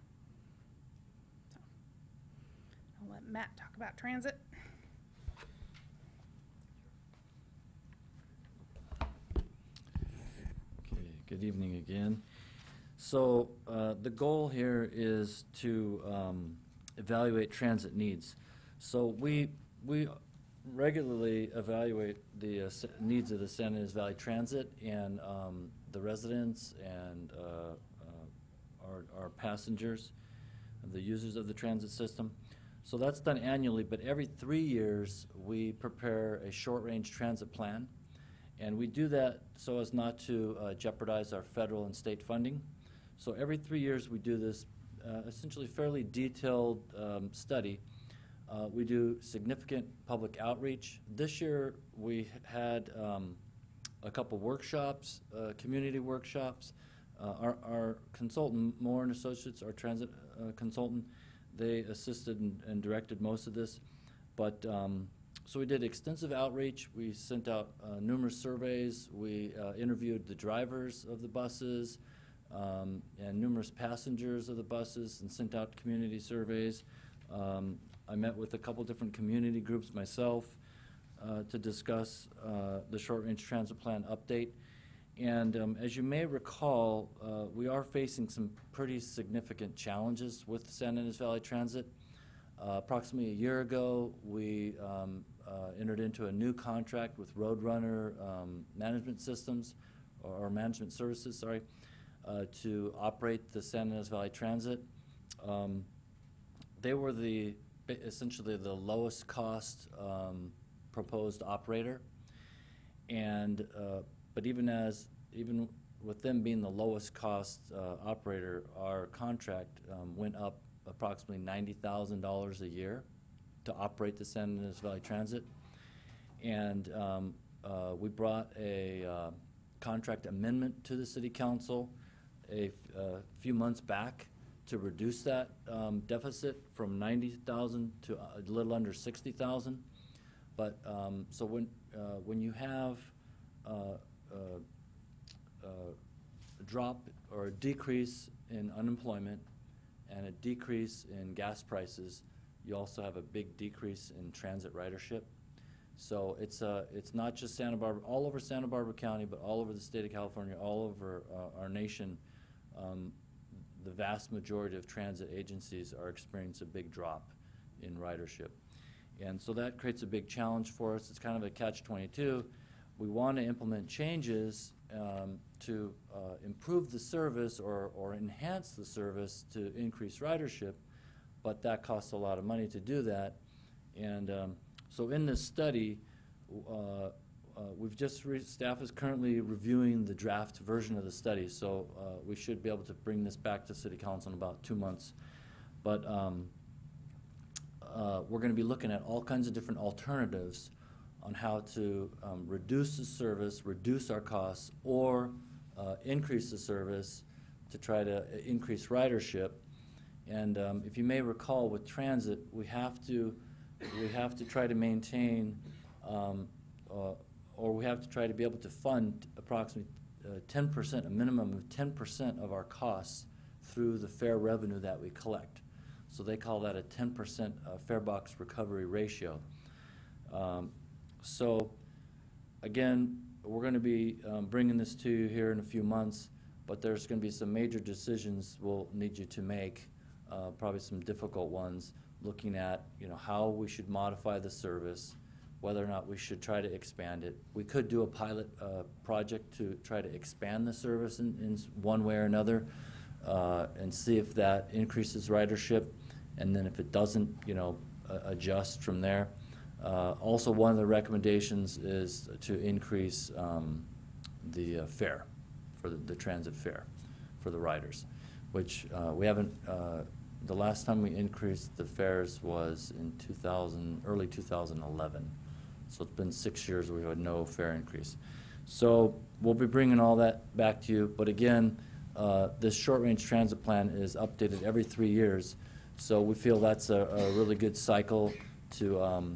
So I'll let Matt talk about transit. Okay, good evening again. So the goal here is to evaluate transit needs. So we regularly evaluate the needs of the San Ynez Valley Transit and the residents and our passengers, the users of the transit system. So that's done annually, but every 3 years we prepare a short-range transit plan, and we do that so as not to jeopardize our federal and state funding. So every 3 years we do this essentially fairly detailed study. We do significant public outreach. This year we had a couple workshops, community workshops. Our consultant, Moore and Associates, our transit consultant, they assisted and directed most of this. But so we did extensive outreach. We sent out numerous surveys. We interviewed the drivers of the buses and numerous passengers of the buses and sent out community surveys. I met with a couple different community groups myself to discuss the short-range transit plan update. And as you may recall, we are facing some pretty significant challenges with San Ynez Valley Transit. Approximately a year ago, we entered into a new contract with Roadrunner Management Systems, or Management Services, sorry, to operate the San Ynez Valley Transit. They were essentially the lowest cost proposed operator, and but even with them being the lowest cost operator, our contract went up approximately $90,000 a year to operate the San Ynez Valley Transit. And we brought a contract amendment to the City Council a few months back to reduce that deficit from $90,000 to a little under $60,000. But so when you have a drop or a decrease in unemployment and a decrease in gas prices, you also have a big decrease in transit ridership. So it's not just Santa Barbara, all over Santa Barbara County, but all over the state of California, all over our nation. The vast majority of transit agencies are experiencing a big drop in ridership. And so that creates a big challenge for us. It's kind of a catch-22. We want to implement changes to improve the service or enhance the service to increase ridership, but that costs a lot of money to do that. And so in this study, staff is currently reviewing the draft version of the study, so we should be able to bring this back to City Council in about 2 months. But we're going to be looking at all kinds of different alternatives on how to reduce the service, reduce our costs, or increase the service to try to increase ridership. And if you may recall, with transit, we have to try to maintain, or we have to try to be able to fund approximately 10%, a minimum of 10% of our costs through the fare revenue that we collect. So they call that a 10% fare box recovery ratio. So again, we're going to be bringing this to you here in a few months, but there's going to be some major decisions we'll need you to make, probably some difficult ones, looking at how we should modify the service, whether or not we should try to expand it. We could do a pilot project to try to expand the service in one way or another and see if that increases ridership, and then if it doesn't, adjust from there. Also, one of the recommendations is to increase the fare, for the transit fare for the riders, which we haven't, the last time we increased the fares was in early 2011. So it's been 6 years we had no fare increase. So we'll be bringing all that back to you. But again, this short-range transit plan is updated every 3 years. So we feel that's a really good cycle to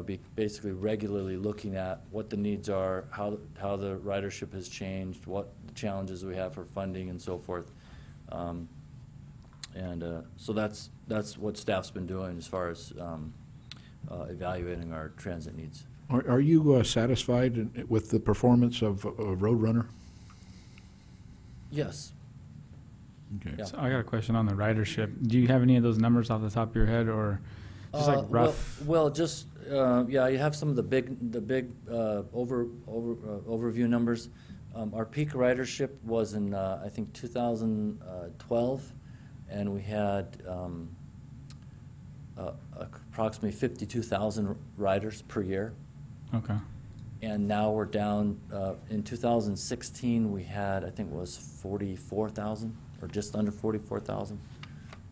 be basically regularly looking at what the needs are, how the ridership has changed, what the challenges we have for funding and so forth. So that's what staff's been doing as far as evaluating our transit needs. Are you satisfied with the performance of Roadrunner? Yes. Okay. Yeah. So I got a question on the ridership. Do you have any of those numbers off the top of your head, or just like rough? Well, just yeah, you have some of the big overview numbers. Our peak ridership was in I think 2012, and we had approximately 52,000 riders per year. Okay. And now we're down. In 2016, we had, I think it was 44,000, or just under 44,000.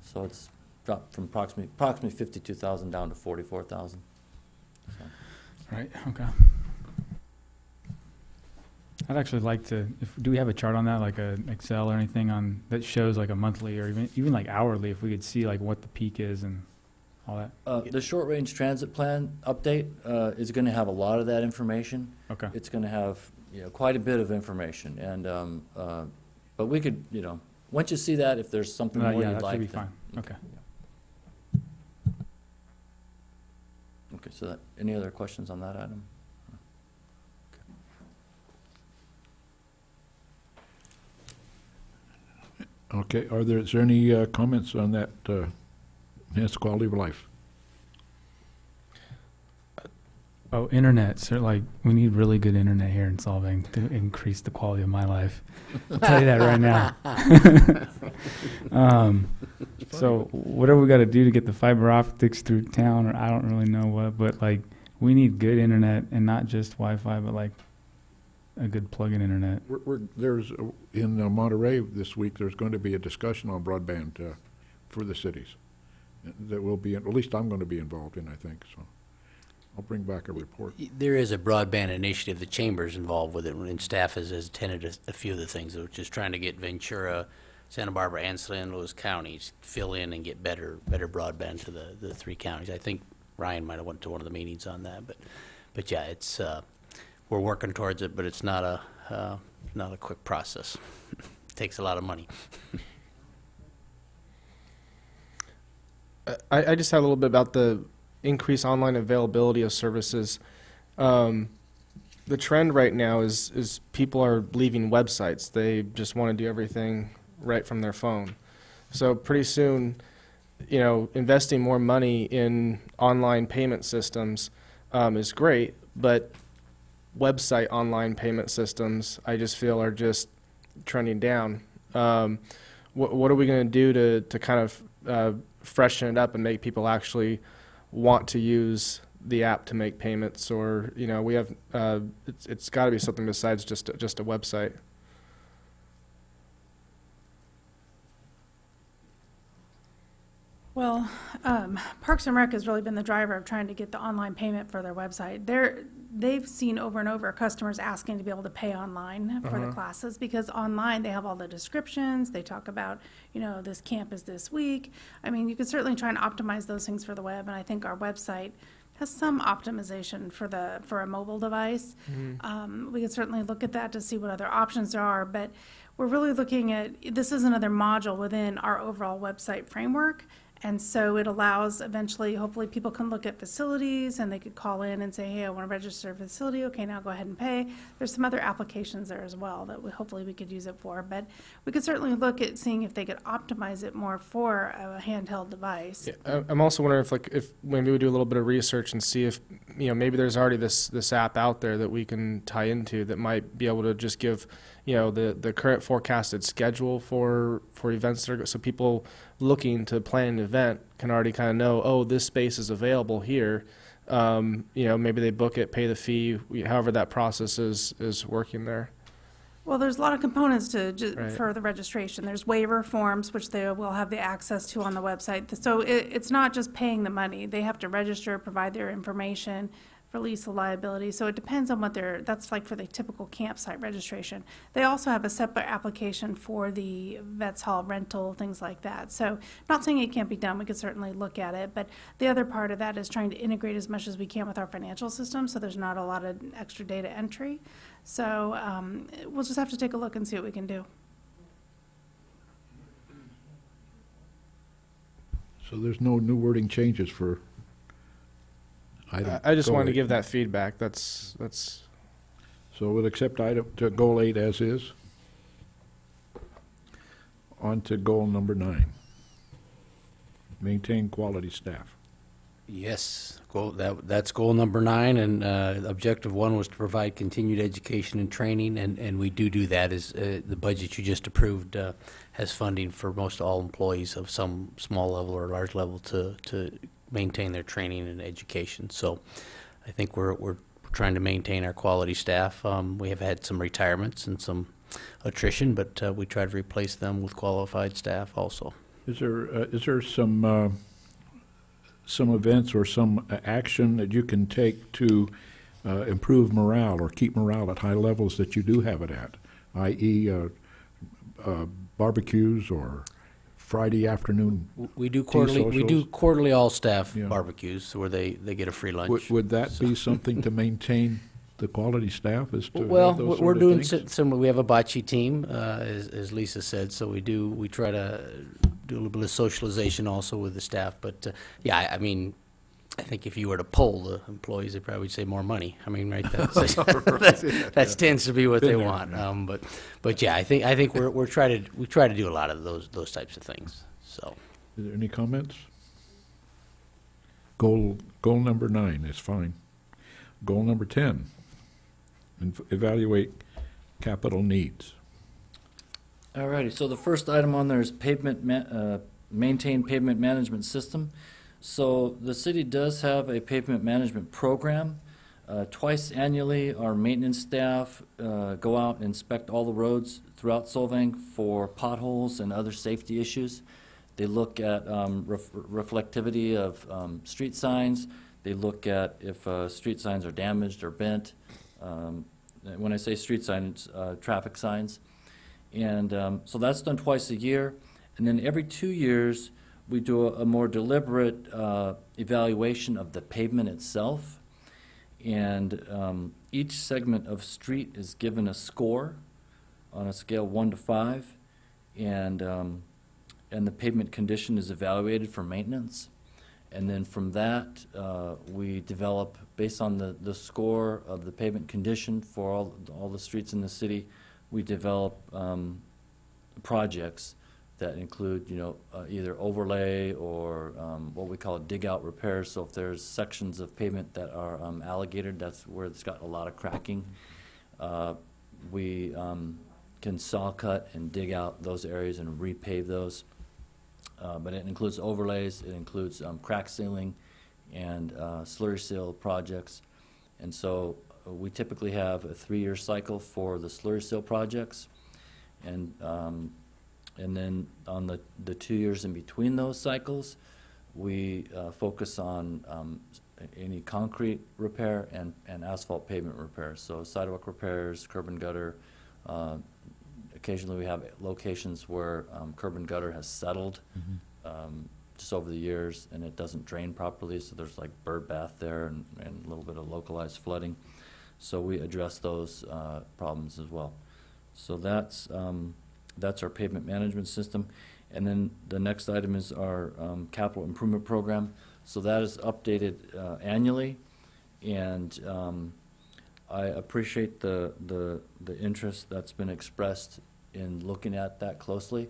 So it's dropped from approximately 52,000 down to 44,000. So. Right. Okay. I'd actually like to. Do we have a chart on that, like a Excel or anything on that shows like a monthly or even like hourly? If we could see like what the peak is and all that? The short-range transit plan update is going to have a lot of that information. Okay. It's going to have, quite a bit of information, and but we could, once you see that, if there's something more Yeah, you'd that like, should be then- fine. Okay. Okay, so any other questions on that item? Okay, is there any comments on that enhanced quality of life? Oh, internet. So like, we need really good internet here in Solvang to increase the quality of my life. I'll tell you that right now. So whatever we got to do to get the fiber optics through town, or I don't really know what, but like, we need good internet and not just Wi-Fi, but like a good plug-in internet. There's, in Monterey this week, there's going to be a discussion on broadband for the cities. That will be, at least I'm going to be involved in, I think, so. I'll bring back a report. There is a broadband initiative. The chamber's involved with it, and staff has attended a few of the things, which is trying to get Ventura, Santa Barbara, and San Luis counties fill in and get better broadband to the three counties. I think Ryan might have went to one of the meetings on that, but yeah, it's we're working towards it, but it's not a quick process. It takes a lot of money. I just had a little bit about the increased online availability of services. The trend right now is people are leaving websites. They just want to do everything right from their phone. So pretty soon, investing more money in online payment systems is great, but website online payment systems, I just feel, are just trending down. What are we going to do to kind of freshen it up and make people actually want to use the app to make payments? Or we have it's got to be something besides just a website. Well, Parks and Rec has really been the driver of trying to get the online payment for their website. They've seen over and over customers asking to be able to pay online for the classes, because online they have all the descriptions. They talk about, this camp is this week. I mean, you could certainly try and optimize those things for the web, and I think our website has some optimization for a mobile device. We could certainly look at that to see what other options there are, but we're really looking at, this is another module within our overall website framework. And so it allows, eventually, hopefully people can look at facilities and they could call in and say, hey, I want to register a facility. Okay, now go ahead and pay. There's some other applications there as well that hopefully we could use it for. But we could certainly look at seeing if they could optimize it more for a handheld device. Yeah, I'm also wondering if maybe we do a little bit of research and see if, maybe there's already this app out there that we can tie into that might be able to just give, the current forecasted schedule for events that are, so people looking to plan an event can already kind of know, oh, this space is available here. Maybe they book it, pay the fee, however that process is working there. Well, there's a lot of components Right. for the registration. There's waiver forms, which they will have the access to on the website. So it's not just paying the money. They have to register, provide their information, release the liability. So it depends on what that's like for the typical campsite registration. They also have a separate application for the Vets Hall rental, things like that. So not saying it can't be done, we could certainly look at it, but the other part of that is trying to integrate as much as we can with our financial system, so there's not a lot of extra data entry. So we'll just have to take a look and see what we can do. So there's no new wording changes for item. I just goal wanted to 8. give that feedback. That's. So we'll accept item to goal 8 as is. On to goal number 9. Maintain quality staff. Yes, that's goal number 9, and objective 1 was to provide continued education and training, and we do that. As the budget you just approved has funding for most all employees of some small level or large level to maintain their training and education. So I think we're trying to maintain our quality staff. We have had some retirements and some attrition, but we try to replace them with qualified staff also. Is there some events or some action that you can take to improve morale or keep morale at high levels that you do have it at, i.e. Barbecues or Friday afternoon. We do tea quarterly, we do socials? quarterly all-staff Yeah. barbecues where they get a free lunch. Would that be something to maintain the quality staff, is to Well, have those we're sort of doing things? similar. We have a bocce team, as Lisa said, so we try to do a little bit of socialization also with the staff. But yeah, I mean, I think if you were to poll the employees, they probably would say more money. I mean, right? That tends to be what Been they there, want. yeah. But yeah, I think we try to do a lot of those types of things. So. Is there any comments? Goal number 9 is fine. Goal number 10, evaluate capital needs. Alrighty, so the first item on there is maintain pavement management system. So the city does have a pavement management program. Twice annually, our maintenance staff go out and inspect all the roads throughout Solvang for potholes and other safety issues. They look at reflectivity of street signs. They look at if street signs are damaged or bent. When I say street signs, traffic signs. And so that's done twice a year. And then every 2 years, we do a more deliberate evaluation of the pavement itself. And each segment of street is given a score on a scale 1 to 5. And the pavement condition is evaluated for maintenance. And then from that, we develop, based on the score of the pavement condition for all the streets in the city, we develop projects that include, either overlay or what we call dig out repairs. So if there's sections of pavement that are alligated, that's where it's got a lot of cracking. We can saw cut and dig out those areas and repave those. But it includes overlays, it includes crack sealing and slurry seal projects. And so we typically have a 3-year cycle for the slurry seal projects. And then on the 2 years in between those cycles, we focus on any concrete repair and asphalt pavement repair. So sidewalk repairs, curb and gutter. Occasionally we have locations where curb and gutter has settled just over the years and it doesn't drain properly, so there's like bird bath there and a little bit of localized flooding. So we address those problems as well. So that's our pavement management system. And then the next item is our capital improvement program. So that is updated annually, and I appreciate the interest that's been expressed in looking at that closely.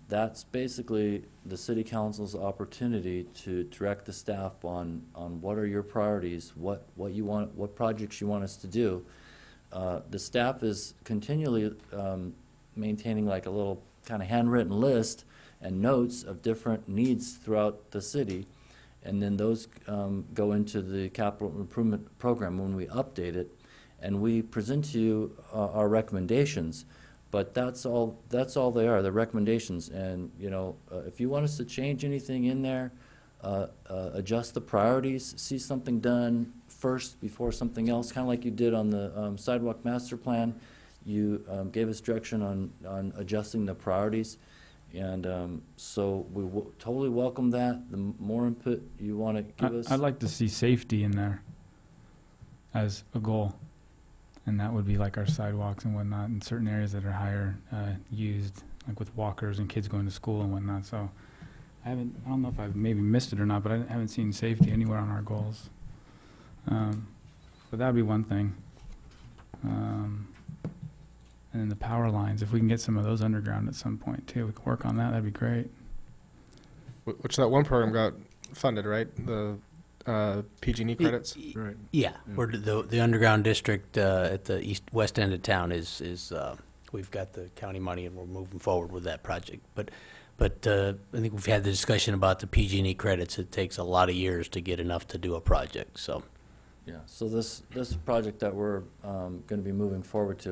That's basically the city council's opportunity to direct the staff on what are your priorities, what you want, what projects you want us to do. The staff is continually maintaining like a little kind of handwritten list and notes of different needs throughout the city, and then those go into the capital improvement program when we update it, and we present to you our recommendations. But that's all they are, the recommendations. And if you want us to change anything in there, adjust the priorities, see something done first before something else, kind of like you did on the sidewalk master plan. You gave us direction on adjusting the priorities, and so we totally welcome that. The more input you want to give us. I'd like to see safety in there as a goal, and that would be like our sidewalks and whatnot in certain areas that are higher used, like with walkers and kids going to school and whatnot. So I don't know if I've maybe missed it or not, but I haven't seen safety anywhere on our goals. But that would be one thing. And then the power lines, if we can get some of those underground at some point too, we can work on that, that'd be great. Which that one program got funded, right? The PG&E credits? Right. Yeah, we're the underground district at the west end of town is we've got the county money and we're moving forward with that project. But I think we've had the discussion about the PG&E credits. It takes a lot of years to get enough to do a project, so. Yeah, so this project that we're going to be moving forward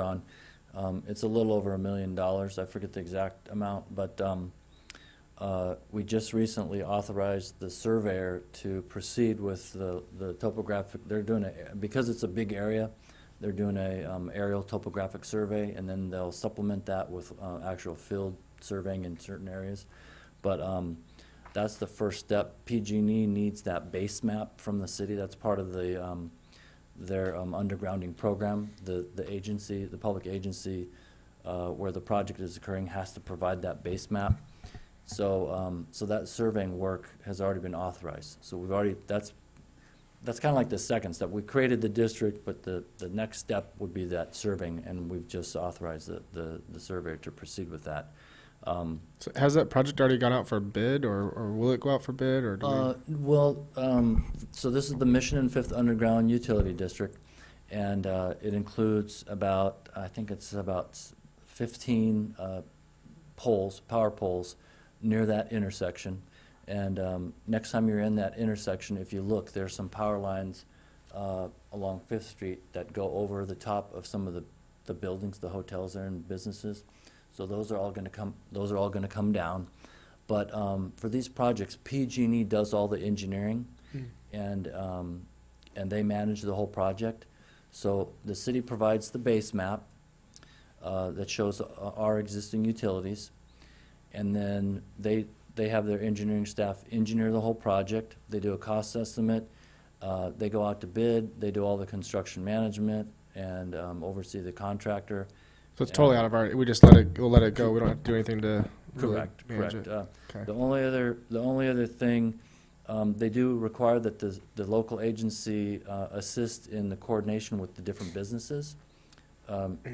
on, it's a little over $1 million. I forget the exact amount, but we just recently authorized the surveyor to proceed with the topographic. They're doing it because it's a big area. They're doing a aerial topographic survey, and then they'll supplement that with actual field surveying in certain areas. But that's the first step. PG&E needs that base map from the city. That's part of the their undergrounding program. The agency, the public agency where the project is occurring, has to provide that base map. So so that surveying work has already been authorized. So we've already, that's kind of like the second step. We created the district, but the next step would be that surveying, and we've just authorized the surveyor to proceed with that. So has that project already gone out for bid, or will it go out for bid, or do so this is the Mission and Fifth Underground Utility District, and it includes about, I think it's about 15 poles, power poles, near that intersection. And next time you're in that intersection, if you look, there's some power lines along 5th Street that go over the top of some of the buildings, the hotels there and businesses. So those are all going to come. Those are all going to come down. But for these projects, PG&E does all the engineering, and they manage the whole project. So the city provides the base map that shows our existing utilities, and then they have their engineering staff engineer the whole project. They do a cost estimate. They go out to bid. They do all the construction management and oversee the contractor. So it's totally out of our. We just we'll let it go. We don't have to do anything to. Correct. Really manage Correct. it. Okay. The only other thing, they do require that the local agency assist in the coordination with the different businesses,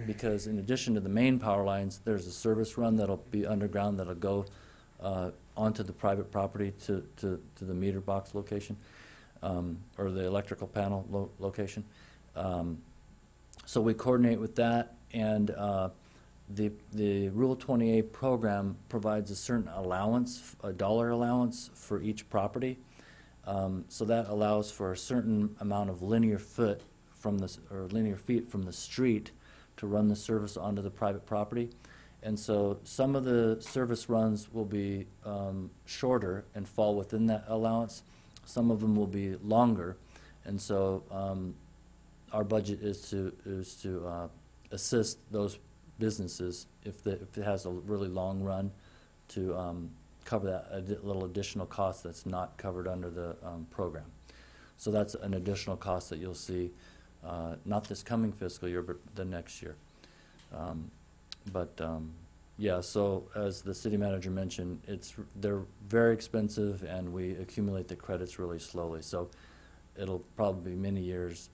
because in addition to the main power lines, there's a service run that'll be underground that'll go onto the private property to the meter box location, or the electrical panel location. So we coordinate with that, and the Rule 20A program provides a certain allowance, a dollar allowance for each property. So that allows for a certain amount of linear foot from the, or linear feet from the street to run the service onto the private property. And so some of the service runs will be shorter and fall within that allowance. Some of them will be longer. And so our budget is to assist those businesses if it has a really long run to cover that little additional cost that's not covered under the program. So that's an additional cost that you'll see, not this coming fiscal year, but the next year. Yeah, so as the city manager mentioned, they're very expensive, and we accumulate the credits really slowly. So it'll probably be many years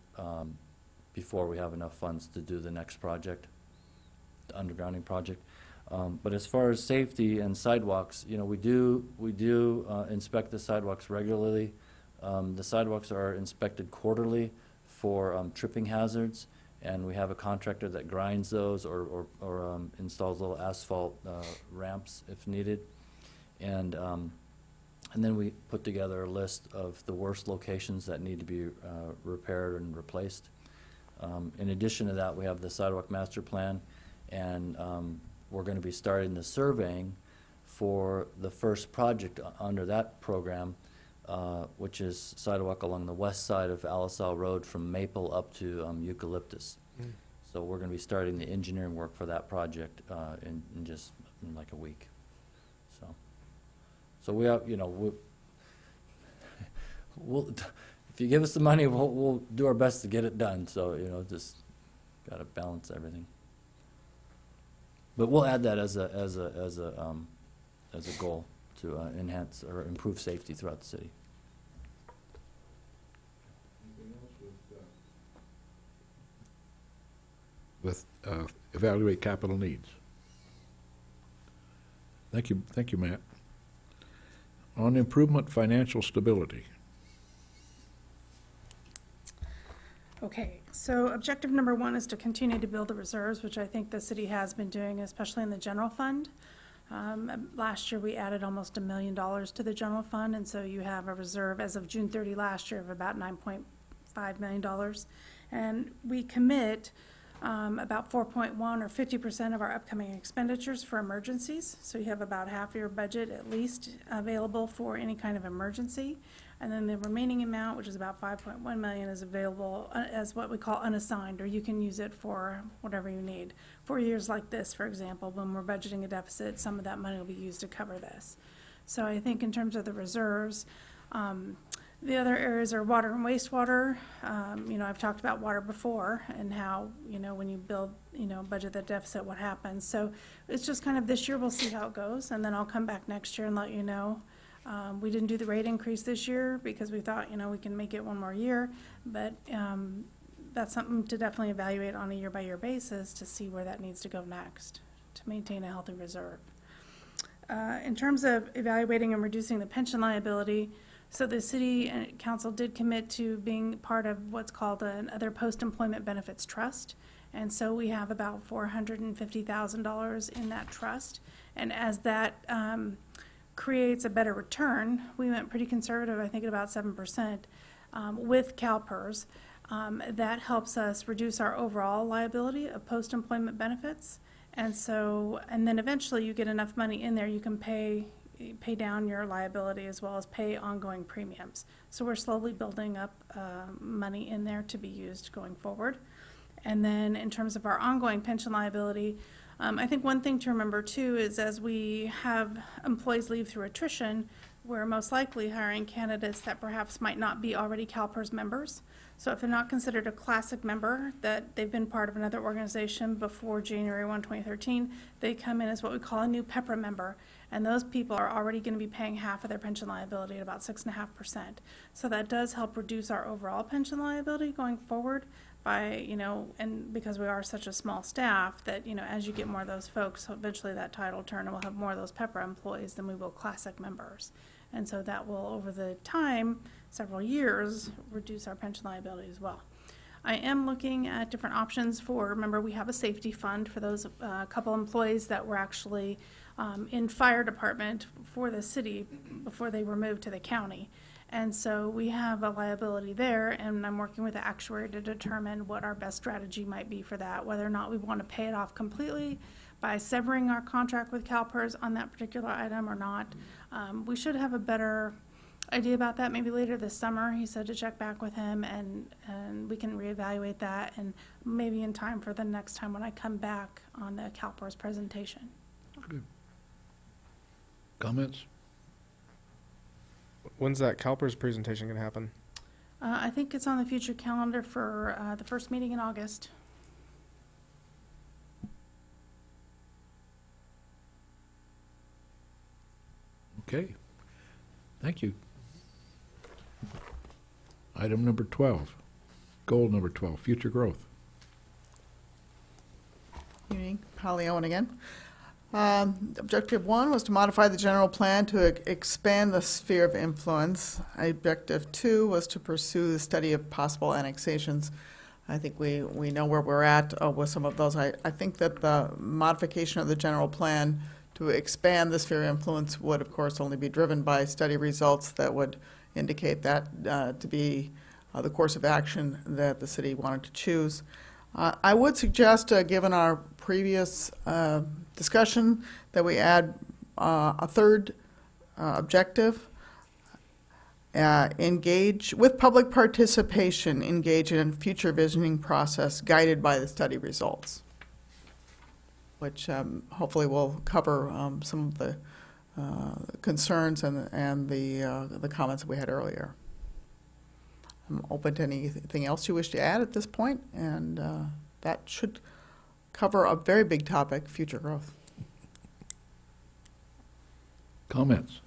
before we have enough funds to do the next project, the undergrounding project. But as far as safety and sidewalks, you know, we do inspect the sidewalks regularly. The sidewalks are inspected quarterly for tripping hazards, and we have a contractor that grinds those or installs little asphalt ramps if needed. And then we put together a list of the worst locations that need to be repaired and replaced. In addition to that, we have the sidewalk master plan, and we're going to be starting the surveying for the first project under that program, which is sidewalk along the west side of Alisal Road from Maple up to Eucalyptus. So we're going to be starting the engineering work for that project in just like a week. So we have, you know, we'll if you give us the money, we'll do our best to get it done. So, you know, just got to balance everything. But we'll add that as a goal to enhance or improve safety throughout the city. With evaluate capital needs. Thank you, Matt. On improvement financial stability. Okay, so objective number 1 is to continue to build the reserves, which I think the city has been doing, especially in the general fund. Last year we added almost $1 million to the general fund, and so you have a reserve as of June 30 last year of about $9.5 million. And we commit about 4.1 or 50% of our upcoming expenditures for emergencies. So you have about half your budget at least available for any kind of emergency. And then the remaining amount, which is about 5.1 million, is available as what we call unassigned, or you can use it for whatever you need. For years like this, for example, when we're budgeting a deficit, some of that money will be used to cover this. So I think in terms of the reserves, the other areas are water and wastewater. You know, I've talked about water before and how, you know, when you build, you know, budget the deficit, what happens. So it's just kind of this year, we'll see how it goes, and then I'll come back next year and let you know. We didn't do the rate increase this year because we thought, you know, we can make it one more year, but that's something to definitely evaluate on a year-by-year basis to see where that needs to go next to maintain a healthy reserve. In terms of evaluating and reducing the pension liability, so the city and council did commit to being part of what's called an other post-employment benefits trust. And so we have about $450,000 in that trust. And as that creates a better return, we went pretty conservative, I think at about 7%, with CalPERS. That helps us reduce our overall liability of post-employment benefits. And so, and then eventually you get enough money in there, you can pay down your liability as well as pay ongoing premiums. So we're slowly building up money in there to be used going forward. And then in terms of our ongoing pension liability, I think one thing to remember too is as we have employees leave through attrition, we're most likely hiring candidates that perhaps might not be already CalPERS members. So if they're not considered a classic member, that they've been part of another organization before January 1, 2013, they come in as what we call a new PEPRA member. And those people are already going to be paying half of their pension liability at about 6.5%. So that does help reduce our overall pension liability going forward by, you know, and because we are such a small staff that, you know, as you get more of those folks, eventually that tide will turn and we'll have more of those PEPRA employees than we will classic members. And so that will, over the time, several years, reduce our pension liability as well. I am looking at different options for, remember, we have a safety fund for those couple employees that were actually in fire department for the city before they were moved to the county. And so we have a liability there, and I'm working with the actuary to determine what our best strategy might be for that, whether or not we want to pay it off completely by severing our contract with CalPERS on that particular item or not. We should have a better idea about that maybe later this summer. He said to check back with him, and we can reevaluate that, and maybe in time for the next time when I come back on the CalPERS presentation. Good. Comments? When's that CalPERS presentation going to happen? I think it's on the future calendar for the first meeting in August. Okay. Thank you. Item number 12, goal number 12, future growth. Good evening, Holly Owen again. Objective 1 was to modify the general plan to expand the sphere of influence. Objective 2 was to pursue the study of possible annexations. I think we know where we're at with some of those. I think that the modification of the general plan to expand the sphere of influence would, of course, only be driven by study results that would indicate that to be the course of action that the city wanted to choose. I would suggest, given our previous discussion, that we add a third objective, engage with public participation, engage in a future visioning process guided by the study results, which hopefully will cover some of the concerns and the comments that we had earlier. I'm open to anything else you wish to add at this point, and that should cover a very big topic, future growth. Comments?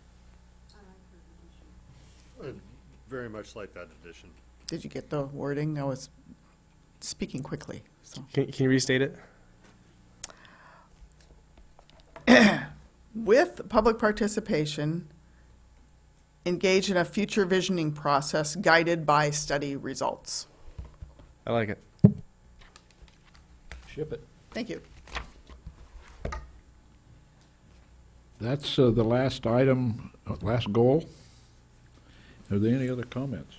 I'd very much like that addition. Did you get the wording? I was speaking quickly. So. Can you restate it? With public participation, engage in a future visioning process guided by study results. I like it. Ship it. Thank you. That's the last item, last goal. Are there any other comments?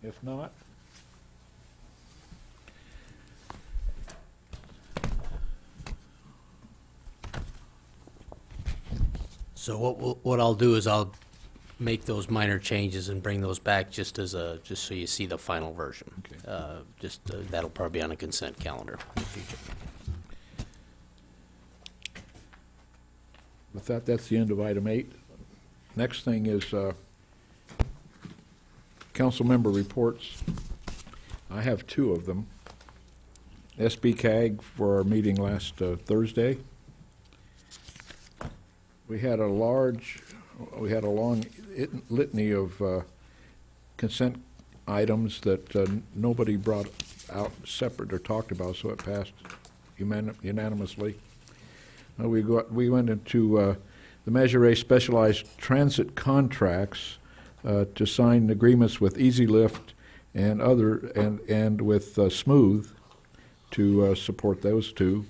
If not, So what I'll do is I'll make those minor changes and bring those back just so you see the final version. Okay. That'll probably be on a consent calendar in the future. With that, that's the end of item 8. Next thing is council member reports. I have 2 of them. SB-CAG for our meeting last Thursday. We had a long litany of consent items that nobody brought out separate or talked about, so it passed unanimously. We went into the Measure A specialized transit contracts to sign agreements with Easy Lift and and with Smooth to support those 2.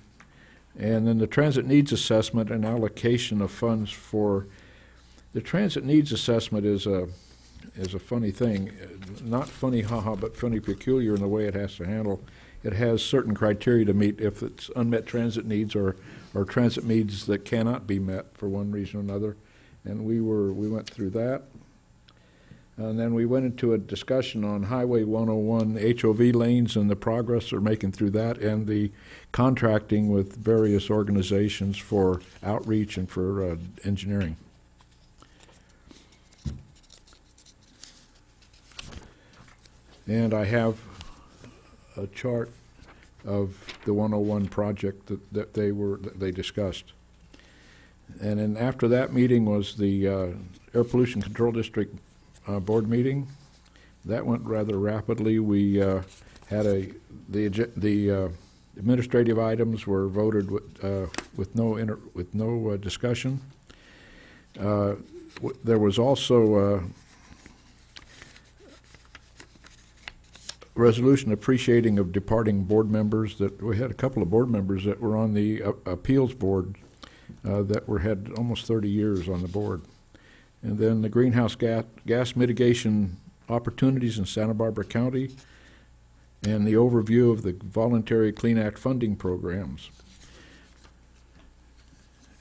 And then the transit needs assessment and allocation of funds for the transit needs assessment is a funny thing, not funny haha, but funny peculiar in the way it has to handle. It has certain criteria to meet if it's unmet transit needs or transit needs that cannot be met for one reason or another. And we went through that. And then we went into a discussion on Highway 101 HOV lanes and the progress they're making through that, and the contracting with various organizations for outreach and for engineering. And I have a chart of the 101 project that they discussed. And then after that meeting was the Air Pollution Control District board meeting. That went rather rapidly. We had the administrative items were voted with no discussion. There was also resolution appreciating of departing board members. That we had a couple of board members that were on the appeals board that had almost 30 years on the board. And then the greenhouse gas mitigation opportunities in Santa Barbara County, and the overview of the voluntary Clean Act funding programs.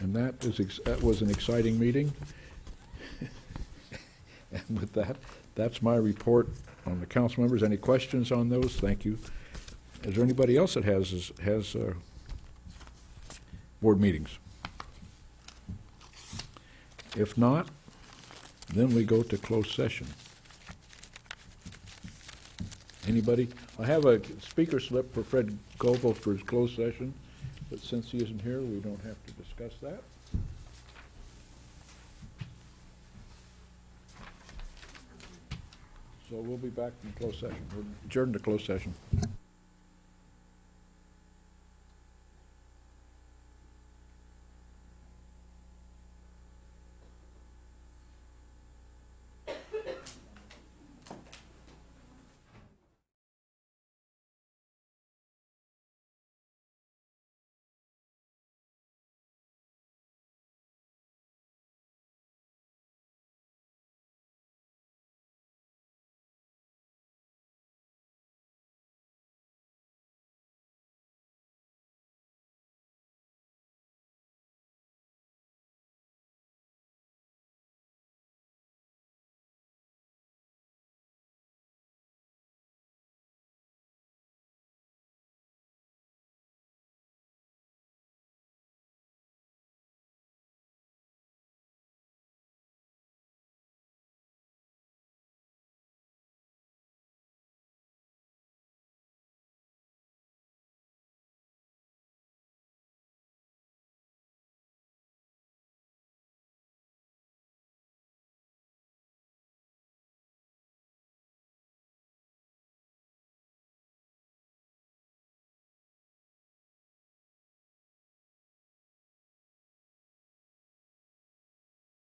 And that was an exciting meeting. And with that, that's my report on the council members. Any questions on those? Thank you. Is there anybody else that has board meetings? If not, then we go to closed session. Anybody? I have a speaker slip for Fred Colville for his closed session, but since he isn't here, we don't have to discuss that. So we'll be back in closed session. We're adjourned to closed session.